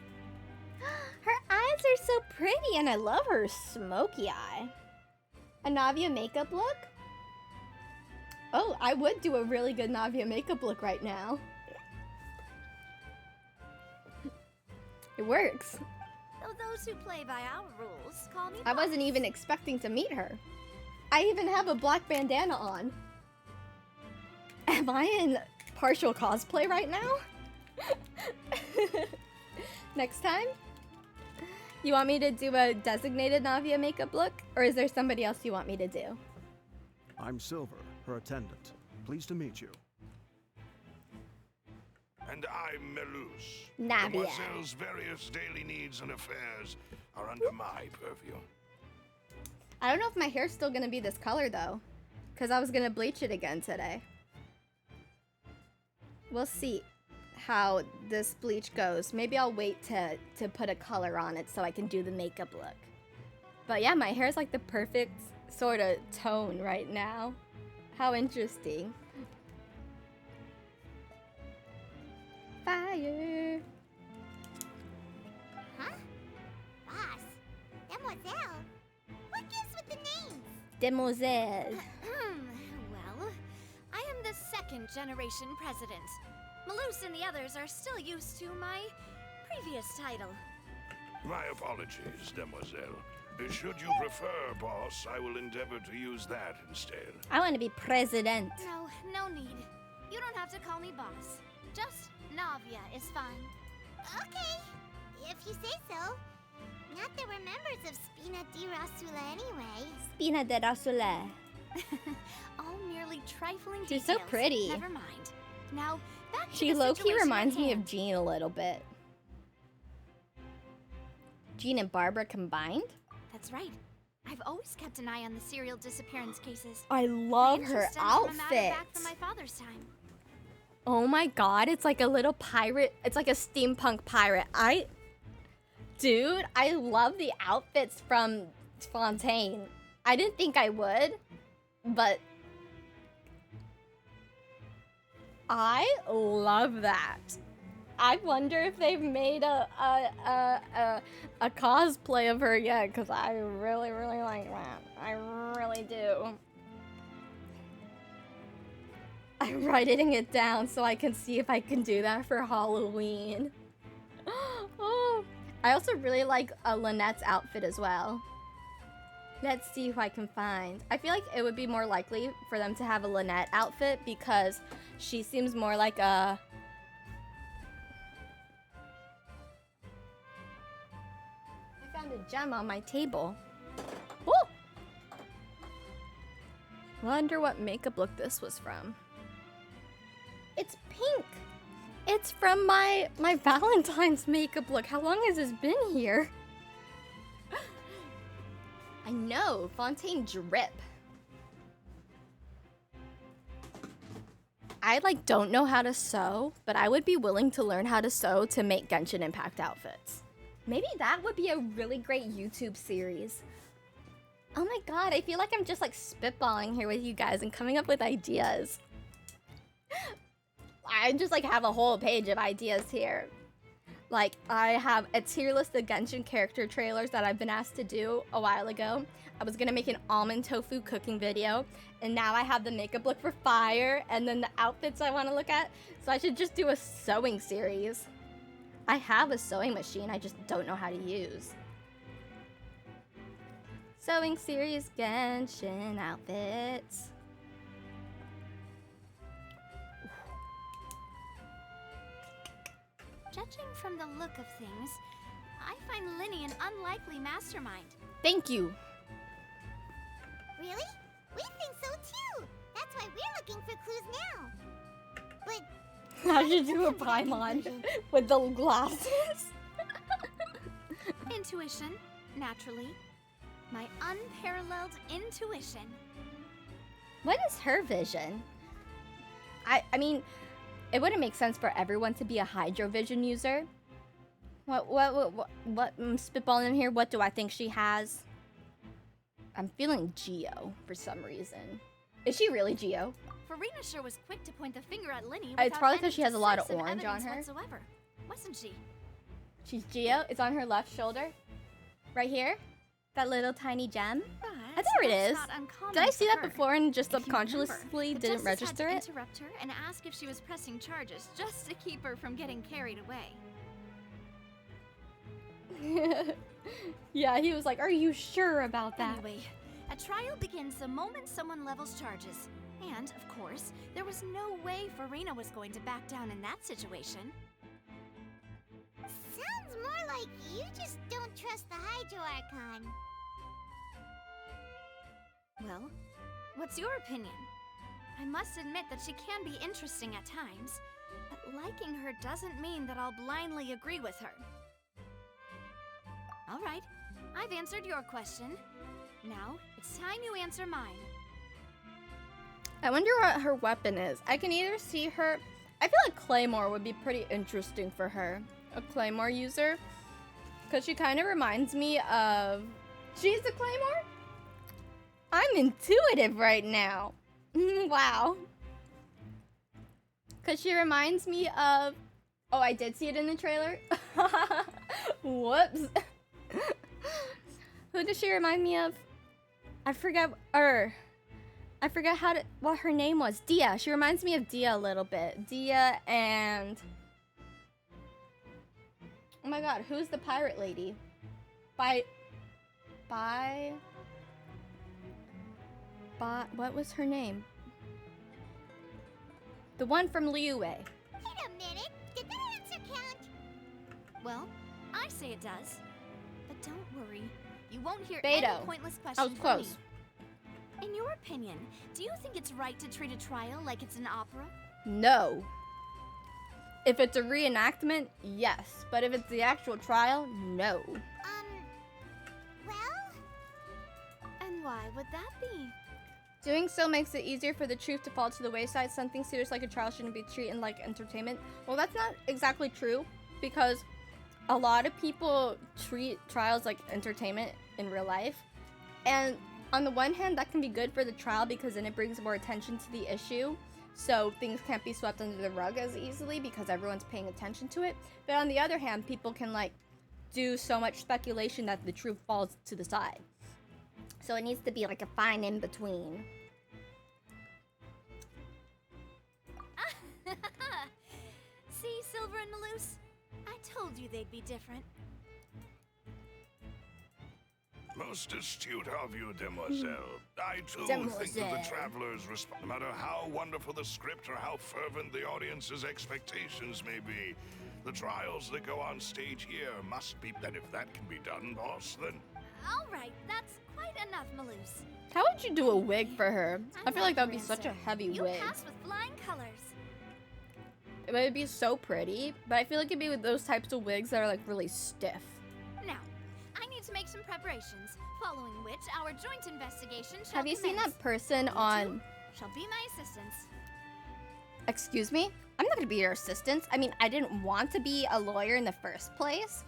Her eyes are so pretty, and I love her smoky eye. A Navia makeup look? Oh, I would do a really good Navia makeup look right now. It works. Though those who play by our rules call me I wasn't even expecting to meet her. I even have a black bandana on. Am I in partial cosplay right now? Next time? You want me to do a designated Navia makeup look? Or is there somebody else you want me to do? I'm Silver, her attendant. Pleased to meet you. And I'm Melus. Navia. Mademoiselle's various daily needs and affairs are under my purview. I don't know if my hair's still gonna be this color though. Because I was gonna bleach it again today. We'll see how this bleach goes. Maybe I'll wait to put a color on it so I can do the makeup look. But yeah, my hair's like the perfect sort of tone right now. How interesting. Fire. Huh? Boss. Demoiselle. What gives with the names? Demoiselle. Well, I am the second generation president. Malus and the others are still used to my previous title. My apologies, Demoiselle. Should you prefer, boss, I will endeavor to use that instead. I want to be president. No need. You don't have to call me boss. Just Navia is fine. Okay, if you say so. Not that we're members of Spina di Rosula anyway. Spina di Rosula. All merely trifling She's details. so pretty. Never mind. Now, back to She the low-key situation reminds at me hand. of Jean a little bit. Jean and Barbara combined? That's right. I've always kept an eye on the serial disappearance cases. I love her interest stems from a matter outfit. back from my father's time. Oh my god, it's like a little pirate. It's like a steampunk pirate. Dude, I love the outfits from Fontaine. I didn't think I would, but I love that. I wonder if they've made a cosplay of her yet, because I really, really like that. I really do. I'm writing it down so I can see if I can do that for Halloween. Oh, I also really like Lynette's outfit as well. Let's see who I can find. I feel like it would be more likely for them to have a Lynette outfit because she seems more like a... I found a gem on my table. Woo! Wonder what makeup look this was from. It's pink! It's from my Valentine's makeup look. How long has this been here? I know, Fontaine drip. I don't know how to sew, but I would be willing to learn how to sew to make Genshin Impact outfits. Maybe that would be a really great YouTube series. Oh my god, I feel like I'm just spitballing here with you guys and coming up with ideas. I just have a whole page of ideas here. I have a tier list of Genshin character trailers that I've been asked to do a while ago. I was gonna make an almond tofu cooking video, and now I have the makeup look for Fire, and then the outfits I want to look at. So I should just do a sewing series. I have a sewing machine, I just don't know how to use. Sewing series, Genshin outfits. Judging from the look of things, I find Lyney an unlikely mastermind. Thank you. Really? We think so too. That's why we're looking for clues now. But How should you do a Paimon with the glasses? Intuition, naturally. My unparalleled intuition. What is her vision? I mean, it wouldn't make sense for everyone to be a Hydrovision user. What I'm spitballing here. What do I think she has? I'm feeling Geo for some reason. Is she really Geo? Farina sure was quick to point the finger at Lyney. It's probably because she has a lot of orange on her. Whatsoever. Wasn't she? She's Geo. It's on her left shoulder. Right here. That little tiny gem. I think it is. Did I see that before and just subconsciously didn't register it? Interrupt her and ask if she was pressing charges just to keep her from getting carried away. Yeah, he was like, "Are you sure about that?" Anyway, a trial begins the moment someone levels charges. And, of course, there was no way Farina was going to back down in that situation. Sounds more like you just don't trust the Hydro Archon. Well, what's your opinion? I must admit that she can be interesting at times, but liking her doesn't mean that I'll blindly agree with her. All right, I've answered your question. Now, it's time you answer mine. I wonder what her weapon is. I can either see her... I feel like Claymore would be pretty interesting for her. A Claymore user. Because she kind of reminds me of... She's a Claymore? I'm intuitive right now. Wow. Because she reminds me of... Oh, I did see it in the trailer. Whoops. Who does she remind me of? I forgot what her name was. Dia. She reminds me of Dia a little bit. Dia and... Oh my god, who's the pirate lady? What was her name? The one from Liyue. Wait a minute. Did that answer count? Well, I say it does. But don't worry. You won't hear Beto. any pointless questions I was close. from me. In your opinion, do you think it's right to treat a trial like it's an opera? No. If it's a reenactment, yes. But if it's the actual trial, no. Well? And why would that be? Doing so makes it easier for the truth to fall to the wayside. Something serious like a trial shouldn't be treated like entertainment. Well, that's not exactly true, because a lot of people treat trials like entertainment in real life. And on the one hand, that can be good for the trial because then it brings more attention to the issue. So things can't be swept under the rug as easily because everyone's paying attention to it. But on the other hand, people can do so much speculation that the truth falls to the side. So it needs to be like a fine in between. See, Silver and Malus? I told you they'd be different. Most astute of you, demoiselle. I too think that the Demoiselle. travelers no matter how wonderful the script or how fervent the audience's expectations may be, the trials that go on stage here must be. And if that can be done, boss, then All right, that's quite enough, Maloose. How would you do a wig for her? I feel like that would be such a heavy You wig. pass with flying colors. It would be so pretty, but I feel like it'd be with those types of wigs that are like really stiff. Now, I need to make some preparations, following which our joint investigation shall Have you seen commence. that person on... Shall be my assistants. Excuse me? I'm not gonna be your assistant. I mean, I didn't want to be a lawyer in the first place.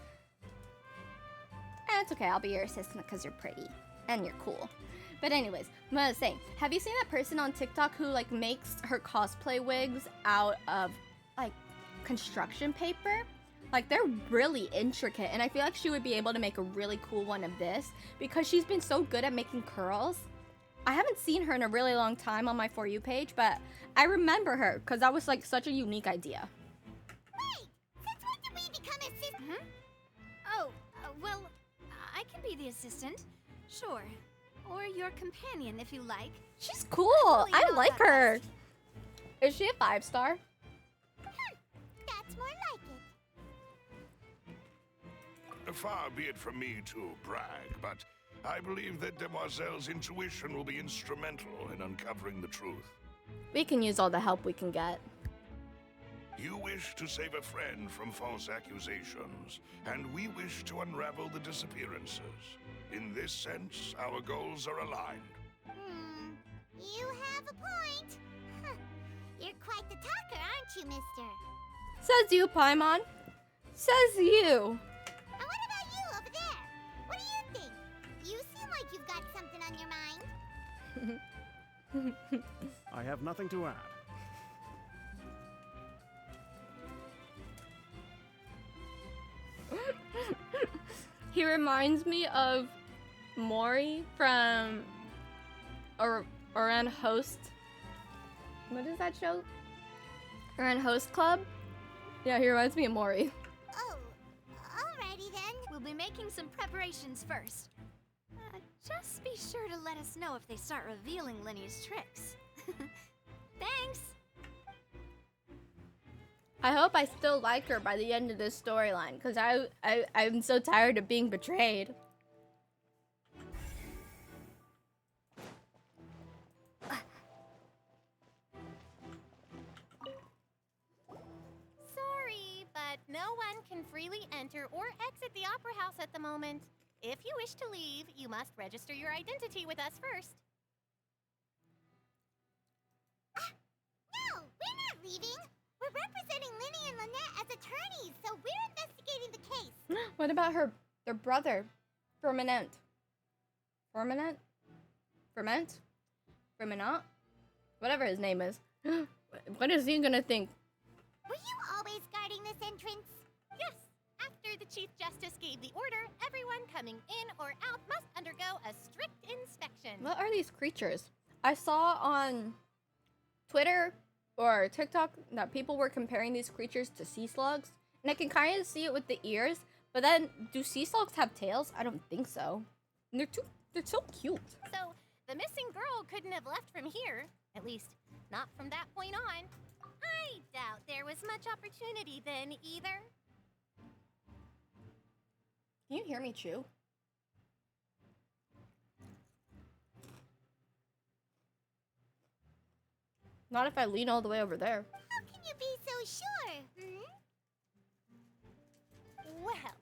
It's okay, I'll be your assistant because you're pretty and you're cool. But anyways, what I was saying, have you seen that person on TikTok who like makes her cosplay wigs out of like construction paper? Like they're really intricate, and I feel like she would be able to make a really cool one of this because she's been so good at making curls. I haven't seen her in a really long time on my For You page, but I remember her because that was like such a unique idea. Wait! Since when did we become assistants? Oh, well, I can be the assistant. Sure. Or your companion, if you like. She's cool. Really I not like that her. Is she a 5-star? That's more like it. far be it from me to brag, but I believe that Demoiselle's intuition will be instrumental in uncovering the truth. We can use all the help we can get. You wish to save a friend from false accusations, and we wish to unravel the disappearances. In this sense, our goals are aligned. You have a point. Huh. You're quite the talker, aren't you, mister? Says you, Paimon. Says you. And what about you over there? What do you think? You seem like you've got something on your mind. I have nothing to add. He reminds me of Mori from Oran Host. What is that show? Oran Host Club? Yeah, he reminds me of Mori. Oh, alrighty then. We'll be making some preparations first. Just be sure to let us know if they start revealing Lyney's tricks. Thanks! I hope I still like her by the end of this storyline, because I'm so tired of being betrayed. Sorry, but no one can freely enter or exit the Opera House at the moment. If you wish to leave, you must register your identity with us first. No, we're not leaving. We're representing Lyney and Lynette as attorneys, so we're investigating the case. What about their brother, Firminant? Firminant? Whatever his name is. What is he gonna think? Were you always guarding this entrance? Yes. After the Chief Justice gave the order, everyone coming in or out must undergo a strict inspection. What are these creatures? I saw on Twitter or TikTok that people were comparing these creatures to sea slugs, and I can kind of see it with the ears. But then, do sea slugs have tails? I don't think so. And they're so cute. So, the missing girl couldn't have left from here. At least, not from that point on. I doubt there was much opportunity then, either. Can you hear me chew? Not if I lean all the way over there. How can you be so sure? Well,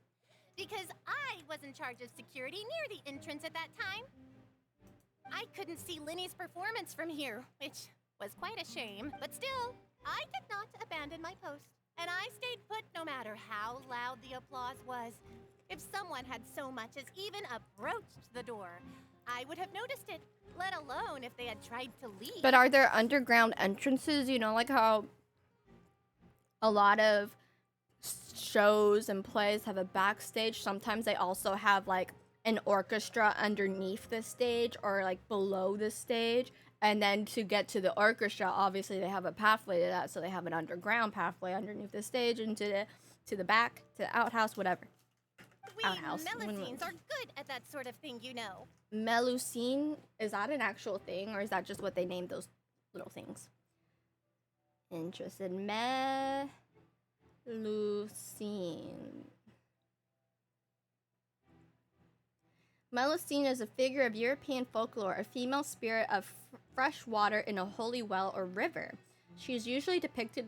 because I was in charge of security near the entrance at that time. I couldn't see Lyney's performance from here, which was quite a shame. But still, I did not abandon my post. And I stayed put no matter how loud the applause was. If someone had so much as even approached the door, I would have noticed it, let alone if they had tried to leave. But are there underground entrances? You know, like how a lot of shows and plays have a backstage. Sometimes they also have like an orchestra underneath the stage or like below the stage. And then to get to the orchestra, obviously they have a pathway to that. So they have an underground pathway underneath the stage and to the back, to the outhouse, whatever. outhouse. Melusines are good at that sort of thing, you know. Melusine, is that an actual thing, or is that just what they named those little things? Interested. Melusine. Melusine is a figure of European folklore, a female spirit of fresh water in a holy well or river. She is usually depicted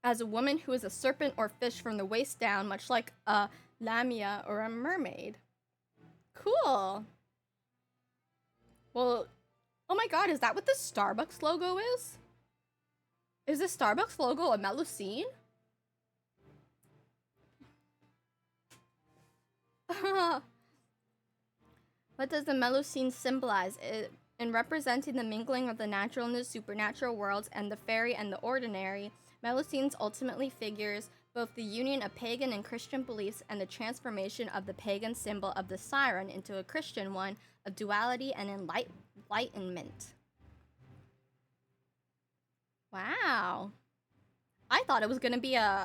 as a woman who is a serpent or fish from the waist down, much like a lamia or a mermaid. Cool. Well, oh my god, is that what the Starbucks logo is? Is the Starbucks logo a Melusine? What does the Melusine symbolize? In representing the mingling of the natural and the supernatural worlds and the fairy and the ordinary, Melusines ultimately figures both the union of pagan and Christian beliefs and the transformation of the pagan symbol of the siren into a Christian one of duality and enlightenment. Wow. I thought it was going to be an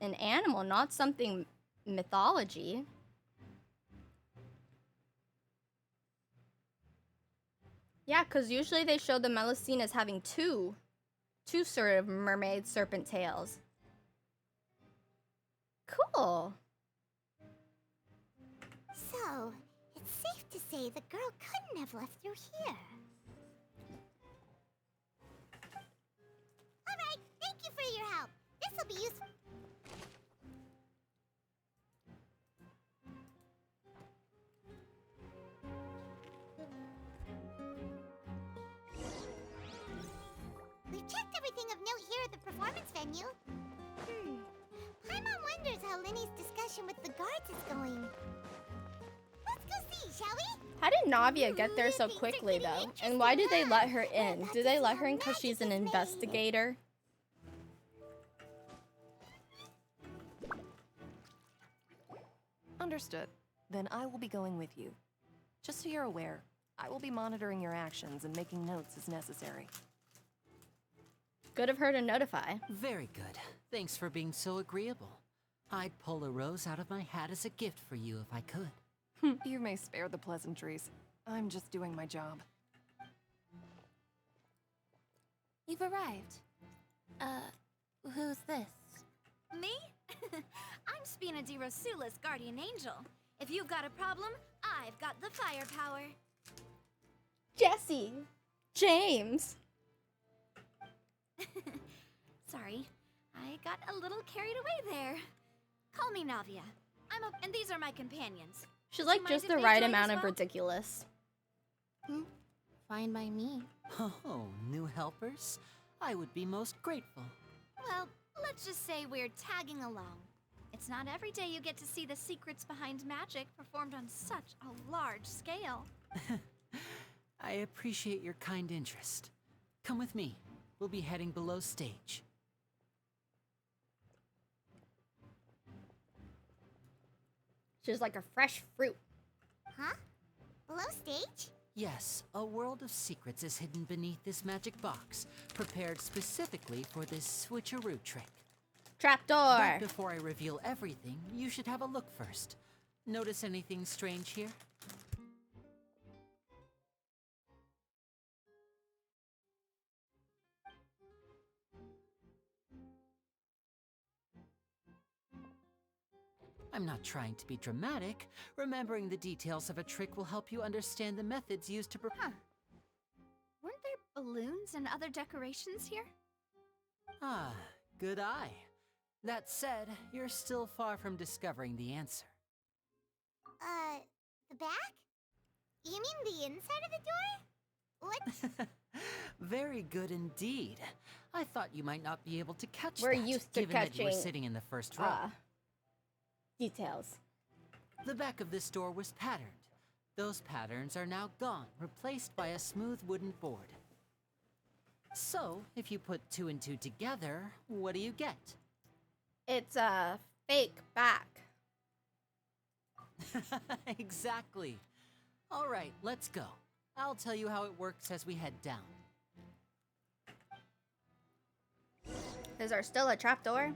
animal, not something mythology. Yeah, because usually they show the Melusine as having two sort of mermaid serpent tails. Cool. So, it's safe to say the girl couldn't have left through here. Alright, thank you for your help. This'll be useful. We've checked everything of note here at the performance venue. Paimon wonders how Lyney's discussion with the guards is going. Let's go see, shall we? How did Navia get there so quickly, though? And why did they let her in? Did they let her in because she's an investigator? Understood. Then I will be going with you. Just so you're aware, I will be monitoring your actions and making notes as necessary. Good of her to notify. Very good. Thanks for being so agreeable. I'd pull a rose out of my hat as a gift for you if I could. You may spare the pleasantries. I'm just doing my job. You've arrived. Who's this? Me? I'm Spina di Rosula's guardian angel. If you've got a problem, I've got the firepower. Jesse! James! Sorry, I got a little carried away there. Call me Navia. And these are my companions. She's like just the right amount of ridiculous. Fine by me. Oh, new helpers? I would be most grateful. Well, let's just say we're tagging along. It's not every day you get to see the secrets behind magic performed on such a large scale. I appreciate your kind interest. Come with me. We'll be heading below stage. She's like a fresh fruit. Huh? Below stage? Yes, a world of secrets is hidden beneath this magic box, prepared specifically for this switcheroo trick. Trapdoor! But before I reveal everything, you should have a look first. Notice anything strange here? I'm not trying to be dramatic. Remembering the details of a trick will help you understand the methods used to Huh. Weren't there balloons and other decorations here? Ah, good eye. That said, you're still far from discovering the answer. The back? You mean the inside of the door? What? Very good indeed. I thought you might not be able to catch We're that, used to given that you were catching, sitting in the first row. Details. The back of this door was patterned. Those patterns are now gone, replaced by a smooth wooden board. So, if you put 2 and 2 together, what do you get? It's a fake back. Exactly. All right, let's go. I'll tell you how it works as we head down. Is there still a trapdoor?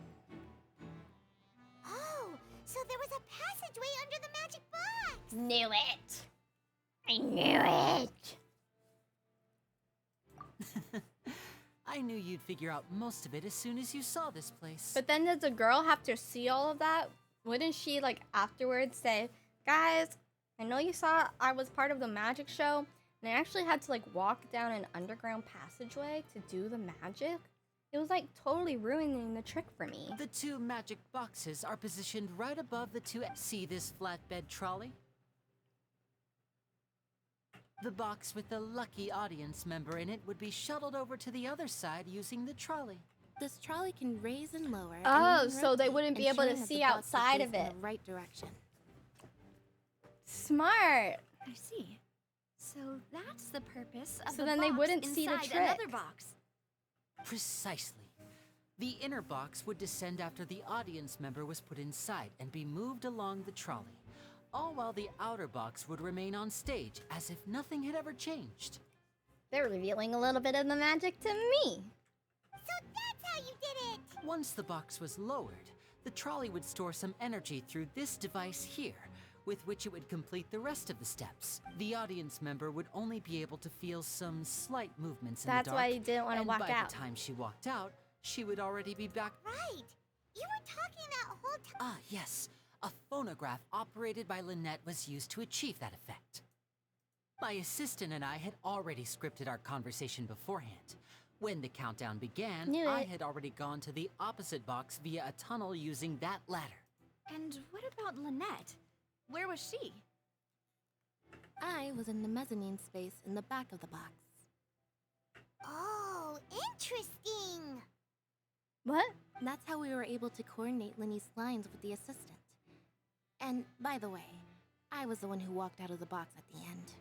Oh, So there was a passageway under the magic box! Knew it! I knew it! I knew you'd figure out most of it as soon as you saw this place. But then does the girl have to see all of that? Wouldn't she, like, afterwards say, guys, I know you saw I was part of the magic show, and I actually had to, like, walk down an underground passageway to do the magic? It was, like, totally ruining the trick for me. The 2 magic boxes are positioned right above the 2. See this flatbed trolley? The box with the lucky audience member in it would be shuttled over to the other side using the trolley. This trolley can raise and lower. Oh, and so they wouldn't be able to ensure that see the box is outside of facing it. the right direction. Smart. I see. So that's the purpose of So the then they box wouldn't see the inside trick. another box. Precisely. The inner box would descend after the audience member was put inside and be moved along the trolley, all while the outer box would remain on stage as if nothing had ever changed. They're revealing a little bit of the magic to me. So that's how you did it! Once the box was lowered, the trolley would store some energy through this device here, with which it would complete the rest of the steps. The audience member would only be able to feel some slight movements in That's the dark. why you didn't want to walk and by out. the time she walked out, she would already be back. Right! You were talking that whole time. Ah, yes. A phonograph operated by Lynette was used to achieve that effect. My assistant and I had already scripted our conversation beforehand. When the countdown began, Knew I it. had already gone to the opposite box via a tunnel using that ladder. And what about Lynette? Where was she? I was in the mezzanine space in the back of the box. Oh, interesting! What? That's how we were able to coordinate Lyney's lines with the assistant. And by the way, I was the one who walked out of the box at the end.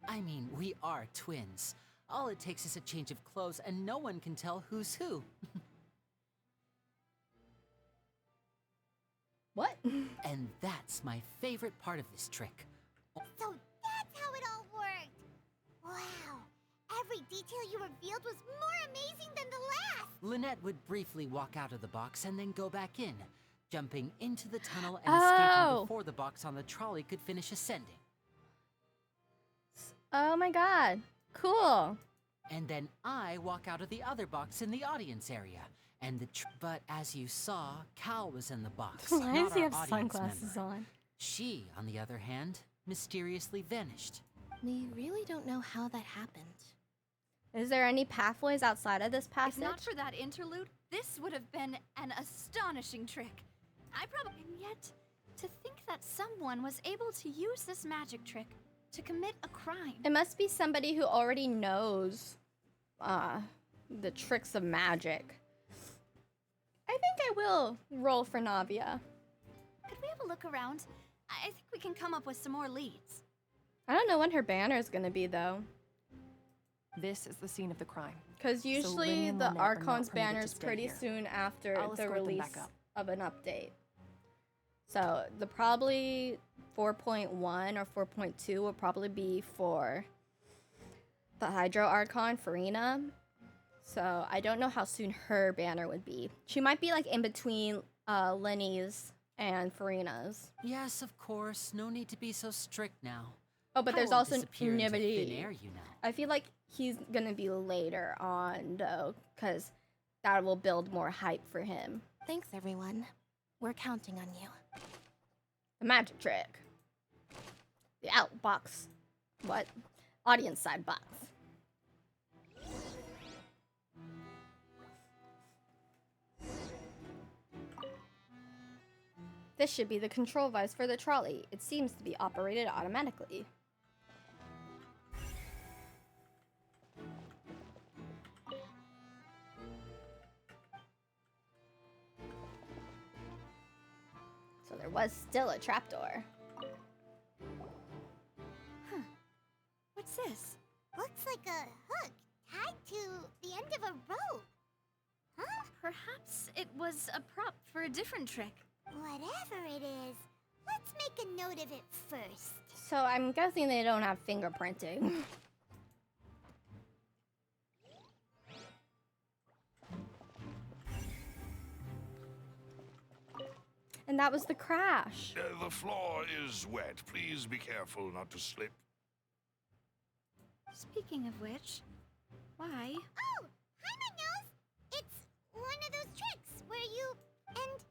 I mean, we are twins. All it takes is a change of clothes and no one can tell who's who. What? And that's my favorite part of this trick. So that's how it all worked! Wow! Every detail you revealed was more amazing than the last! Lynette would briefly walk out of the box and then go back in, jumping into the tunnel and Oh. escaping before the box on the trolley could finish ascending. Oh my god. Cool. And then I walk out of the other box in the audience area. And but as you saw, Cal was in the box. Why not does he our have audience sunglasses member. on? She, on the other hand, mysteriously vanished. We really don't know how that happened. Is there any pathways outside of this passage? If not for that interlude, this would have been an astonishing trick. I probably... And yet, to think that someone was able to use this magic trick to commit a crime. It must be somebody who already knows the tricks of magic. I think I will roll for Navia. Could we have a look around? I think we can come up with some more leads. I don't know when her banner is going to be, though. This is the scene of the crime. Because usually Lyney and the Lynette are not Archon's permitted banner to is stay pretty here. soon after I'll the escort them release back up. of an update. So the probably 4.1 or 4.2 will probably be for the Hydro Archon, Farina. So I don't know how soon her banner would be. She might be like in between Lyney's and Farina's. Yes, of course. No need to be so strict now. Oh, but I there's won't also disappear into Navia. thin air, you know. I feel like he's gonna be later on though, because that will build more hype for him. Thanks, everyone. We're counting on you. The magic trick. The out box. What? Audience side box. This should be the control device for the trolley. It seems to be operated automatically. So there was still a trapdoor. Huh. What's this? Looks like a hook tied to the end of a rope. Huh? Perhaps it was a prop for a different trick. Whatever it is, let's make a note of it first. So I'm guessing they don't have fingerprinting. And that was the crash. The floor is wet. Please be careful not to slip. Speaking of which, why? Oh, hi, my nose. It's one of those tricks where you... And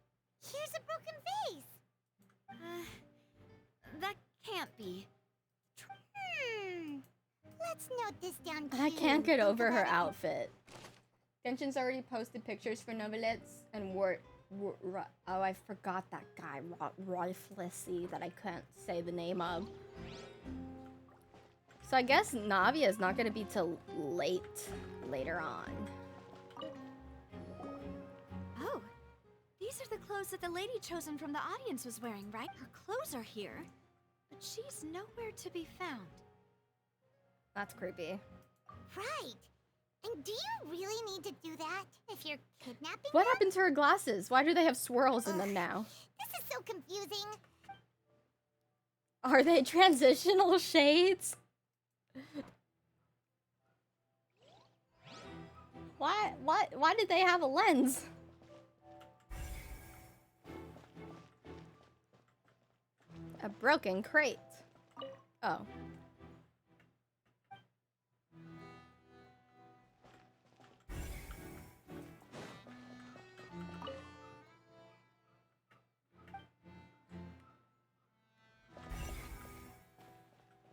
here's a broken vase. That can't be. Let's note this down too. And I can't get over her outfit. Genshin's already posted pictures for Novelets and oh, I forgot that guy, Roiflessy, that I can't say the name of. So I guess Navia is not going to be till later on. Oh, these are the clothes that the lady chosen from the audience was wearing, right? Her clothes are here, but she's nowhere to be found. That's creepy. Right. And do you really need to do that if you're kidnapping What them? happened to her glasses? Why do they have swirls in them now? This is so confusing. Are they transitional shades? Why did they have a lens? A broken crate. Oh.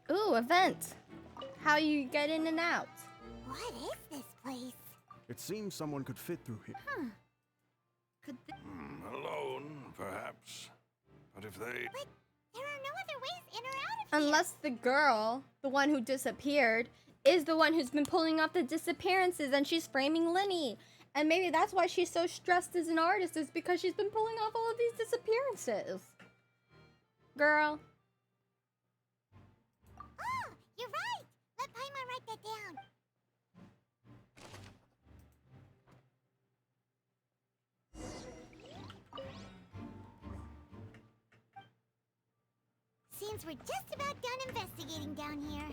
Ooh, a vent. How you get in and out? What is this place? It seems someone could fit through here. Could they... Alone, perhaps. But if they... But there are no other ways in or out of Unless the girl, the one who disappeared, is the one who's been pulling off the disappearances and she's framing Lyney. And maybe that's why she's so stressed as an artist, is because she's been pulling off all of these disappearances. Girl. Oh, you're right. Let Paimon write that down. Seems we're just about done investigating down here.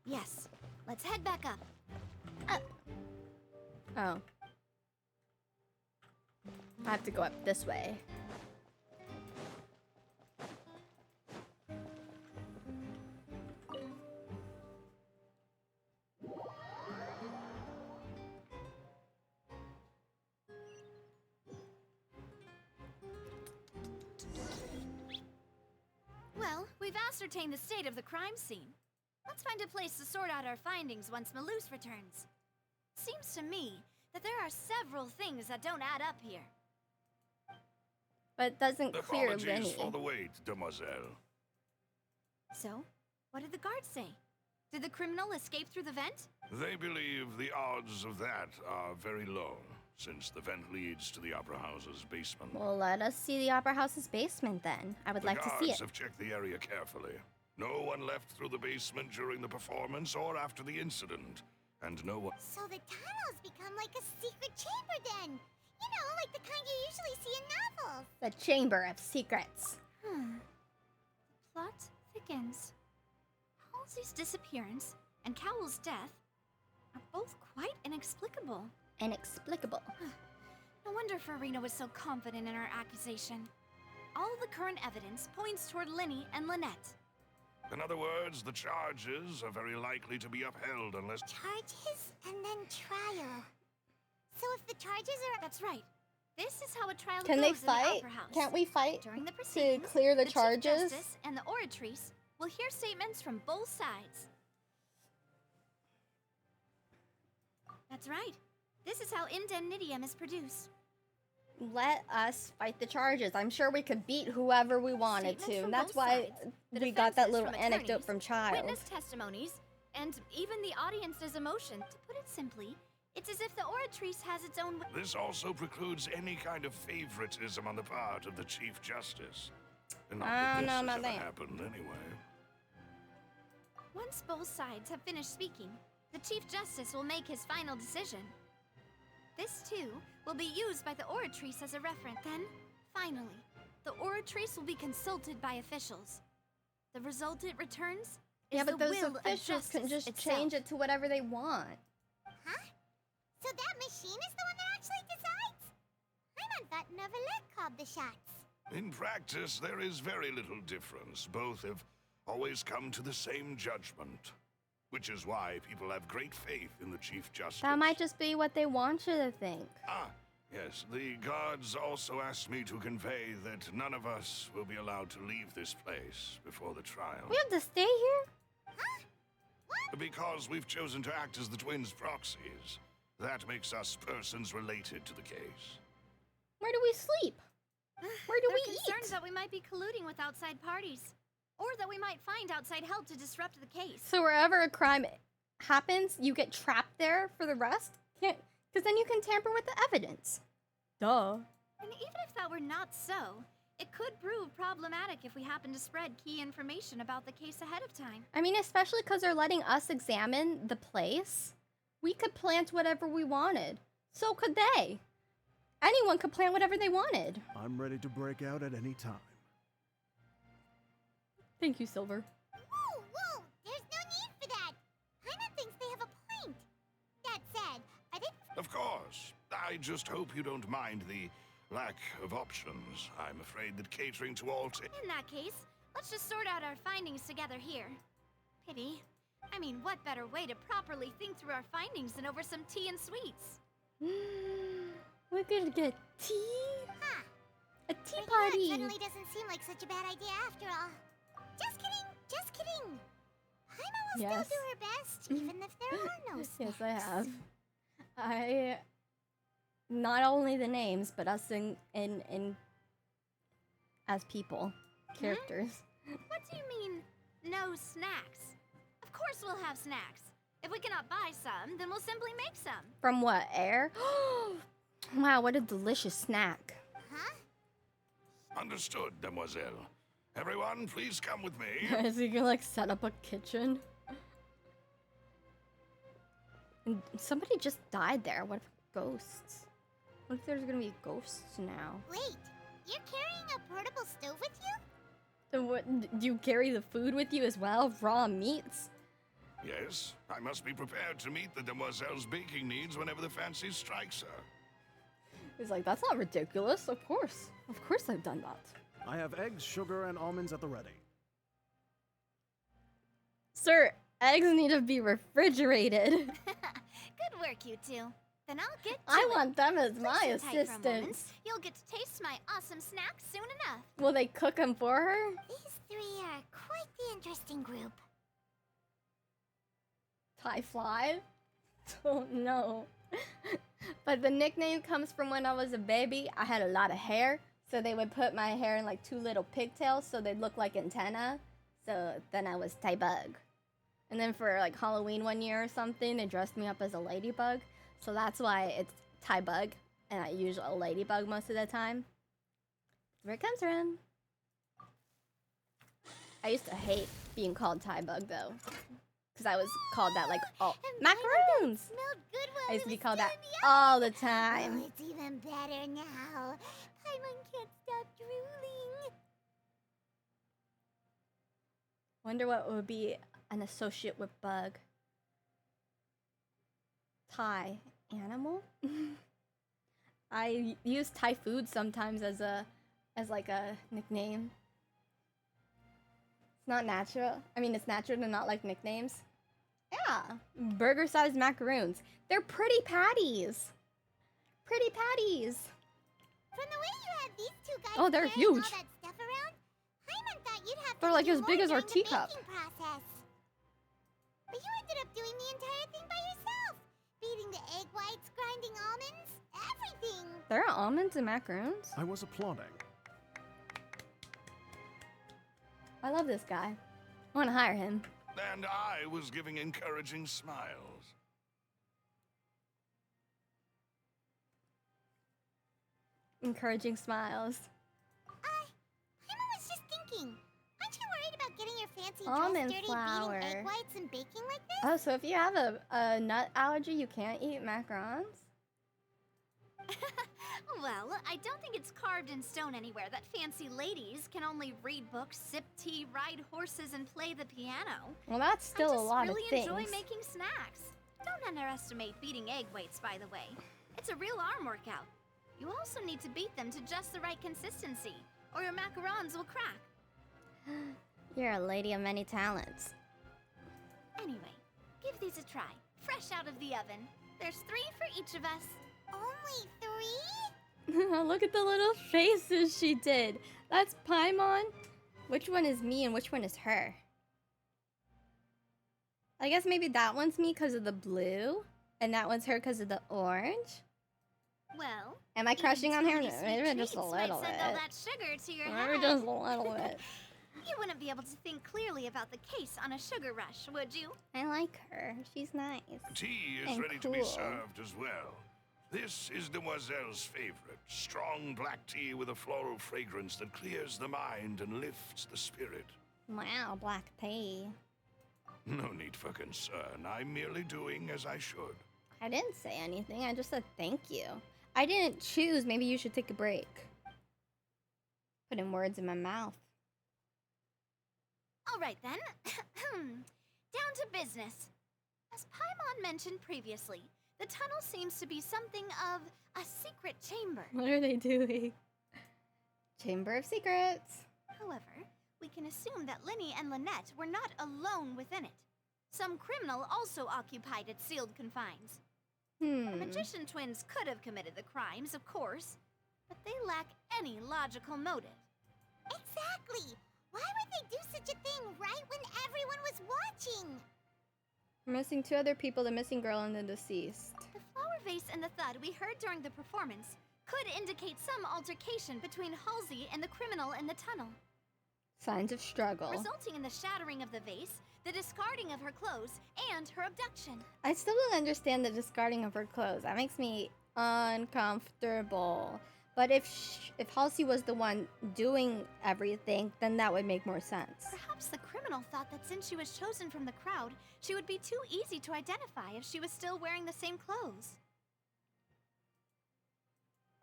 Yes, let's head back up. Oh. I have to go up this way. Well, we've ascertained the state of the crime scene. Let's find a place to sort out our findings once Malus returns. Seems to me that there are several things that don't add up here. But it doesn't clear Apologies for Lyney. the wait, demoiselle. So, what did the guards say? Did the criminal escape through the vent? They believe the odds of that are very low, since the vent leads to the Opera House's basement. Well, let us see the Opera House's basement then. I would like to see it. The guards have checked the area carefully. No one left through the basement during the performance or after the incident. And no one... So the tunnels become like a secret chamber then. You know, like the kind you usually see in novels. The Chamber of Secrets. The plot thickens. Halsey's disappearance and Cowell's death are both quite inexplicable. Inexplicable. No wonder Farina was so confident in her accusation. All the current evidence points toward Lyney and Lynette. In other words, the charges are very likely to be upheld unless... Charges and then trial. So if the charges are... That's right. This is how a trial Can goes they in the fight? Opera House. Can't we fight During the to proceedings, clear the Chief charges? Justice and the Oratrice will hear statements from both sides. That's right. This is how indemnitium is produced. Let us fight the charges. I'm sure we could beat whoever we wanted Statements to. from And that's both why sides, the we got that defenses little from anecdote attorneys, from Child. Witness testimonies, and even the audience's emotion. To put it simply, it's as if the Oratrice has its own... This also precludes any kind of favoritism on the part of the Chief Justice. And not that this no, has not ever that. happened anyway. Once both sides have finished speaking, the Chief Justice will make his final decision. This, too, will be used by the Oratrice as a reference. Then, finally, the Oratrice will be consulted by officials. The result it returns is Yeah, but the those will officials of can justice just itself. change it to whatever they want. Huh? So that machine is the one that actually decides? I'm Paimon thought Neverlet called the shots. In practice, there is very little difference. Both have always come to the same judgment. Which is why people have great faith in the Chief Justice. That might just be what they want you to think. Ah, yes. The guards also asked me to convey that none of us will be allowed to leave this place before the trial. We have to stay here? Because we've chosen to act as the twins' proxies. That makes us persons related to the case. Where do we sleep? Where do we eat? They're concerned that we might be colluding with outside parties. Or that we might find outside help to disrupt the case. So wherever a crime happens, you get trapped there for the rest? Can't, because then you can tamper with the evidence. Duh. And even if that were not so, it could prove problematic if we happen to spread key information about the case ahead of time. I mean, especially because they're letting us examine the place. We could plant whatever we wanted. So could they. Anyone could plant whatever they wanted. I'm ready to break out at any time. Thank you, Silver. Whoa, whoa! There's no need for that! Paimon thinks they have a point. That said, are they... Of course. I just hope you don't mind the lack of options. I'm afraid that catering to all In that case, let's just sort out our findings together here. Pity. I mean, what better way to properly think through our findings than over some tea and sweets? We're gonna get tea? Huh. A tea But party! it suddenly doesn't seem like such a bad idea after all. Just kidding, just kidding. Paimon will Yes. still do her best, even if there are no snacks. Yes, I have. Not only the names, but us in as people, characters. What do you mean, no snacks? Of course we'll have snacks. If we cannot buy some, then we'll simply make some. From what, air? Wow, what a delicious snack. Understood, Demoiselle. Everyone, please come with me. Is he gonna like set up a kitchen? And somebody just died there. What if ghosts? What if there's gonna be ghosts now? Wait, you're carrying a portable stove with you? So what, do you carry the food with you as well? Raw meats? Yes, I must be prepared to meet the Demoiselle's baking needs whenever the fancy strikes her. He's like, that's not ridiculous. Of course I've done that. I have eggs, sugar, and almonds at the ready. Sir, eggs need to be refrigerated. Good work, you two. Then I'll get to I it. want them as Please my sit tight for a moment. assistants. You'll get to taste my awesome snack soon enough. Will they cook them for her? These three are quite the interesting group. Tie fly? Oh no. But the nickname comes from when I was a baby. I had a lot of hair, so they would put my hair in like two little pigtails so they'd look like antenna. So then I was Tie Bug. And then for like Halloween one year or something, they dressed me up as a ladybug. So that's why it's Tie Bug, and I use a ladybug most of the time. Where it comes from. I used to hate being called Tie Bug though. Because I was called that like, oh, macaroons! Smelled good while I used to be it was called still that in the all oven. the time. Oh, it's even better now. Paimon can't stop drooling. Wonder what would be an associate with bug. Thai animal? I use Thai food sometimes as like a nickname. It's not natural. I mean, it's natural to not like nicknames. Yeah, burger-sized macaroons. They're pretty patties. Pretty patties. From the way you had these two guys Oh, they're carrying huge. all that stuff around, Paimon thought you'd have They're to like do as big more as our during the teacup. baking process. But you ended up doing the entire thing by yourself. Beating the egg whites, grinding almonds, everything. There are almonds in macaroons? I was applauding. I love this guy. I want to hire him. And I was giving encouraging smiles. Encouraging smiles. Paimon was just thinking. Aren't you worried about getting your fancy Almond dress dirty flour. beating egg whites and baking like this? Oh, so if you have a nut allergy, you can't eat macarons? Well, I don't think it's carved in stone anywhere that fancy ladies can only read books, sip tea, ride horses, and play the piano. Well, that's still a lot I of just things. really enjoy making snacks. Don't underestimate beating egg weights, by the way. It's a real arm workout. You also need to beat them to just the right consistency, or your macarons will crack. You're a lady of many talents. Anyway, give these a try. Fresh out of the oven. There's 3 for each of us. Only 3? Look at the little faces she did. That's Paimon. Which one is me and which one is her? I guess maybe that one's me because of the blue, and that one's her because of the orange. Well, am I crushing on her? Maybe just a might little send bit. all that sugar to your Maybe head. just a little bit. You wouldn't be able to think clearly about the case on a sugar rush, would you? I like her. She's nice. Tea is and ready to be served as well. This is Demoiselle's favorite, strong black tea with a floral fragrance that clears the mind and lifts the spirit. Wow, black tea. No need for concern. I'm merely doing as I should. I didn't say anything. I just said thank you. I didn't choose. Maybe you should take a break. Putting words in my mouth. All right then. Down to business. As Paimon mentioned previously, the tunnel seems to be something of a secret chamber. What are they doing? Chamber of Secrets. However, we can assume that Lyney and Lynette were not alone within it. Some criminal also occupied its sealed confines. The magician twins could have committed the crimes, of course, but they lack any logical motive. Exactly! Why would they do such a thing right when everyone was watching? We're missing 2 other people, the missing girl and the deceased. The flower vase and the thud we heard during the performance could indicate some altercation between Halsey and the criminal in the tunnel. Signs of struggle. Resulting in the shattering of the vase, the discarding of her clothes, and her abduction. I still don't understand the discarding of her clothes. That makes me uncomfortable. But if Halsey was the one doing everything, then that would make more sense. Perhaps the criminal thought that since she was chosen from the crowd, she would be too easy to identify if she was still wearing the same clothes.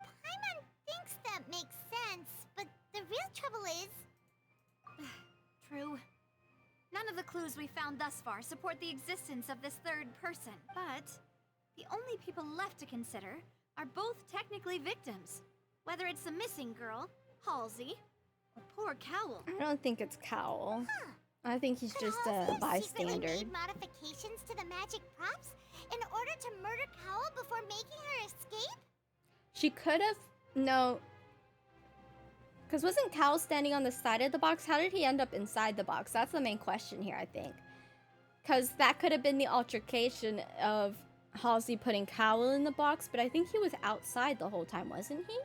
Paimon thinks that makes sense, but the real trouble is... True. None of the clues we found thus far support the existence of this third person, but the only people left to consider are both technically victims. Whether it's the missing girl, Halsey, or poor Cowl. I don't think it's Cowl. I think he's just a bystander. Made modifications to the magic props in order to murder Cowl before making her escape? She could have... No. Because wasn't Cowl standing on the side of the box? How did he end up inside the box? That's the main question here, I think. Because that could have been the altercation of Halsey putting Cowl in the box, but I think he was outside the whole time, wasn't he?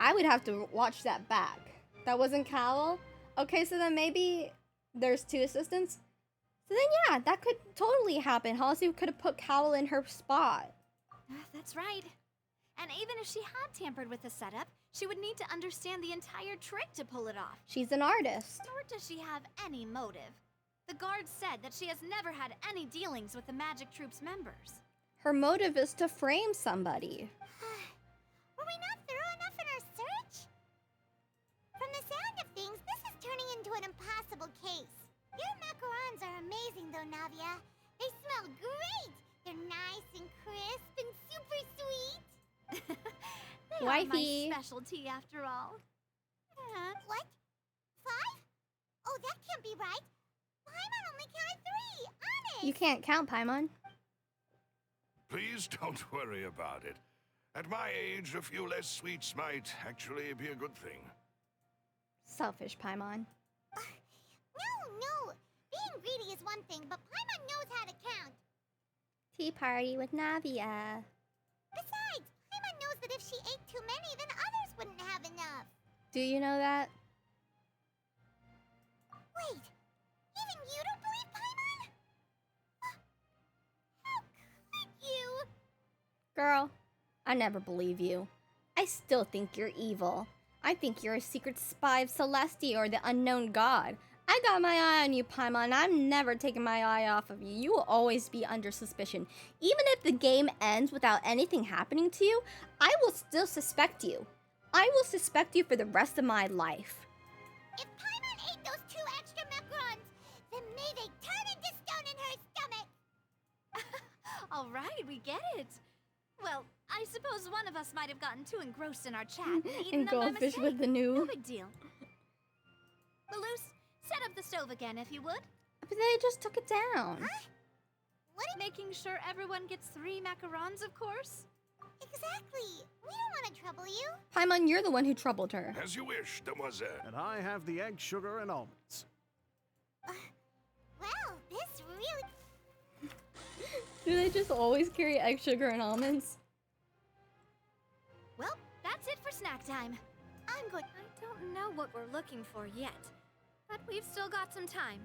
I would have to watch that back. That wasn't Cowl? Okay, so then maybe there's 2 assistants? So then yeah, that could totally happen. Halsey could have put Cowl in her spot. That's right. And even if she had tampered with the setup, she would need to understand the entire trick to pull it off. She's an artist. Nor does she have any motive. The guard said that she has never had any dealings with the Magic Troop's members. Her motive is to frame somebody. Were we not thorough enough in our search? From the sound of things, this is turning into an impossible case. Your macarons are amazing though, Navia. They smell great! They're nice and crisp and super sweet. They Wifey. are my specialty after all. What? 5? Oh, that can't be right. Paimon only counted 3, honest! You can't count, Paimon. Please don't worry about it. At my age, a few less sweets might actually be a good thing. Selfish Paimon. No. Being greedy is one thing, but Paimon knows how to count. Tea party with Navia. Besides, Paimon knows that if she ate too many, then others wouldn't have enough. Do you know that? Wait, even you don't believe Paimon? How could you? Girl, I never believe you. I still think you're evil. I think you're a secret spy of Celestia or the unknown god. I got my eye on you, Paimon, and I'm never taking my eye off of you. You will always be under suspicion. Even if the game ends without anything happening to you, I will still suspect you. I will suspect you for the rest of my life. If Paimon ate those 2 extra macarons, then may they turn into stone in her stomach. All right, we get it. Well, I suppose one of us might have gotten too engrossed in our chat and eaten And them by goldfish mistake. with the new. No big deal. Malus, set up the stove again if you would. But they just took it down. Huh? What? Making sure everyone gets 3 macarons, of course. Exactly. We don't want to trouble you. Paimon, you're the one who troubled her. As you wish, demoiselle. And I have the egg, sugar, and almonds. Well, this really... Do they just always carry egg, sugar, and almonds? Well, that's it for snack time. I don't know what we're looking for yet, but we've still got some time.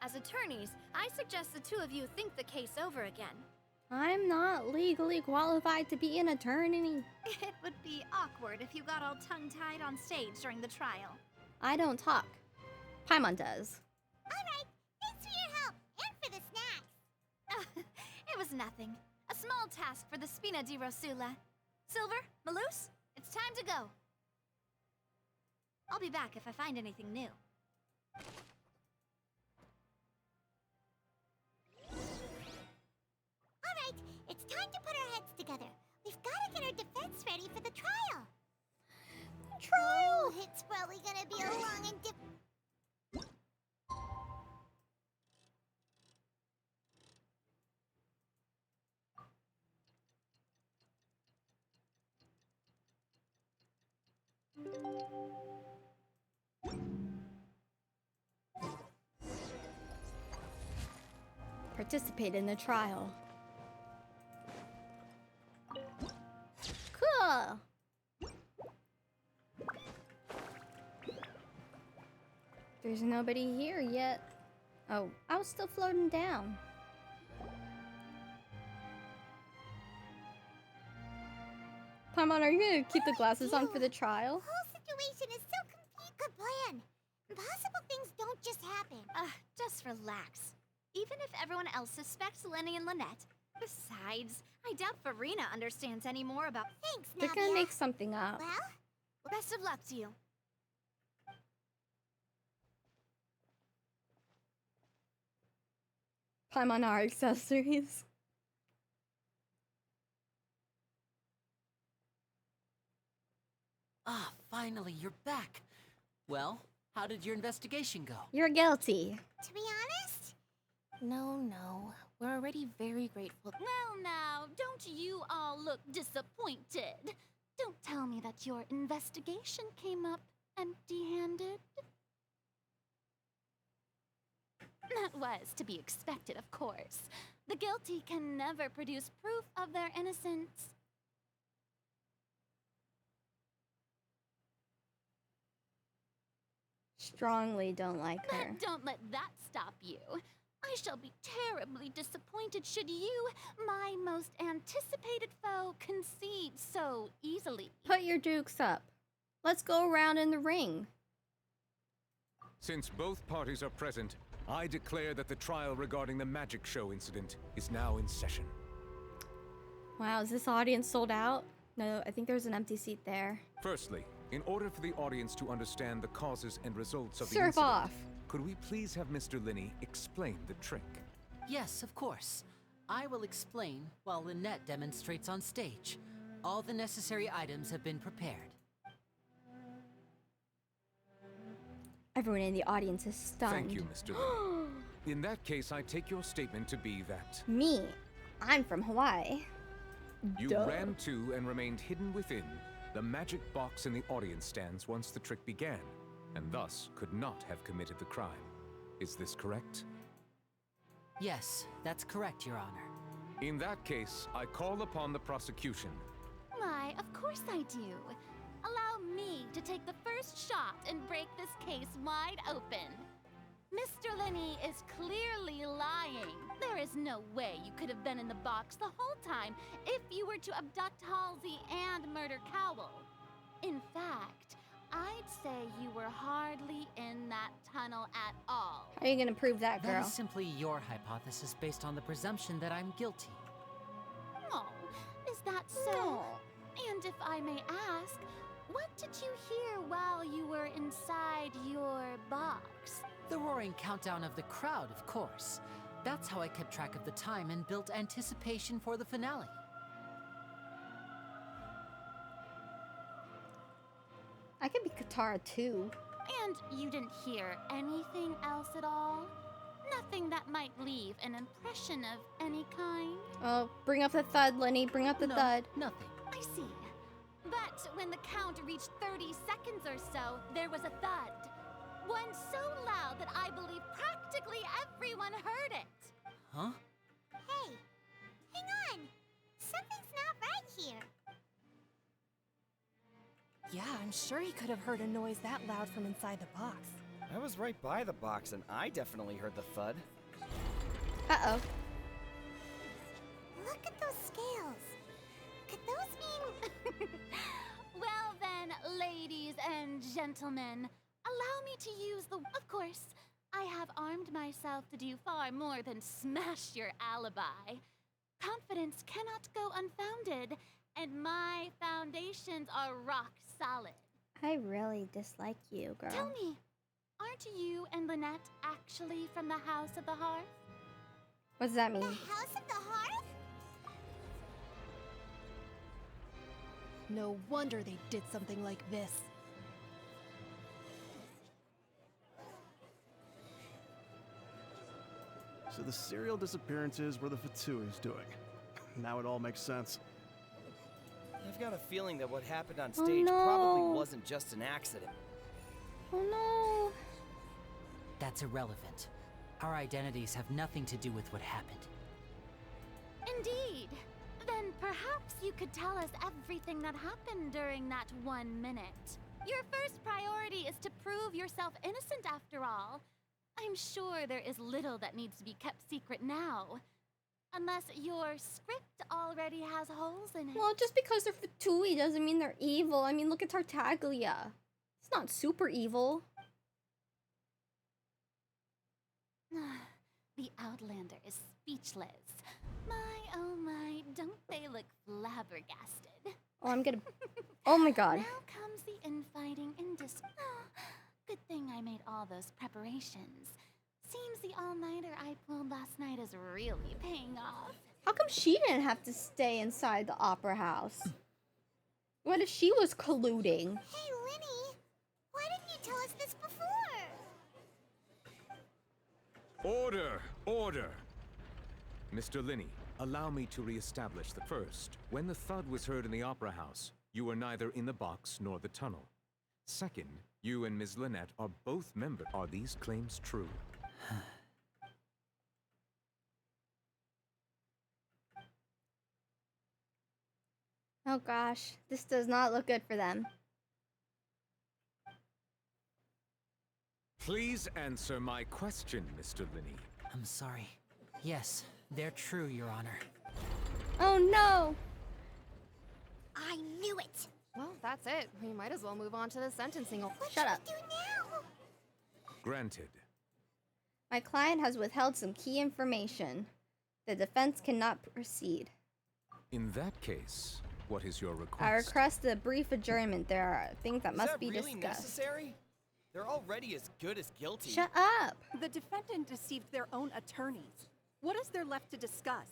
As attorneys, I suggest the 2 of you think the case over again. I'm not legally qualified to be an attorney. It would be awkward if you got all tongue-tied on stage during the trial. I don't talk. Paimon does. All right. Thanks for your help and for the snacks. It was nothing. A small task for the Spina di Rosula. Silver, Malus, it's time to go. I'll be back if I find anything new. All right, it's time to put our heads together. We've got to get our defense ready for the trial. Trial? Oh, it's probably gonna be a long and Participate in the trial. Cool. There's nobody here yet. Oh, I was still floating down. Paimon, are you gonna keep the glasses on for the trial? The whole situation is so complete. Good plan. Impossible things don't just happen. Just relax. Even if everyone else suspects Lyney and Lynette. Besides, I doubt Farina understands any more about... Thanks, They're Navia. gonna make something up. Well, best of luck to you. Paimon, our accessories. Ah, finally, you're back. Well, how did your investigation go? You're guilty. To be honest? No. We're already very grateful. Well, now, don't you all look disappointed? Don't tell me that your investigation came up empty-handed. That was to be expected, of course. The guilty can never produce proof of their innocence. Strongly don't like her. But don't let that stop you. I shall be terribly disappointed should you, my most anticipated foe, concede so easily. Put your dukes up. Let's go around in the ring. Since both parties are present, I declare that the trial regarding the magic show incident is now in session. Wow, is this audience sold out? No, I think there's an empty seat there. Firstly, in order for the audience to understand the causes and results of the Surf incident, off. could we please have Mr. Lyney explain the trick? Yes, of course. I will explain while Lynette demonstrates on stage. All the necessary items have been prepared. Everyone in the audience is stunned. Thank you, Mr. Lyney. In that case, I take your statement to be that... Me? I'm from Hawaii. You Duh. ran to and remained hidden within the magic box in the audience stands once the trick began, and thus could not have committed the crime. Is this correct? Yes, that's correct, Your Honor. In that case, I call upon the prosecution. Why, of course I do. Allow me to take the first shot and break this case wide open. Mr. Lyney is clearly lying. There is no way you could have been in the box the whole time if you were to abduct Halsey and murder Cowell. In fact, I'd say you were hardly in that tunnel at all. How are you gonna prove that, girl? That is simply your hypothesis based on the presumption that I'm guilty. Oh, is that so? And if I may ask, what did you hear while you were inside your box? The roaring countdown of the crowd, of course. That's how I kept track of the time and built anticipation for the finale. Katara too. And you didn't hear anything else at all? Nothing that might leave an impression of any kind? Oh, bring up the thud, Lyney. Bring up the thud. Nothing. I see. But when the count reached 30 seconds or so, there was a thud. One so loud that I believe practically everyone heard it. Huh? Hey, hang on. Something's not right here. Yeah, I'm sure he could have heard a noise that loud from inside the box. I was right by the box and I definitely heard the thud. Uh-oh. Look at those scales. Could those mean... Well then, ladies and gentlemen, allow me to use the... Of course, I have armed myself to do far more than smash your alibi. Confidence cannot go unfounded, and my foundations are rock solid. I really dislike you, girl. Tell me, aren't you and Lynette actually from the House of the Hearth? What does that mean? The House of the Hearth? No wonder they did something like this. So the serial disappearances were the Fatui's doing. Now it all makes sense. I've got a feeling that what happened on stage probably wasn't just an accident. Oh no. That's irrelevant. Our identities have nothing to do with what happened. Indeed. Then perhaps you could tell us everything that happened during that 1 minute. Your first priority is to prove yourself innocent after all. I'm sure there is little that needs to be kept secret now. Unless your script already has holes in it. Well, just because they're Fatui doesn't mean they're evil. I mean, look at Tartaglia. It's not super evil. The Outlander is speechless. My, oh my, don't they look flabbergasted? Oh, I'm gonna... Oh my god. Now comes the infighting and good thing I made all those preparations. Seems the all-nighter I pulled last night is really paying off. How come she didn't have to stay inside the opera house? What if she was colluding? Hey, Lyney. Why didn't you tell us this before? Order! Order! Mr. Lyney, allow me to reestablish the first. When the thud was heard in the opera house, you were neither in the box nor the tunnel. Second, you and Ms. Lynette are both members. Are these claims true? Oh gosh, this does not look good for them. Please answer my question, Mr. Lyney. I'm sorry. Yes, they're true, Your Honor. Oh no! I knew it! Well, that's it. We might as well move on to the sentencing. Shut up. Do now? Granted. My client has withheld some key information. The defense cannot proceed. In that case, what is your request? I request a brief adjournment. There are things that must be really discussed. Necessary? They're already as good as guilty. Shut up! The defendant deceived their own attorneys. What is there left to discuss?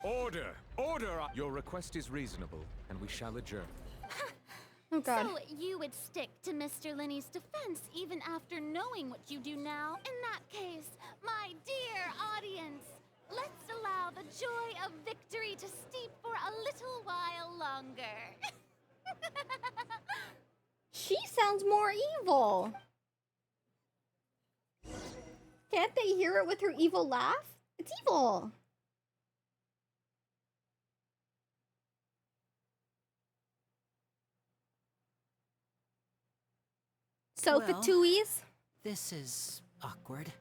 Order! Order! Your request is reasonable, and we shall adjourn. Oh god. So you would stick to Mr. Linney's defense even after knowing what you do now? In that case, my dear audience, let's allow the joy of victory to steep for a little while longer. She sounds more evil. Can't they hear it with her evil laugh? It's evil. So, Well, Fatuis? This is awkward.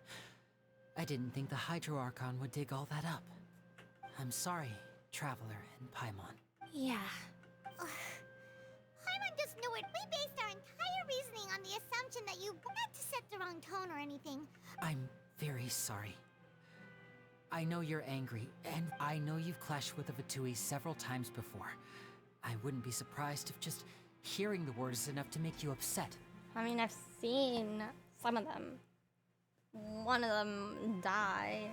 I didn't think the Hydro Archon would dig all that up. I'm sorry, Traveler and Paimon. Yeah. Paimon just knew it. We based our entire reasoning on the assumption that you... Not to set the wrong tone or anything. I'm very sorry. I know you're angry, and I know you've clashed with the Fatui several times before. I wouldn't be surprised if just hearing the word is enough to make you upset. I mean, I've seen some of them. One of them die.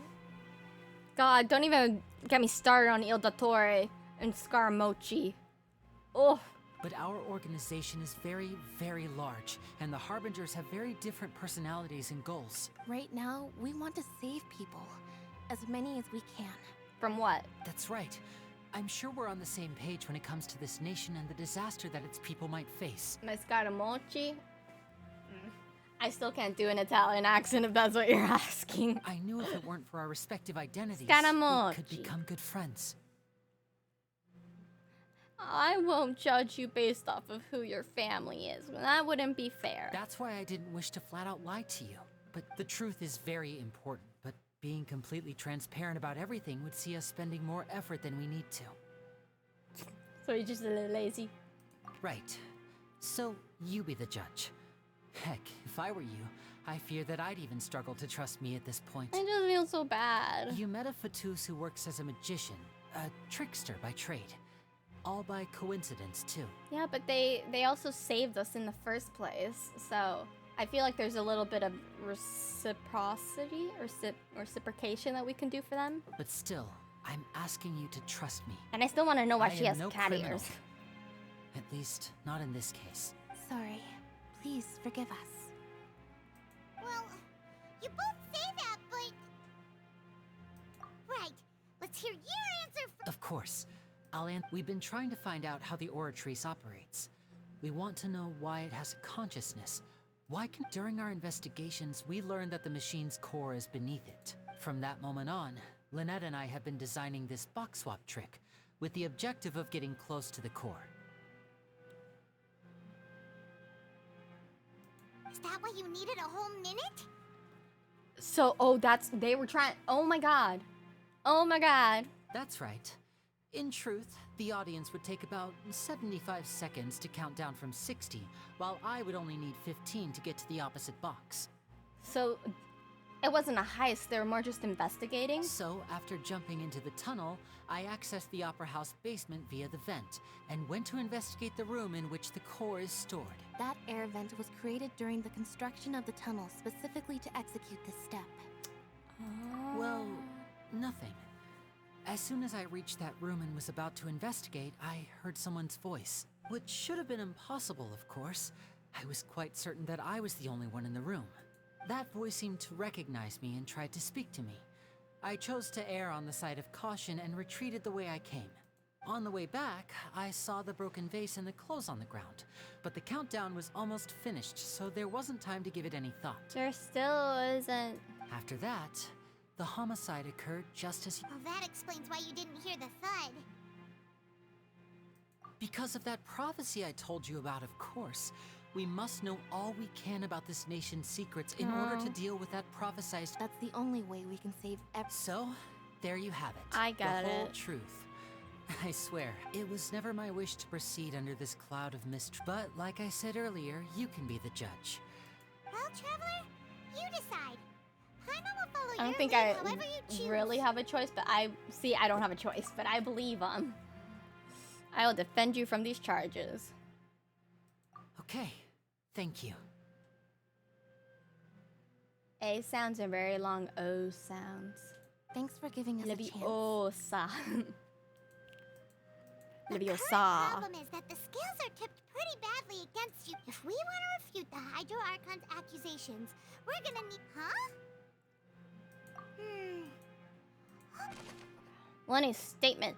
God, don't even get me started on Il Dottore and Scaramucci. Oh, but our organization is very, very large, and the Harbingers have very different personalities and goals. Right now, we want to save people. As many as we can. From what? That's right. I'm sure we're on the same page when it comes to this nation and the disaster that its people might face. Mascaramochi? I still can't do an Italian accent if that's what you're asking. I knew if it weren't for our respective identities, Scaramochi. we could become good friends. I won't judge you based off of who your family is. That wouldn't be fair. That's why I didn't wish to flat out lie to you. But the truth is very important. But being completely transparent about everything would see us spending more effort than we need to. So you're just a little lazy? Right. So you be the judge. Heck, if I were you, I fear that I'd even struggle to trust me at this point. I just feel so bad. You met a Fatus who works as a magician, a trickster by trade. All by coincidence, too. Yeah, but they also saved us in the first place, so I feel like there's a little bit of reciprocity or reciprocation that we can do for them. But still, I'm asking you to trust me. And I still want to know why she has no cat criminal. ears. At least, not in this case. Sorry. Please forgive us. Well, you both say that, but... Right. Let's hear your answer first. Of course. We've been trying to find out how the Oratrice operates. We want to know why it has a consciousness. During our investigations, we learned that the machine's core is beneath it. From that moment on, Lynette and I have been designing this box swap trick, with the objective of getting close to the core. Is that why you needed a whole minute? So, they were trying, oh my god. That's right. In truth, the audience would take about 75 seconds to count down from 60, while I would only need 15 to get to the opposite box. So, it wasn't a heist, they were more just investigating? So, after jumping into the tunnel, I accessed the Opera House basement via the vent, and went to investigate the room in which the core is stored. That air vent was created during the construction of the tunnel specifically to execute this step. Well, nothing. As soon as I reached that room and was about to investigate, I heard someone's voice. Which should have been impossible, of course. I was quite certain that I was the only one in the room. That voice seemed to recognize me and tried to speak to me. I chose to err on the side of caution and retreated the way I came. On the way back, I saw the broken vase and the clothes on the ground, but the countdown was almost finished, so there wasn't time to give it any thought. There still isn't. After that, the homicide occurred just as Well, that explains why you didn't hear the thud. Because of that prophecy I told you about, of course. We must know all we can about this nation's secrets in order to deal with that prophesized... That's the only way we can save So, there you have it. I got the whole it. truth. I swear, it was never my wish to proceed under this cloud of mist, but like I said earlier, you can be the judge. Well, Traveler, you decide. Paimon will follow I don't your think lead I however you choose. really have a choice, but I don't have a choice, but I believe him. I will defend you from these charges. Okay, thank you. A sounds and very long O sounds. Thanks for giving us a chance. Leviosa. The current Leviosa. problem is that the scales are tipped pretty badly against you. If we want to refute the Hydro Archon's accusations, we're gonna need... Huh? Lyney's statement.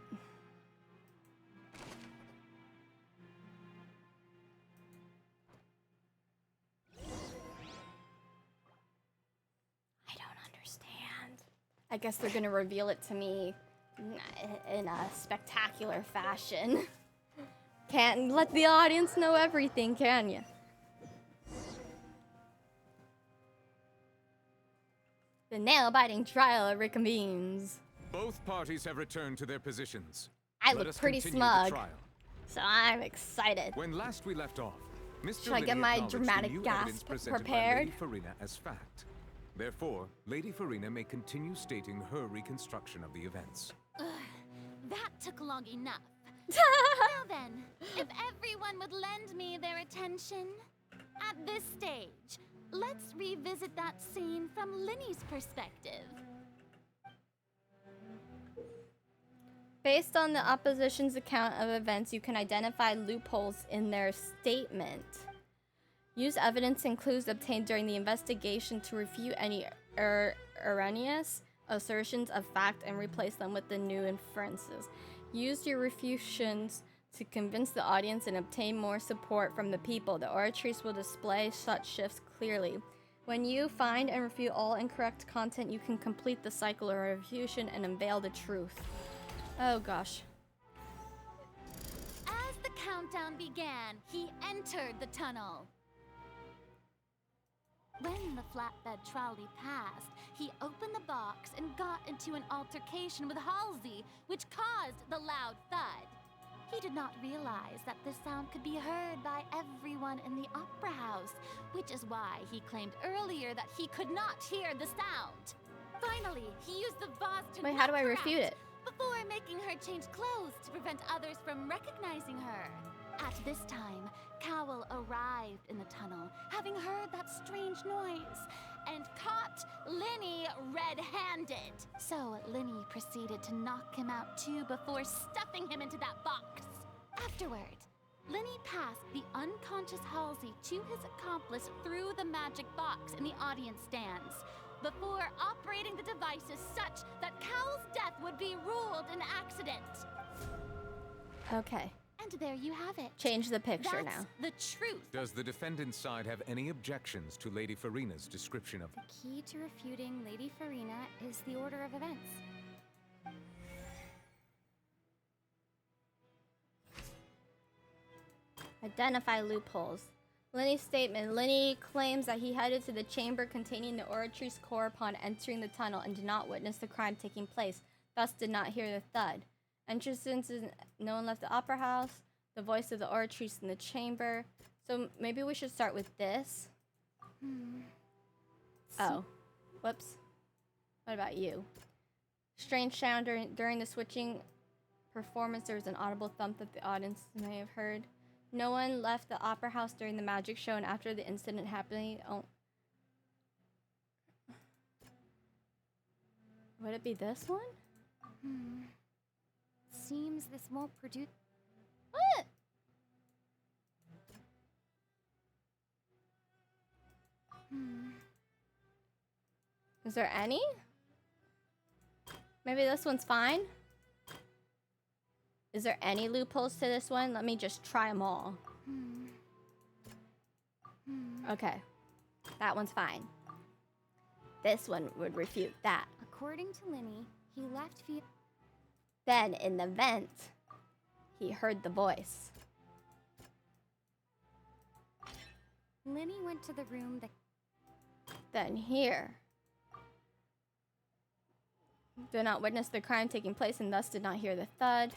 I don't understand. I guess they're gonna reveal it to me in a spectacular fashion. Can't let the audience know everything, can you? The nail-biting trial reconvenes. Both parties have returned to their positions. I Let look us pretty continue the smug, trial. so I'm excited. When last we left off, Mr. Should I get Lyney my acknowledged the dramatic new gasp evidence presented prepared? by Lady Farina as fact. Therefore, Lady Farina may continue stating her reconstruction of the events. Ugh, that took long enough. Now then, if everyone would lend me their attention, at this stage, let's revisit that scene from Lyney's perspective. Based on the opposition's account of events, you can identify loopholes in their statement. Use evidence and clues obtained during the investigation to refute any erroneous assertions of fact and replace them with the new inferences. Use your refusions to convince the audience and obtain more support from the people. The oratrice will display such shifts clearly. When you find and refute all incorrect content, you can complete the cycle of refutation and unveil the truth. Oh gosh. As the countdown began, he entered the tunnel. When the flatbed trolley passed, he opened the box and got into an altercation with Halsey, which caused the loud thud. He did not realize that the sound could be heard by everyone in the opera house, which is why he claimed earlier that he could not hear the sound. Finally, he used the vase to Wait, how do I knock her refute out it? before making her change clothes to prevent others from recognizing her. At this time, Cowell arrived in the tunnel, having heard that strange noise, and caught Lyney red-handed. So Lyney proceeded to knock him out too before stuffing him into that box. Afterward, Lyney passed the unconscious Halsey to his accomplice through the magic box in the audience stands, before operating the devices such that Cowell's death would be ruled an accident. Okay. And there you have it. Change the picture That's now. the truth. Does the defendant's side have any objections to Lady Farina's description of... The key to refuting Lady Farina is the order of events. Identify loopholes. Lyney's statement. Lyney claims that he headed to the chamber containing the oratrice core upon entering the tunnel and did not witness the crime taking place, thus did not hear the thud. Entrances, no one left the opera house, the voice of the oratrice in the chamber. So maybe we should start with this. Oh, whoops. What about you? Strange sound during the switching performance. There was an audible thump that the audience may have heard. No one left the opera house during the magic show and after the incident happening. Oh. Would it be this one? Seems this won't produce... What? Is there any? Maybe this one's fine? Is there any loopholes to this one? Let me just try them all. Okay. That one's fine. This one would refute that. According to Lyney, he left via... Then, in the vent, he heard the voice. Lyney went to the room that... Then here. Did not witness the crime taking place and thus did not hear the thud.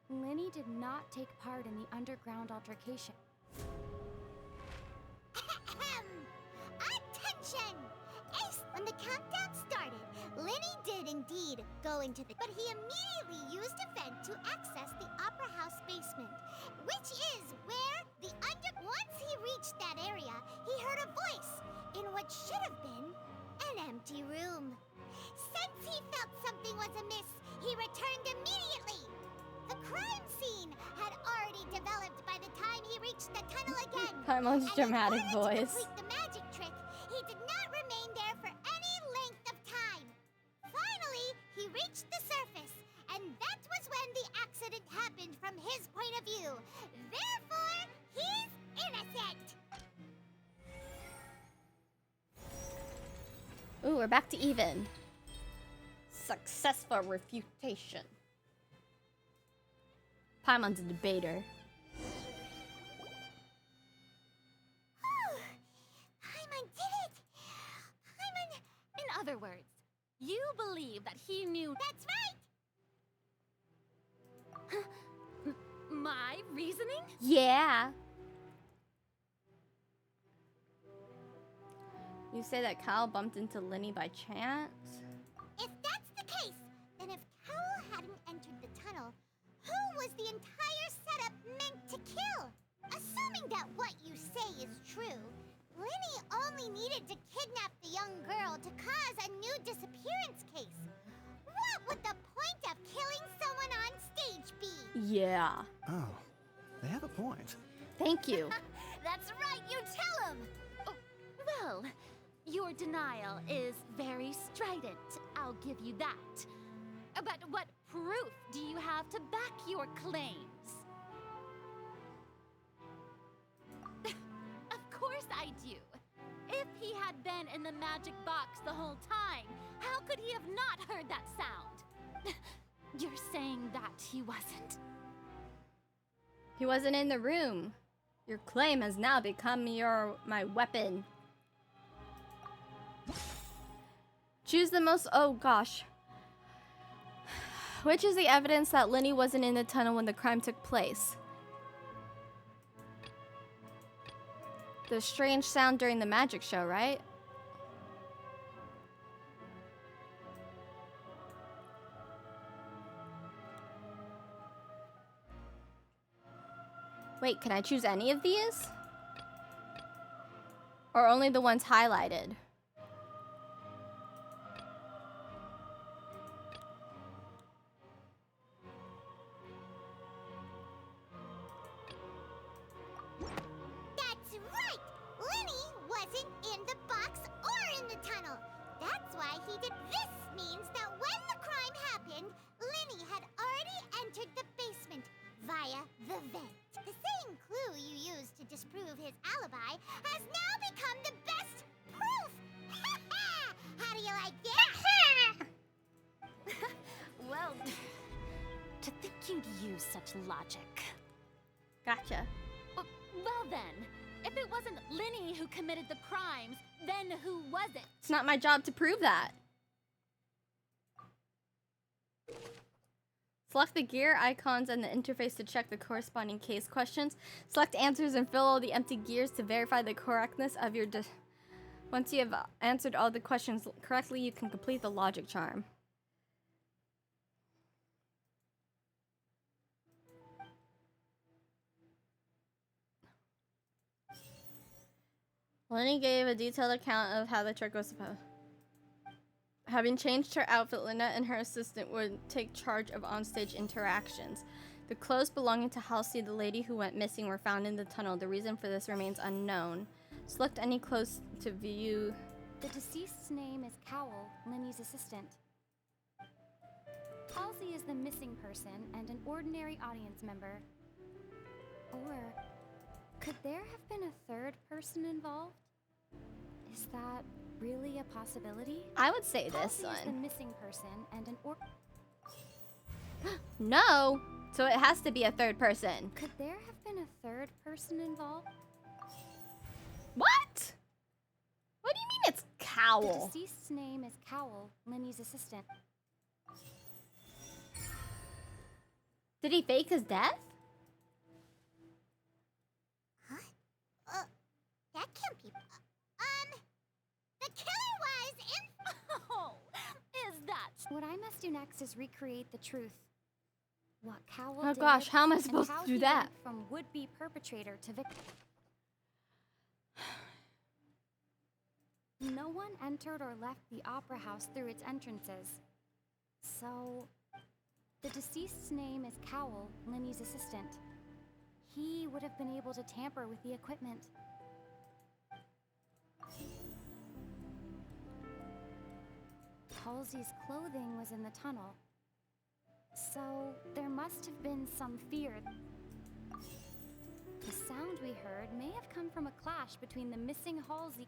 Lyney did not take part in the underground altercation. Attention! Ace, when the countdown started, Lyney did indeed go into the... But he immediately used a vent to access the Opera House basement, which is where the Once he reached that area, he heard a voice in what should have been an empty room. Since he felt something was amiss, he returned immediately. The crime scene had already developed by the time he reached the tunnel again. Paimon's dramatic voice. To complete the magic trick, he did not remain there for any length of time. Finally, he reached the surface, and that was when the accident happened from his point of view. Therefore, he's innocent. Ooh, we're back to even. Successful refutation. Paimon's a debater. Paimon did it! Paimon... In other words, you believe that he knew... That's right! My reasoning? Yeah. You say that Kyle bumped into Lyney by chance? If that's the case, then if Cowell hadn't entered the tunnel, who was the entire setup meant to kill? true, Lyney only needed to kidnap the young girl to cause a new disappearance case. What would the point of killing someone on stage be? Yeah. Oh, they have a point. Thank you. That's right, you tell him! Oh, well, your denial is very strident, I'll give you that. But what proof do you have to back your claims? Of course I do. If he had been in the magic box the whole time, how could he have not heard that sound? You're saying that he wasn't? He wasn't in the room. Your claim has now become my weapon. Choose the most. Oh gosh. Which is the evidence that Lyney wasn't in the tunnel when the crime took place? The strange sound during the magic show, right? Wait, can I choose any of these? Or only the ones highlighted? That's right! Lyney wasn't in the box or in the tunnel. That's why he did. This means that when the crime happened, Lyney had already entered the basement via the vent. The same clue you used to disprove his alibi has now become the best proof! How do you like that? Well, to think you'd use such logic. Gotcha. Well then, if it wasn't Lyney who committed the crimes, then who was it? It's not my job to prove that. Select the gear icons and the interface to check the corresponding case questions. Select answers and fill all the empty gears to verify the correctness of your Once you have answered all the questions correctly, you can complete the logic charm. Lyney gave a detailed account of how the trick was supposed. Having changed her outfit, Lynette and her assistant would take charge of onstage interactions. The clothes belonging to Halsey, the lady who went missing, were found in the tunnel. The reason for this remains unknown. Select any clothes to view. The deceased's name is Cowell, Lyney's assistant. Halsey is the missing person and an ordinary audience member. Or could there have been a third person involved? Is that really a possibility? I would say this Halsey is the one. missing person and an No! So it has to be a third person. Could there have been a third person involved? What? What do you mean it's Cowell? The deceased's name is Cowell, Lyney's assistant. Did he fake his death? That can't be. The killer was in. Oh, is that? What I must do next is recreate the truth. What Cowell Oh did, gosh, how am I and supposed how to do he that? went from would-be perpetrator to victim. No one entered or left the opera house through its entrances. So, the deceased's name is Cowell, Lyney's assistant. He would have been able to tamper with the equipment. Halsey's clothing was in the tunnel. So, there must have been some fear. The sound we heard may have come from a clash between the missing Halsey.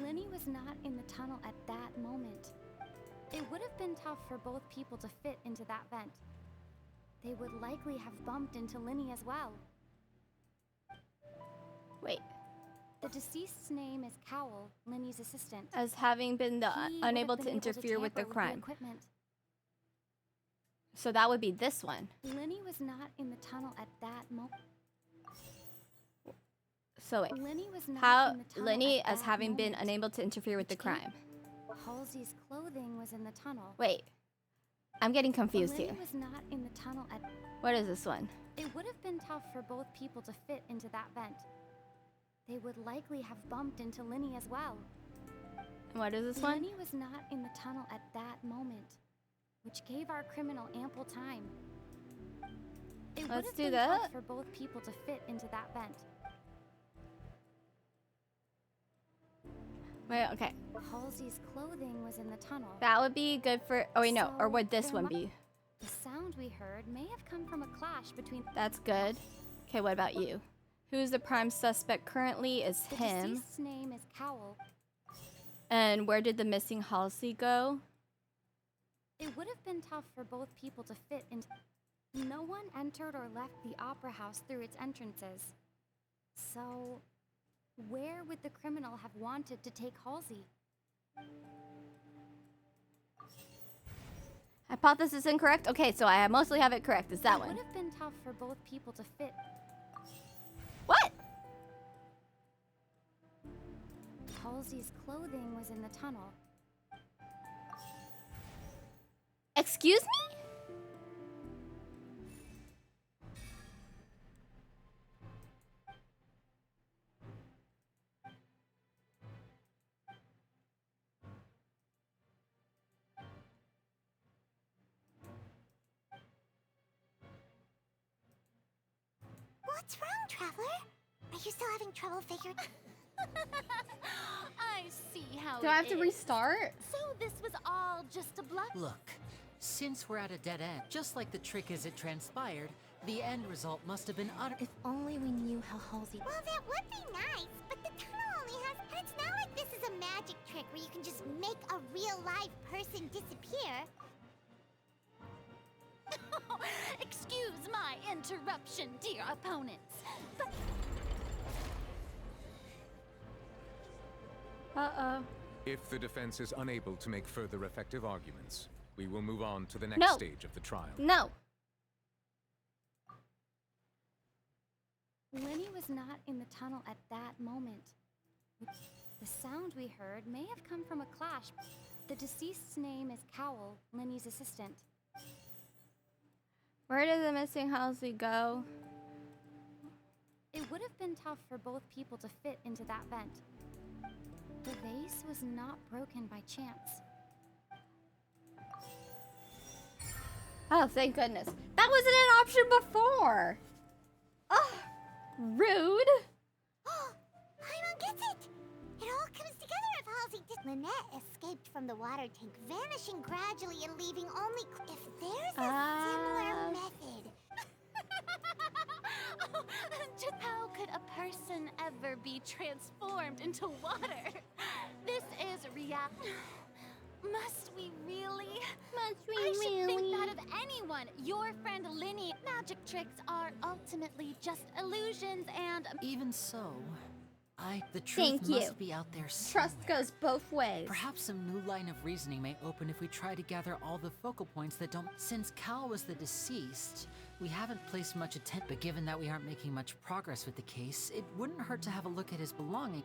Lyney was not in the tunnel at that moment. It would have been tough for both people to fit into that vent. They would likely have bumped into Lyney as well. Wait. The deceased's name is Cowell, Lyney's assistant. As having been He would unable have to been able interfere with the tamper crime. equipment. So that would be this one. Lyney was not in the tunnel at that moment. So wait. Lyney was not How in the tunnel Lyney at as that having been moment. unable to interfere with the crime. Halsey's clothing was in the tunnel. Wait. I'm getting confused Lyney here. was not in the tunnel at. What is this one? It would have been tough for both people to fit into that vent. they would likely have bumped into Lyney as well. And what is this one? Lyney was not in the tunnel at that moment, which gave our criminal ample time. It would Let's have do been that. tough for both people to fit into that vent. Wait, okay. Halsey's clothing was in the tunnel. That would be good for. Oh wait, no. Or So would this there one mu- be? The sound we heard may have come from a clash between. That's good. Okay, what about you? Who's the prime suspect currently is The him. deceased's name is Cowell. And where did the missing Halsey go? It would have been tough for both people to fit into. No one entered or left the opera house through its entrances. So, where would the criminal have wanted to take Halsey? Hypothesis incorrect? Okay, so I mostly have it correct. Is that It one? would have been tough for both people to fit. What? Halsey's clothing was in the tunnel. Excuse me? What's wrong, Traveler? Are you still having trouble figuring? I see how Do I it have to is. restart? So this was all just a bluff? Look, since we're at a dead end, just like the trick as it transpired, the end result must have been utter. If only we knew how Halsey. Well, that would be nice, but the tunnel only has. And it's not like this is a magic trick where you can just make a real live person disappear. Excuse my interruption, dear opponents. But Uh-oh. If the defense is unable to make further effective arguments, we will move on to the next No. stage of the trial. No. Lyney was not in the tunnel at that moment. The sound we heard may have come from a clash. The deceased's name is Cowell, Lyney's assistant. Where did the missing Halsey go? It would have been tough for both people to fit into that vent. The vase was not broken by chance. Oh, thank goodness. That wasn't an option before. Oh, rude. Paimon gets it! It all comes together if Halsey did. Lynette escaped from the water tank, vanishing gradually and leaving only. If there's a similar method. How could a person ever be transformed into water? This is reality. Must we really? I should think that of anyone. Your friend Lyney. Magic tricks are ultimately just illusions and... Even so, the truth Thank you. must be out there somewhere. Trust goes both ways. Perhaps some new line of reasoning may open if we try to gather all the focal points that don't. Since Cal was the deceased, we haven't placed much attention, but given that we aren't making much progress with the case, it wouldn't hurt to have a look at his belongings.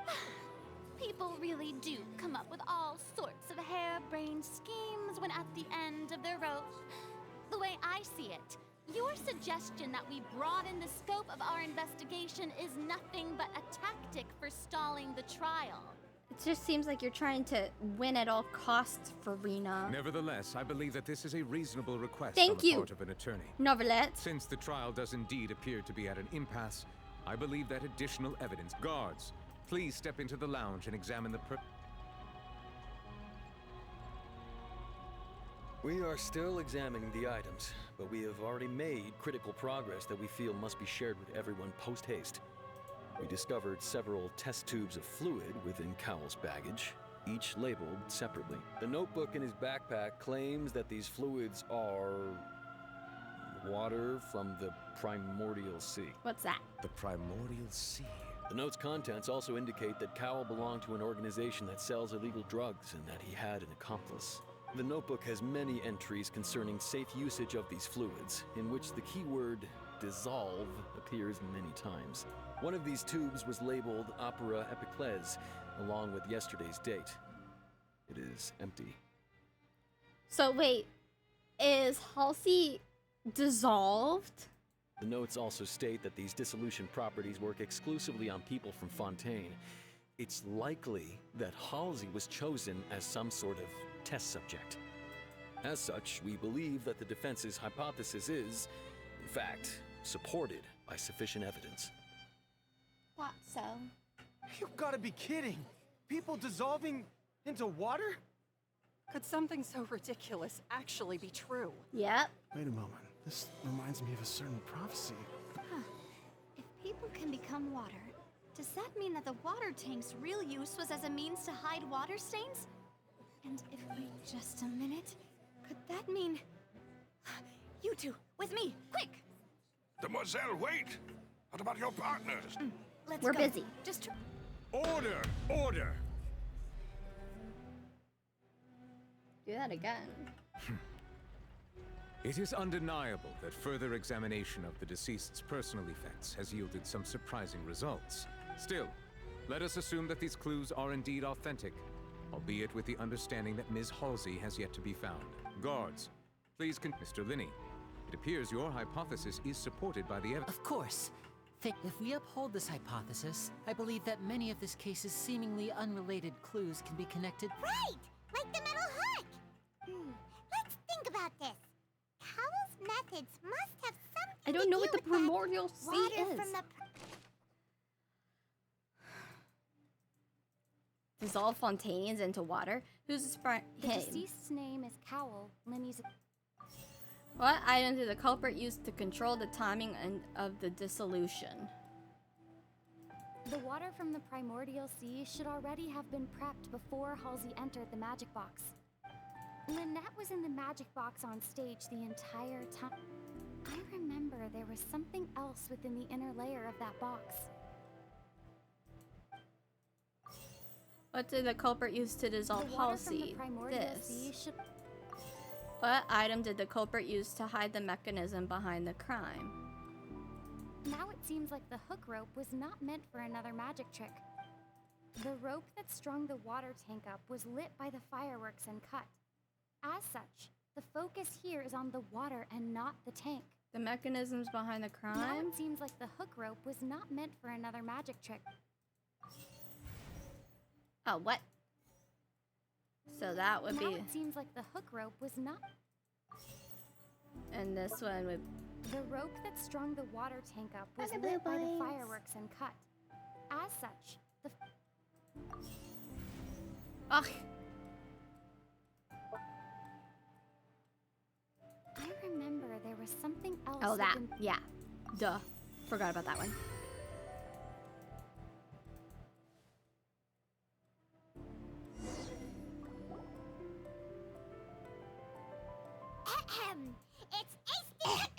People really do come up with all sorts of harebrained schemes when at the end of their rope. The way I see it, your suggestion that we broaden the scope of our investigation is nothing but a tactic for stalling the trial. It just seems like you're trying to win at all costs, Farina. Nevertheless, I believe that this is a reasonable request Thank on the you. part of an attorney. Novelette. Since the trial does indeed appear to be at an impasse, I believe that additional evidence. Guards, please step into the lounge and examine the We are still examining the items, but we have already made critical progress that we feel must be shared with everyone post-haste. We discovered several test tubes of fluid within Cowell's baggage, each labeled separately. The notebook in his backpack claims that these fluids are water from the primordial sea. What's that? The primordial sea. The note's contents also indicate that Cowell belonged to an organization that sells illegal drugs and that he had an accomplice. The notebook has many entries concerning safe usage of these fluids, in which the keyword dissolve appears many times. One of these tubes was labeled Opera Epiclese, along with yesterday's date. It is empty. So wait, is Halsey dissolved? The notes also state that these dissolution properties work exclusively on people from Fontaine. It's likely that Halsey was chosen as some sort of test subject. As such, we believe that the defense's hypothesis is, in fact, supported by sufficient evidence. What so? You've got to be kidding! People dissolving into water? Could something so ridiculous actually be true? Yep. Wait a moment. This reminds me of a certain prophecy. Huh. If people can become water, does that mean that the water tank's real use was as a means to hide water stains? And if we just a minute, could that mean... You two, with me, quick! Demoiselle, wait! What about your partners? We're busy. Just Order! Order! Do that again. It is undeniable that further examination of the deceased's personal effects has yielded some surprising results. Still, let us assume that these clues are indeed authentic, albeit with the understanding that Ms. Halsey has yet to be found. Guards, please Mr. Lyney, it appears your hypothesis is supported by the evidence. Of course. If we uphold this hypothesis, I believe that many of this case's seemingly unrelated clues can be connected. Right! Like the metal hook! Let's think about this. Cowell's methods must have something I don't know what the primordial sea water is. from the Dissolve Fontaines into water? Who's him? The deceased's name is Cowell, Lyney's... What item did the culprit use to control the timing of the dissolution? The water from the primordial sea should already have been prepped before Halsey entered the magic box. Lynette was in the magic box on stage the entire time. I remember there was something else within the inner layer of that box. What did the culprit use to dissolve Halsey? This. What item did the culprit use to hide the mechanism behind the crime? Now it seems like the hook rope was not meant for another magic trick. The rope that strung the water tank up was lit by the fireworks and cut. As such, the focus here is on the water and not the tank. The mechanisms behind the crime? Now it seems like the hook rope was not meant for another magic trick. Oh, what? So that would be... Now it seems like the hook rope was not... And this one would... The rope that strung the water tank up was lit by the fireworks and cut. As such, the... Ugh. I remember there was something else... Oh, that. Yeah. Duh. Forgot about that one. It's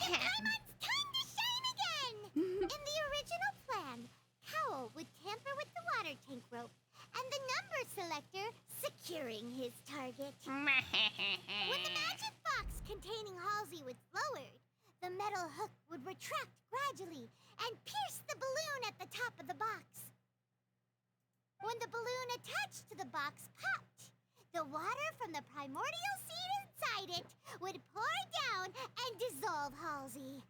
Aimon's time to shine again! In the original plan, Cowell would tamper with the water tank rope and the number selector securing his target. When the magic box containing Halsey was lowered, the metal hook would retract gradually and pierce the balloon at the top of the box. When the balloon attached to the box popped, the water from the primordial seed inside it would pour down and dissolve Halsey.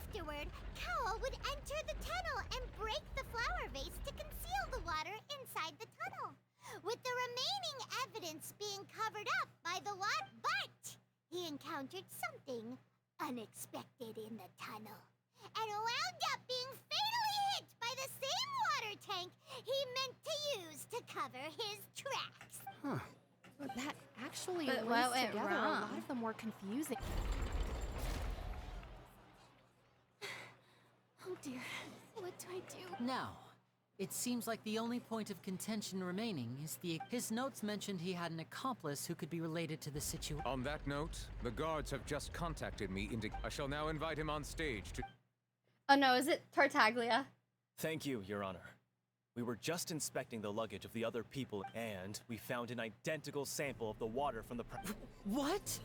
Afterward, Cowell would enter the tunnel and break the flower vase to conceal the water inside the tunnel, with the remaining evidence being covered up by the water. But he encountered something unexpected in the tunnel and wound up being fatally hit by the same water tank he meant to use to cover his tracks. Huh. That actually But links what went together. wrong? A lot of them were confusing. Oh dear, what do I do? Now, it seems like the only point of contention remaining is his notes mentioned he had an accomplice who could be related to the situation. On that note, the guards have just contacted me. I shall now invite him on stage to... Oh no, is it Tartaglia? Thank you, Your Honor. We were just inspecting the luggage of the other people, and we found an identical sample of the water from the... What?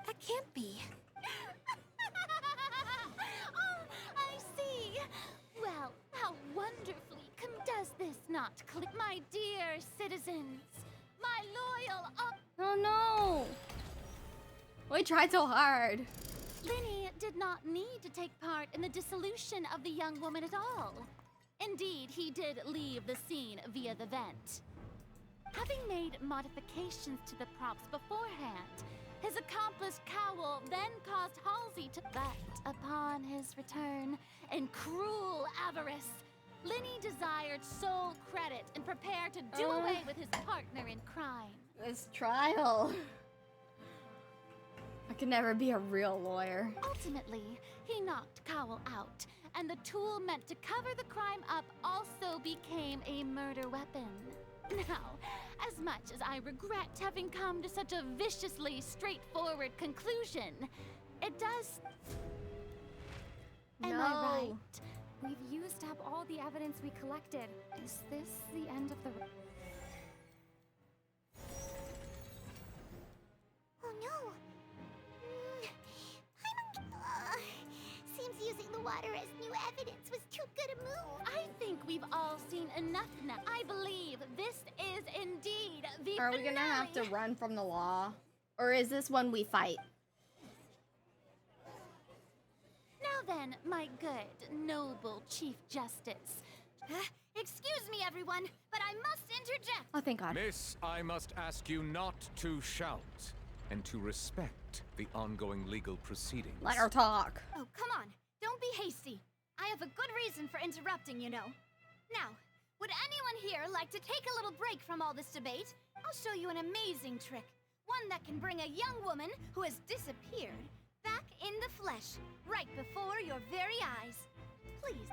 That can't be. Oh, I see. Well, how wonderfully does this not click? My dear citizens, my loyal Oh no! I tried so hard. Lyney did not need to take part in the dissolution of the young woman at all. Indeed, he did leave the scene via the vent. Having made modifications to the props beforehand, his accomplice Cowl then caused Halsey to... But upon his return, in cruel avarice, Lyney desired sole credit and prepared to do away with his partner in crime. This trial. I could never be a real lawyer. Ultimately, he knocked Cowl out, and the tool meant to cover the crime up also became a murder weapon. Now, as much as I regret having come to such a viciously straightforward conclusion, it does... No. Am I right? We've used up all the evidence we collected. Is this the end of the... Oh no! Seems using the water as new evidence was too good a move. I think we've all seen enough now. I believe this is indeed the Are we gonna have to run from the law? Or is this one we fight? Now then, my good, noble Chief Justice. Excuse me, everyone, but I must interject. Oh, thank God. Miss, I must ask you not to shout and to respect the ongoing legal proceedings. Let her talk. Oh, come on. Don't be hasty. I have a good reason for interrupting, you know. Now, would anyone here like to take a little break from all this debate? I'll show you an amazing trick. One that can bring a young woman who has disappeared back in the flesh, right before your very eyes. Please.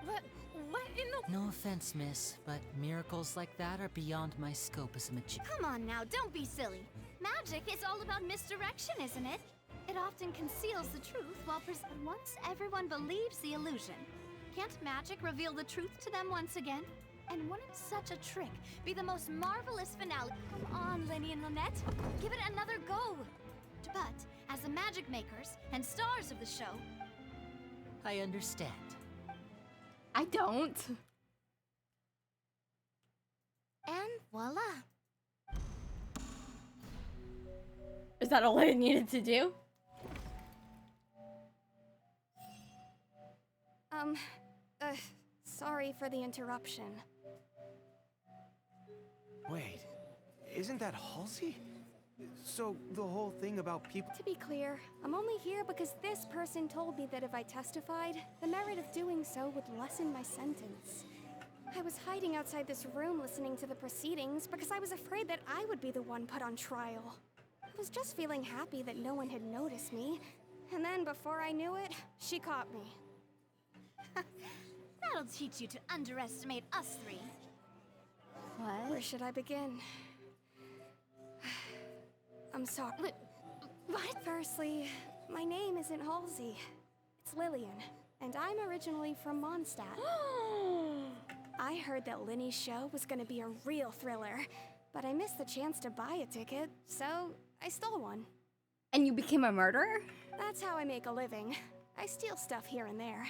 What in the... No offense, miss, but miracles like that are beyond my scope as a magician. Come on now, don't be silly. Magic is all about misdirection, isn't it? It often conceals the truth while once everyone believes the illusion. Can't magic reveal the truth to them once again? And wouldn't such a trick be the most marvelous finale? Come on, Lyney and Lynette. Give it another go. But, as the magic makers and stars of the show... I understand. I don't. And voila. Is that all I needed to do? Sorry for the interruption. Wait, isn't that Halsey? So, the whole thing about people... To be clear, I'm only here because this person told me that if I testified, the merit of doing so would lessen my sentence. I was hiding outside this room listening to the proceedings because I was afraid that I would be the one put on trial. I was just feeling happy that no one had noticed me, and then before I knew it, she caught me. That'll teach you to underestimate us three. What? Where should I begin? I'm sorry. What? Firstly, my name isn't Halsey. It's Lillian, and I'm originally from Mondstadt. I heard that Lyney's show was gonna be a real thriller, but I missed the chance to buy a ticket, so I stole one. And you became a murderer? That's how I make a living. I steal stuff here and there.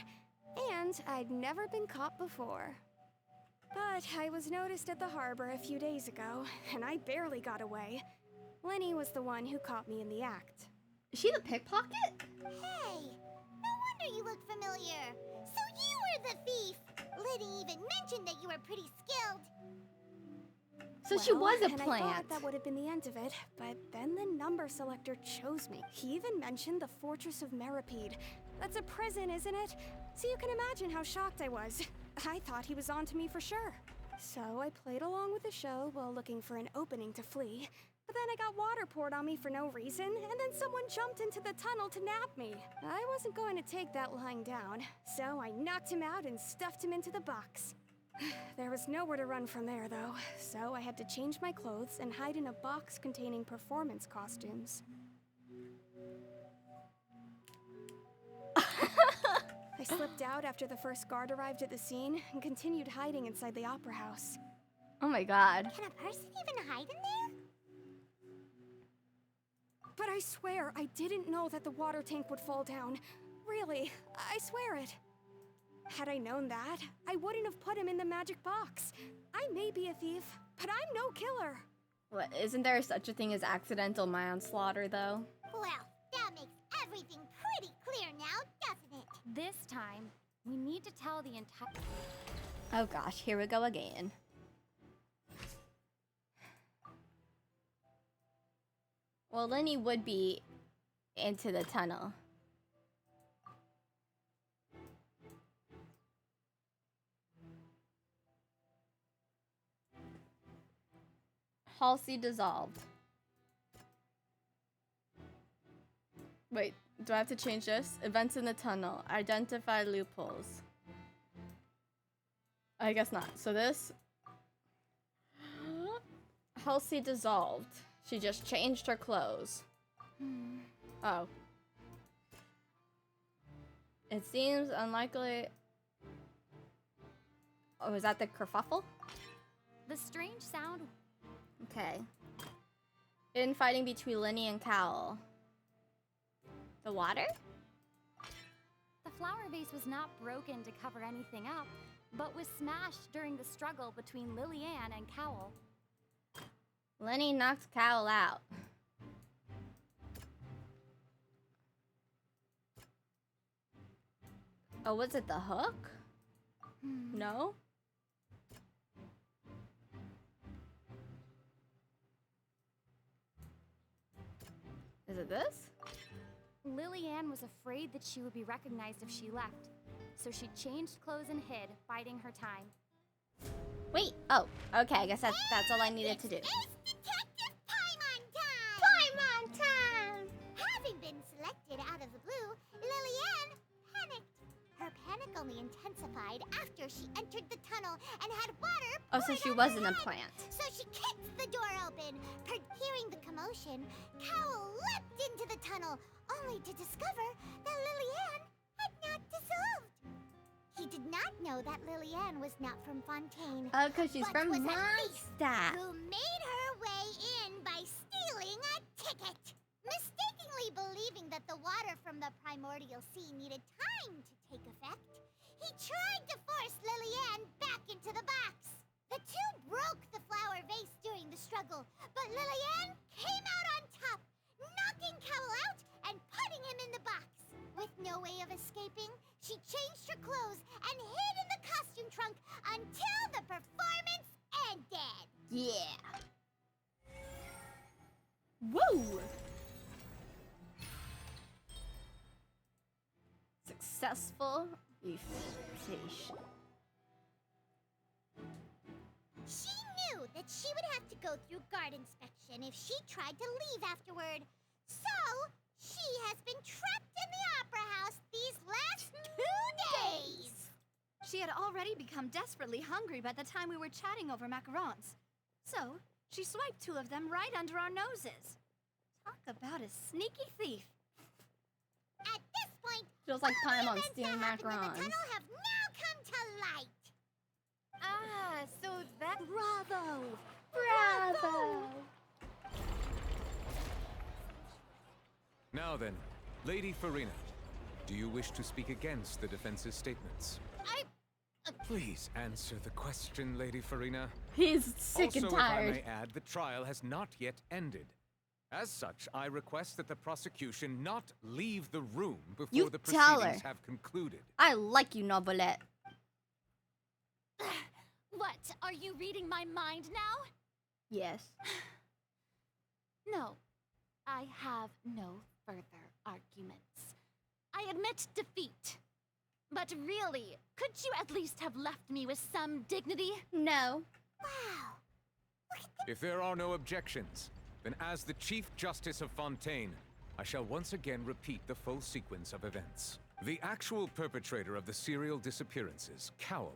And I'd never been caught before. But I was noticed at the harbor a few days ago, and I barely got away. Lyney was the one who caught me in the act. Is she the pickpocket? Hey, no wonder you look familiar. So you were the thief. Lyney even mentioned that you were pretty skilled. So she was a and plant. I thought that would have been the end of it, but then the number selector chose me. He even mentioned the Fortress of Meripede. That's a prison, isn't it? So you can imagine how shocked I was. I thought he was on to me for sure. So I played along with the show while looking for an opening to flee. But then I got water poured on me for no reason, and then someone jumped into the tunnel to nab me. I wasn't going to take that lying down, so I knocked him out and stuffed him into the box. There was nowhere to run from there, though, so I had to change my clothes and hide in a box containing performance costumes. I slipped out after the first guard arrived at the scene and continued hiding inside the opera house. Oh my god. Can a person even hide in there? But I swear, I didn't know that the water tank would fall down. Really, I swear it. Had I known that, I wouldn't have put him in the magic box. I may be a thief, but I'm no killer. What, isn't there such a thing as accidental manslaughter, though? Well, That makes everything pretty clear now, doesn't it? This time, we need to tell the entire... Oh gosh, here we go again. Well, Lyney would be into the tunnel. Halsey dissolved. Wait, do I have to change this? Events in the tunnel. Identify loopholes. I guess not. So this... Halsey dissolved. She just changed her clothes. Oh. It seems unlikely... Oh, is that the kerfuffle? The strange sound... Okay. Infighting between Lyney and Cowl. The water? The flower vase was not broken to cover anything up, but was smashed during the struggle between Lillian and Cowl. Lyney knocked Cowl out. Oh, was it the hook? No? Is it this? Lillian was afraid that she would be recognized if she left, so she changed clothes and hid, biding her time. Wait, oh, okay, I guess that's all I needed to do. It's Detective Paimon time! Paimon time! Having been selected out of the blue, Lillian panicked. Her panic only intensified after she entered the tunnel and had water. Oh, so she wasn't a plant. So she kicked the door open. Hearing the commotion, Cowl leapt into the tunnel, only to discover that Lillian had not dissolved. He did not know that Lillian was not from Fontaine. Oh, because she's but from was a thief Mondstadt. who made her way in by stealing a ticket. Mistakenly believing that the water from the primordial sea needed time to take effect, he tried to force Lillian back into the box. The two broke the flower vase during the struggle, but Lillian came out on top, knocking Cowl out and putting him in the box. With no way of escaping, she changed her clothes and hid in the costume trunk until the performance ended. Yeah. Woo! Successful refutation. She knew that she would have to go through guard inspection if she tried to leave afterward. So, she has been trapped in the Opera House these last 2 days. She had already become desperately hungry by the time we were chatting over macarons. So, she swiped 2 of them right under our noses. Talk about a sneaky thief. At this point, feels like all the Paimon events stealing that happened in macarons. the tunnel have now come to light. Ah, so that... Bravo! Bravo! Now then, Lady Farina, do you wish to speak against the defense's statements? Please answer the question, Lady Farina. He's sick and tired. Also, if I may add, the trial has not yet ended. As such, I request that the prosecution not leave the room before the proceedings have concluded. I like you, Novelette. What? Are you reading my mind now? Yes. No. I have no further arguments. I admit defeat. But really, could you at least have left me with some dignity? No. Wow. If there are no objections, then as the Chief Justice of Fontaine, I shall once again repeat the full sequence of events. The actual perpetrator of the serial disappearances, Cowl,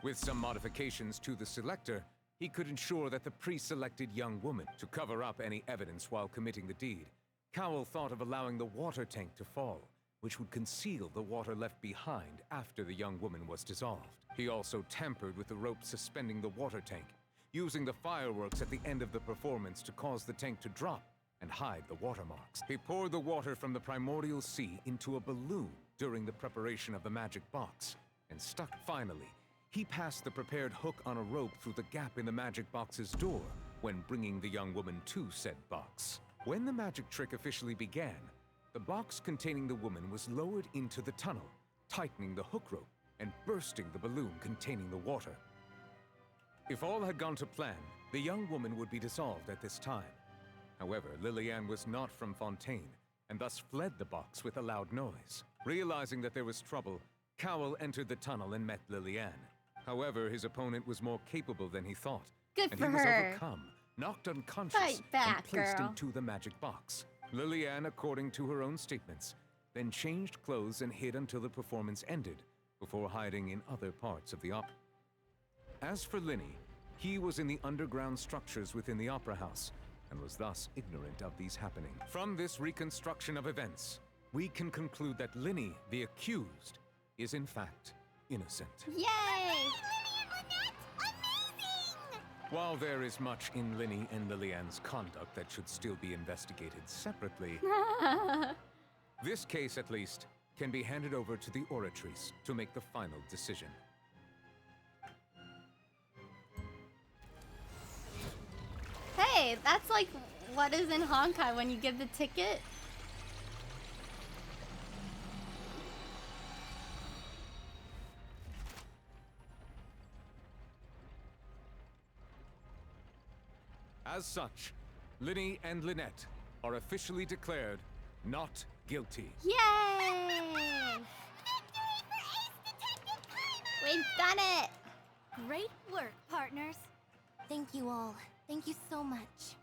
with some modifications to the selector, he could ensure that the pre-selected young woman, to cover up any evidence while committing the deed, Cowl thought of allowing the water tank to fall, which would conceal the water left behind after the young woman was dissolved. He also tampered with the rope suspending the water tank, using the fireworks at the end of the performance to cause the tank to drop and hide the watermarks. He poured the water from the primordial sea into a balloon during the preparation of the magic box, and stuck. Finally, he passed the prepared hook on a rope through the gap in the magic box's door when bringing the young woman to said box. When the magic trick officially began, the box containing the woman was lowered into the tunnel, tightening the hook rope and bursting the balloon containing the water. If all had gone to plan, the young woman would be dissolved at this time. However, Lillian was not from Fontaine, and thus fled the box with a loud noise. Realizing that there was trouble, Cowell entered the tunnel and met Lillian. However, his opponent was more capable than he thought. Good and for he was her. overcome, knocked unconscious, Fight back, and placed girl. into the magic box. Lillian, according to her own statements, then changed clothes and hid until the performance ended, before hiding in other parts of the opera. As for Lyney, he was in the underground structures within the opera house, and was thus ignorant of these happenings. From this reconstruction of events, we can conclude that Lyney, the accused, is in fact innocent. Yay! While there is much in Lyney and Lillian's conduct that should still be investigated separately, this case, at least, can be handed over to the Oratrice to make the final decision. Hey, that's like what is in Honkai when you give the ticket. As such, Lyney and Lynette are officially declared not guilty. Yay! We've done it! Great work, partners. Thank you all. Thank you so much.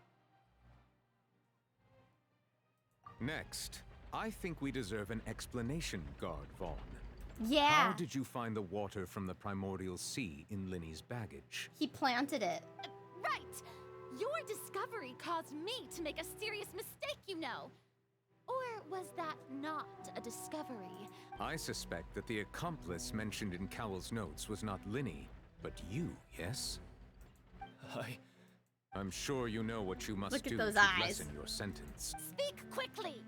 Next, I think we deserve an explanation, Guard Vaughn. Yeah. How did you find the water from the primordial sea in Lyney's baggage? He planted it. Right! Your discovery caused me to make a serious mistake, you know. Or was that not a discovery? I suspect that the accomplice mentioned in Cowell's notes was not Lyney, but you, yes? I'm sure you know what you must Look at do those to eyes. lessen your sentence. Speak quickly!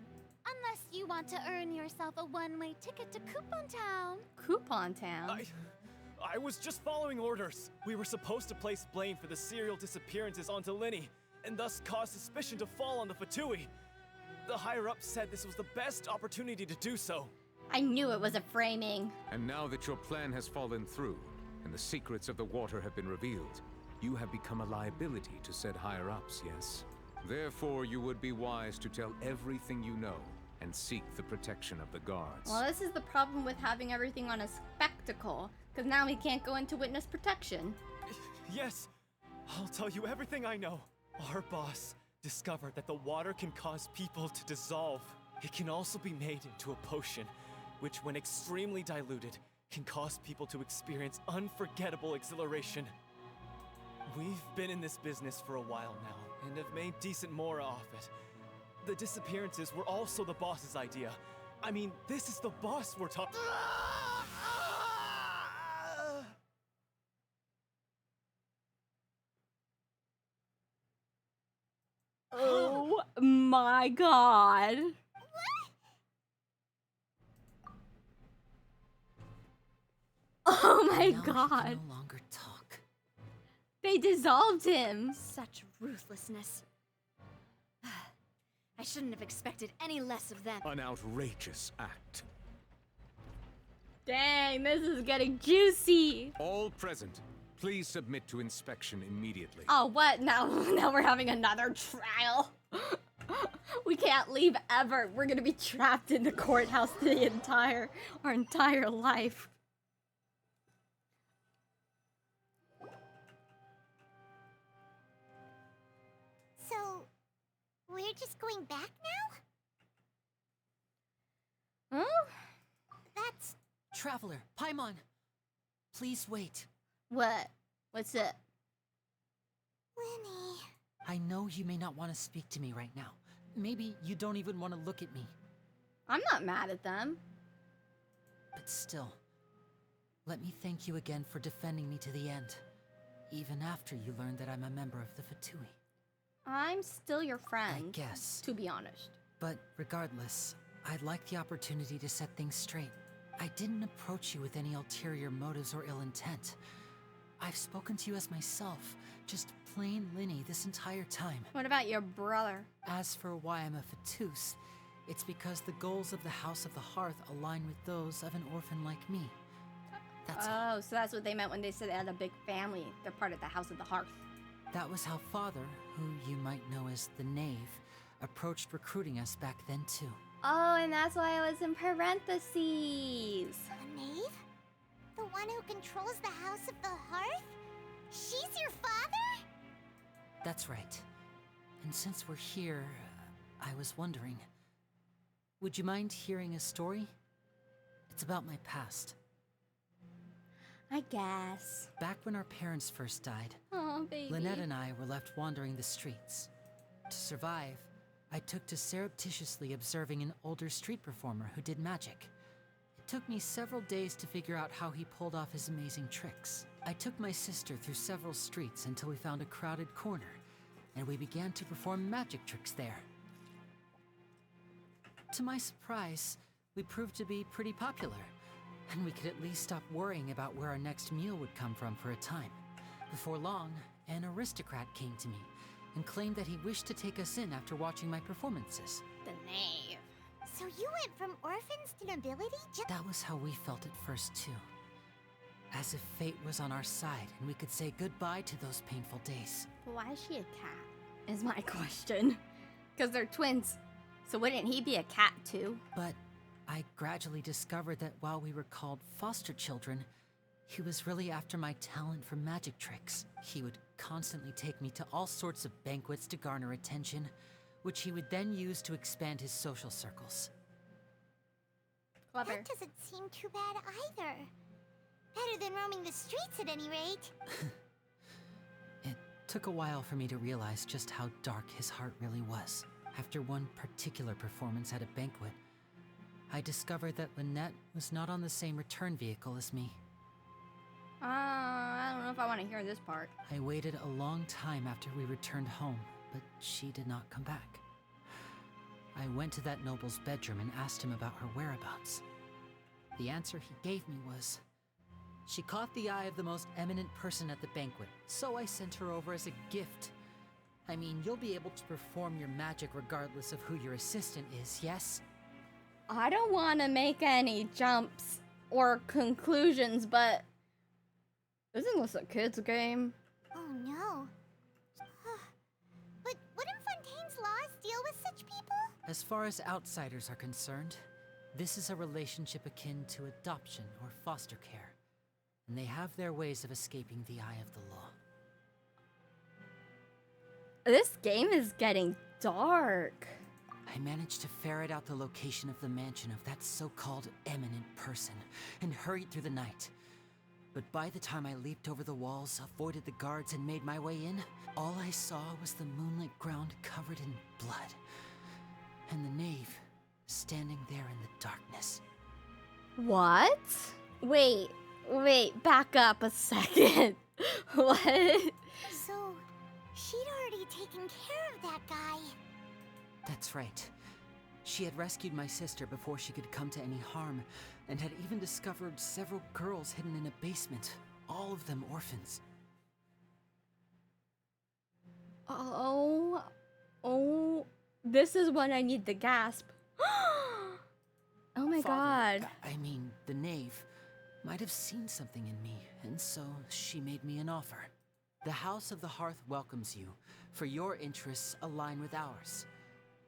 Unless you want to earn yourself a one-way ticket to Coupon Town. Coupon Town? I was just following orders. We were supposed to place blame for the serial disappearances onto Lyney, and thus cause suspicion to fall on the Fatui. The higher-ups said this was the best opportunity to do so. I knew it was a framing. And now that your plan has fallen through, and the secrets of the water have been revealed, you have become a liability to said higher-ups, yes? Therefore, you would be wise to tell everything you know, and seek the protection of the guards. Well, this is the problem with having everything on a spectacle, because now we can't go into witness protection. Yes, I'll tell you everything I know. Our boss discovered that the water can cause people to dissolve. It can also be made into a potion, which when extremely diluted, can cause people to experience unforgettable exhilaration. We've been in this business for a while now, and have made decent more off it. The disappearances were also the boss's idea. I mean, this is the boss we're talking. Oh my god. Oh my god. No longer talk. They dissolved him. Such ruthlessness. I shouldn't have expected any less of them. An outrageous act. Dang, this is getting juicy. All present, please submit to inspection immediately. Oh, what? Now we're having another trial. We can't leave ever. We're gonna be trapped in the courthouse our entire life. So, we're just going back now? Huh? That's... Traveler, Paimon, please wait. What? What's it? Lyney... I know you may not want to speak to me right now. Maybe you don't even want to look at me. I'm not mad at them. But still, let me thank you again for defending me to the end. Even after you learned that I'm a member of the Fatui. I'm still your friend. I guess. To be honest. But regardless, I'd like the opportunity to set things straight. I didn't approach you with any ulterior motives or ill intent. I've spoken to you as myself, just plain Lyney this entire time. What about your brother? As for why I'm a Fatus, It's because the goals of the House of the Hearth align with those of an orphan like me. That's all. Oh, so that's what they meant when they said they had a big family. They're part of the House of the Hearth. That was how Father, who you might know as the Knave, approached recruiting us back then too. Oh, and that's why I was in parentheses. A knave? The one who controls the House of the Hearth? She's your father? That's right. And since we're here, I was wondering, would you mind hearing a story? It's about my past. I guess. Back when our parents first died, Oh, baby. Lynette and I were left wandering the streets. To survive, I took to surreptitiously observing an older street performer who did magic. It took me several days to figure out how he pulled off his amazing tricks. I took my sister through several streets until we found a crowded corner, and we began to perform magic tricks there. To my surprise, we proved to be pretty popular, and we could at least stop worrying about where our next meal would come from for a time. Before long, an aristocrat came to me and claimed that he wished to take us in after watching my performances. The knave. So you went from orphans to nobility That was how we felt at first, too. As if fate was on our side and we could say goodbye to those painful days. But why is she a cat? Is my question. Because they're twins. So wouldn't he be a cat too? But I gradually discovered that while we were called foster children, he was really after my talent for magic tricks. He would constantly take me to all sorts of banquets to garner attention, which he would then use to expand his social circles. Clever. That doesn't seem too bad either. Better than roaming the streets at any rate. It took a while for me to realize just how dark his heart really was. After one particular performance at a banquet, I discovered that Lynette was not on the same return vehicle as me. I don't know if I want to hear this part. I waited a long time after we returned home, but she did not come back. I went to that noble's bedroom and asked him about her whereabouts. The answer he gave me was, she caught the eye of the most eminent person at the banquet, so I sent her over as a gift. I mean, you'll be able to perform your magic regardless of who your assistant is, yes? I don't want to make any jumps or conclusions, but isn't this a kid's game? Oh no. But wouldn't Fontaine's laws deal with such people? As far as outsiders are concerned, this is a relationship akin to adoption or foster care, and they have their ways of escaping the eye of the law. This game is getting dark. I managed to ferret out the location of the mansion of that so-called eminent person and hurried through the night. But by the time I leaped over the walls, avoided the guards, and made my way in, all I saw was the moonlit ground covered in blood, and the knave standing there in the darkness. What? Wait, back up a second. What? So, she'd already taken care of that guy. That's right. She had rescued my sister before she could come to any harm, and had even discovered several girls hidden in a basement, all of them orphans. Oh, this is when I need the gasp. Oh my Father, god. I mean, the knave might have seen something in me, and so she made me an offer. The House of the Hearth welcomes you, for your interests align with ours.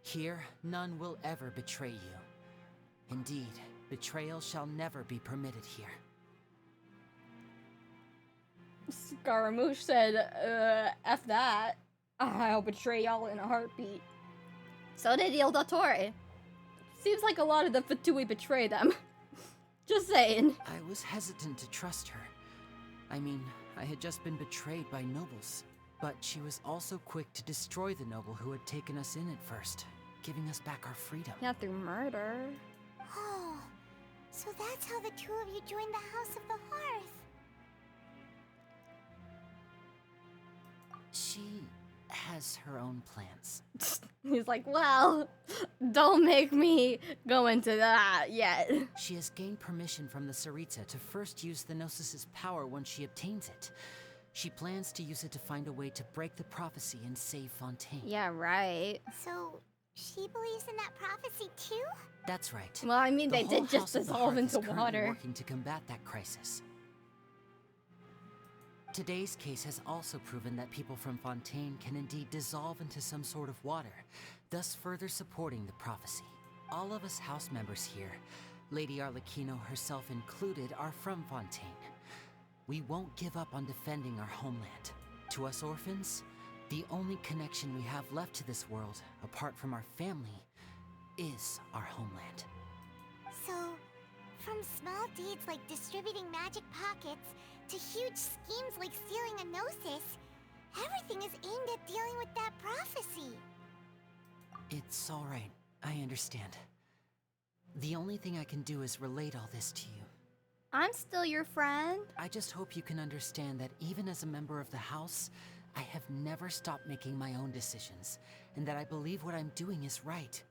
Here, none will ever betray you. Indeed, betrayal shall never be permitted here. Scaramouche said, F that. I'll betray y'all in a heartbeat. So did Il Dottore. Seems like a lot of the Fatui betray them. Just saying. I was hesitant to trust her. I mean, I had just been betrayed by nobles. But she was also quick to destroy the noble who had taken us in at first, giving us back our freedom. Yeah, through murder. Oh, so that's how the two of you joined the House of the Hearth. She has her own plans. He's like, well, don't make me go into that yet. She has gained permission from the Tsaritsa to first use the Gnosis' power once she obtains it. She plans to use it to find a way to break the prophecy and save Fontaine. Yeah, right. So, She believes in that prophecy too? That's right. Well, I mean, The they whole did just House of the dissolve Hearth is into currently water. working to combat that crisis. Today's case has also proven that people from Fontaine can indeed dissolve into some sort of water, thus further supporting the prophecy. All of us house members here, Lady Arlecchino herself included, are from Fontaine. We won't give up on defending our homeland. To us orphans, the only connection we have left to this world, apart from our family, is our homeland. So, from small deeds like distributing magic pockets to huge schemes like stealing a Gnosis, everything is aimed at dealing with that prophecy. It's all right. I understand. The only thing I can do is relate all this to you. I'm still your friend. I just hope you can understand that even as a member of the House, I have never stopped making my own decisions, and that I believe what I'm doing is right.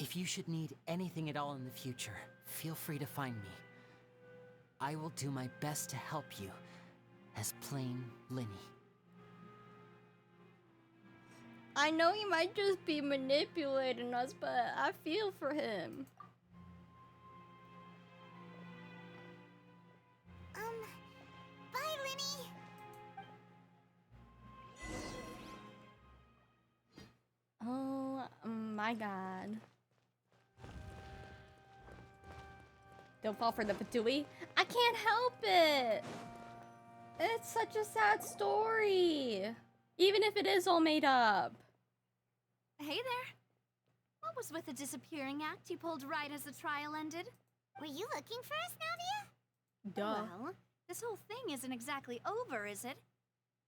If you should need anything at all in the future, feel free to find me. I will do my best to help you, as plain Lyney. I know he might just be manipulating us, but I feel for him. Bye, Lyney. Oh my god. Don't fall for the patooey. I can't help it. It's such a sad story. Even if it is all made up. Hey there. What was with the disappearing act you pulled right as the trial ended? Were you looking for us, Navia? Duh. Well, this whole thing isn't exactly over, is it?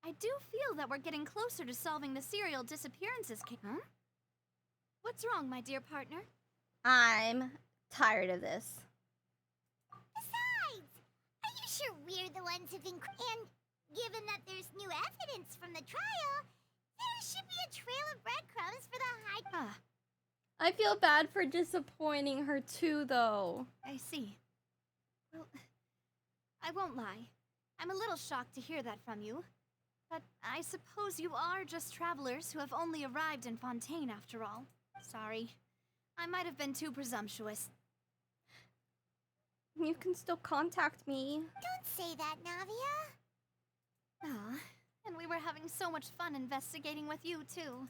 I do feel that we're getting closer to solving the serial disappearances case. Huh? What's wrong, my dear partner? I'm tired of this. Besides, are you sure we're the ones who've been... And given that there's new evidence from the trial, there should be a trail of breadcrumbs for the high... I feel bad for disappointing her too, though. I see. Well, I won't lie. I'm a little shocked to hear that from you. But I suppose you are just travelers who have only arrived in Fontaine after all. Sorry. I might have been too presumptuous. You can still contact me. Don't say that, Navia. Ah, and we were having so much fun investigating with you, too.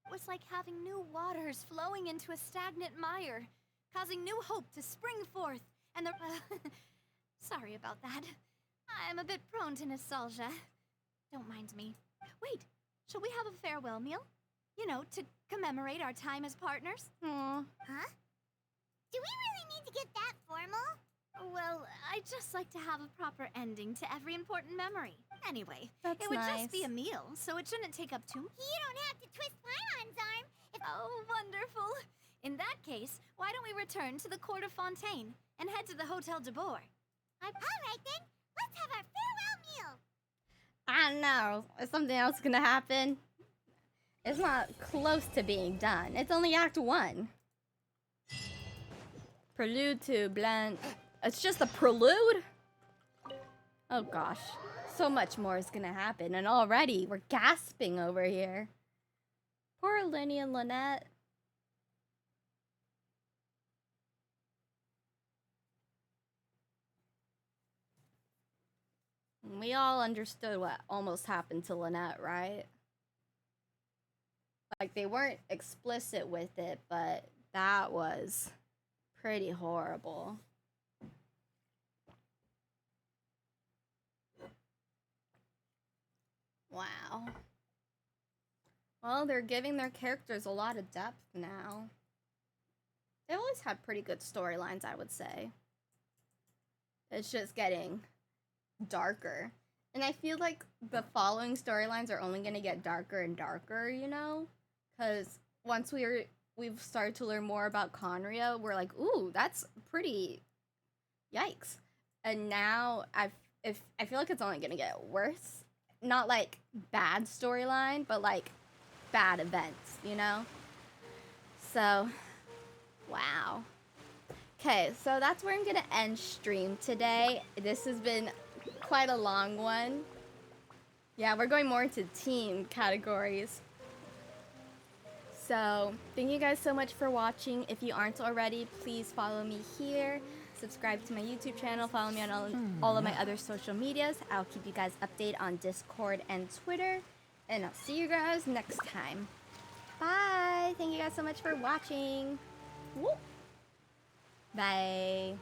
It was like having new waters flowing into a stagnant mire, causing new hope to spring forth, and the... sorry about that. I'm a bit prone to nostalgia. Don't mind me. Wait, shall we have a farewell meal? You know, to commemorate our time as partners? Aww. Huh? Do we really need to get that formal? Well, I just like to have a proper ending to every important memory. Anyway, That's it would nice. just be a meal, so it shouldn't take up too much. You don't have to twist Pylon's arm. Oh, wonderful. In that case, why don't we return to the court of Fontaine and head to the Hotel de Boer? All right, then. Let's have our farewell meal. I don't know. Is something else gonna happen? It's not close to being done. It's only Act 1. Prelude to Blanche. It's just a prelude? Oh gosh. So much more is gonna happen, and already we're gasping over here. Poor Lyney and Lynette. We all understood what almost happened to Lynette, right? Like, they weren't explicit with it, but that was pretty horrible. Wow. Well, they're giving their characters a lot of depth now. They've always had pretty good storylines, I would say. It's just getting darker. And I feel like the following storylines are only going to get darker and darker, you know? Because once we've started to learn more about Conria, we're like, ooh, that's pretty yikes. And now I feel like it's only going to get worse. Not like bad storyline, but like bad events, you know? So, wow. Okay, so that's where I'm going to end stream today. This has been quite a long one. Yeah, we're going more into team categories. So thank you guys so much for watching. If you aren't already, please follow me here. Subscribe to my YouTube channel. Follow me on all of my other social medias. I'll keep you guys updated on Discord and Twitter. And I'll see you guys next time. Bye. Thank you guys so much for watching. Woo. Bye.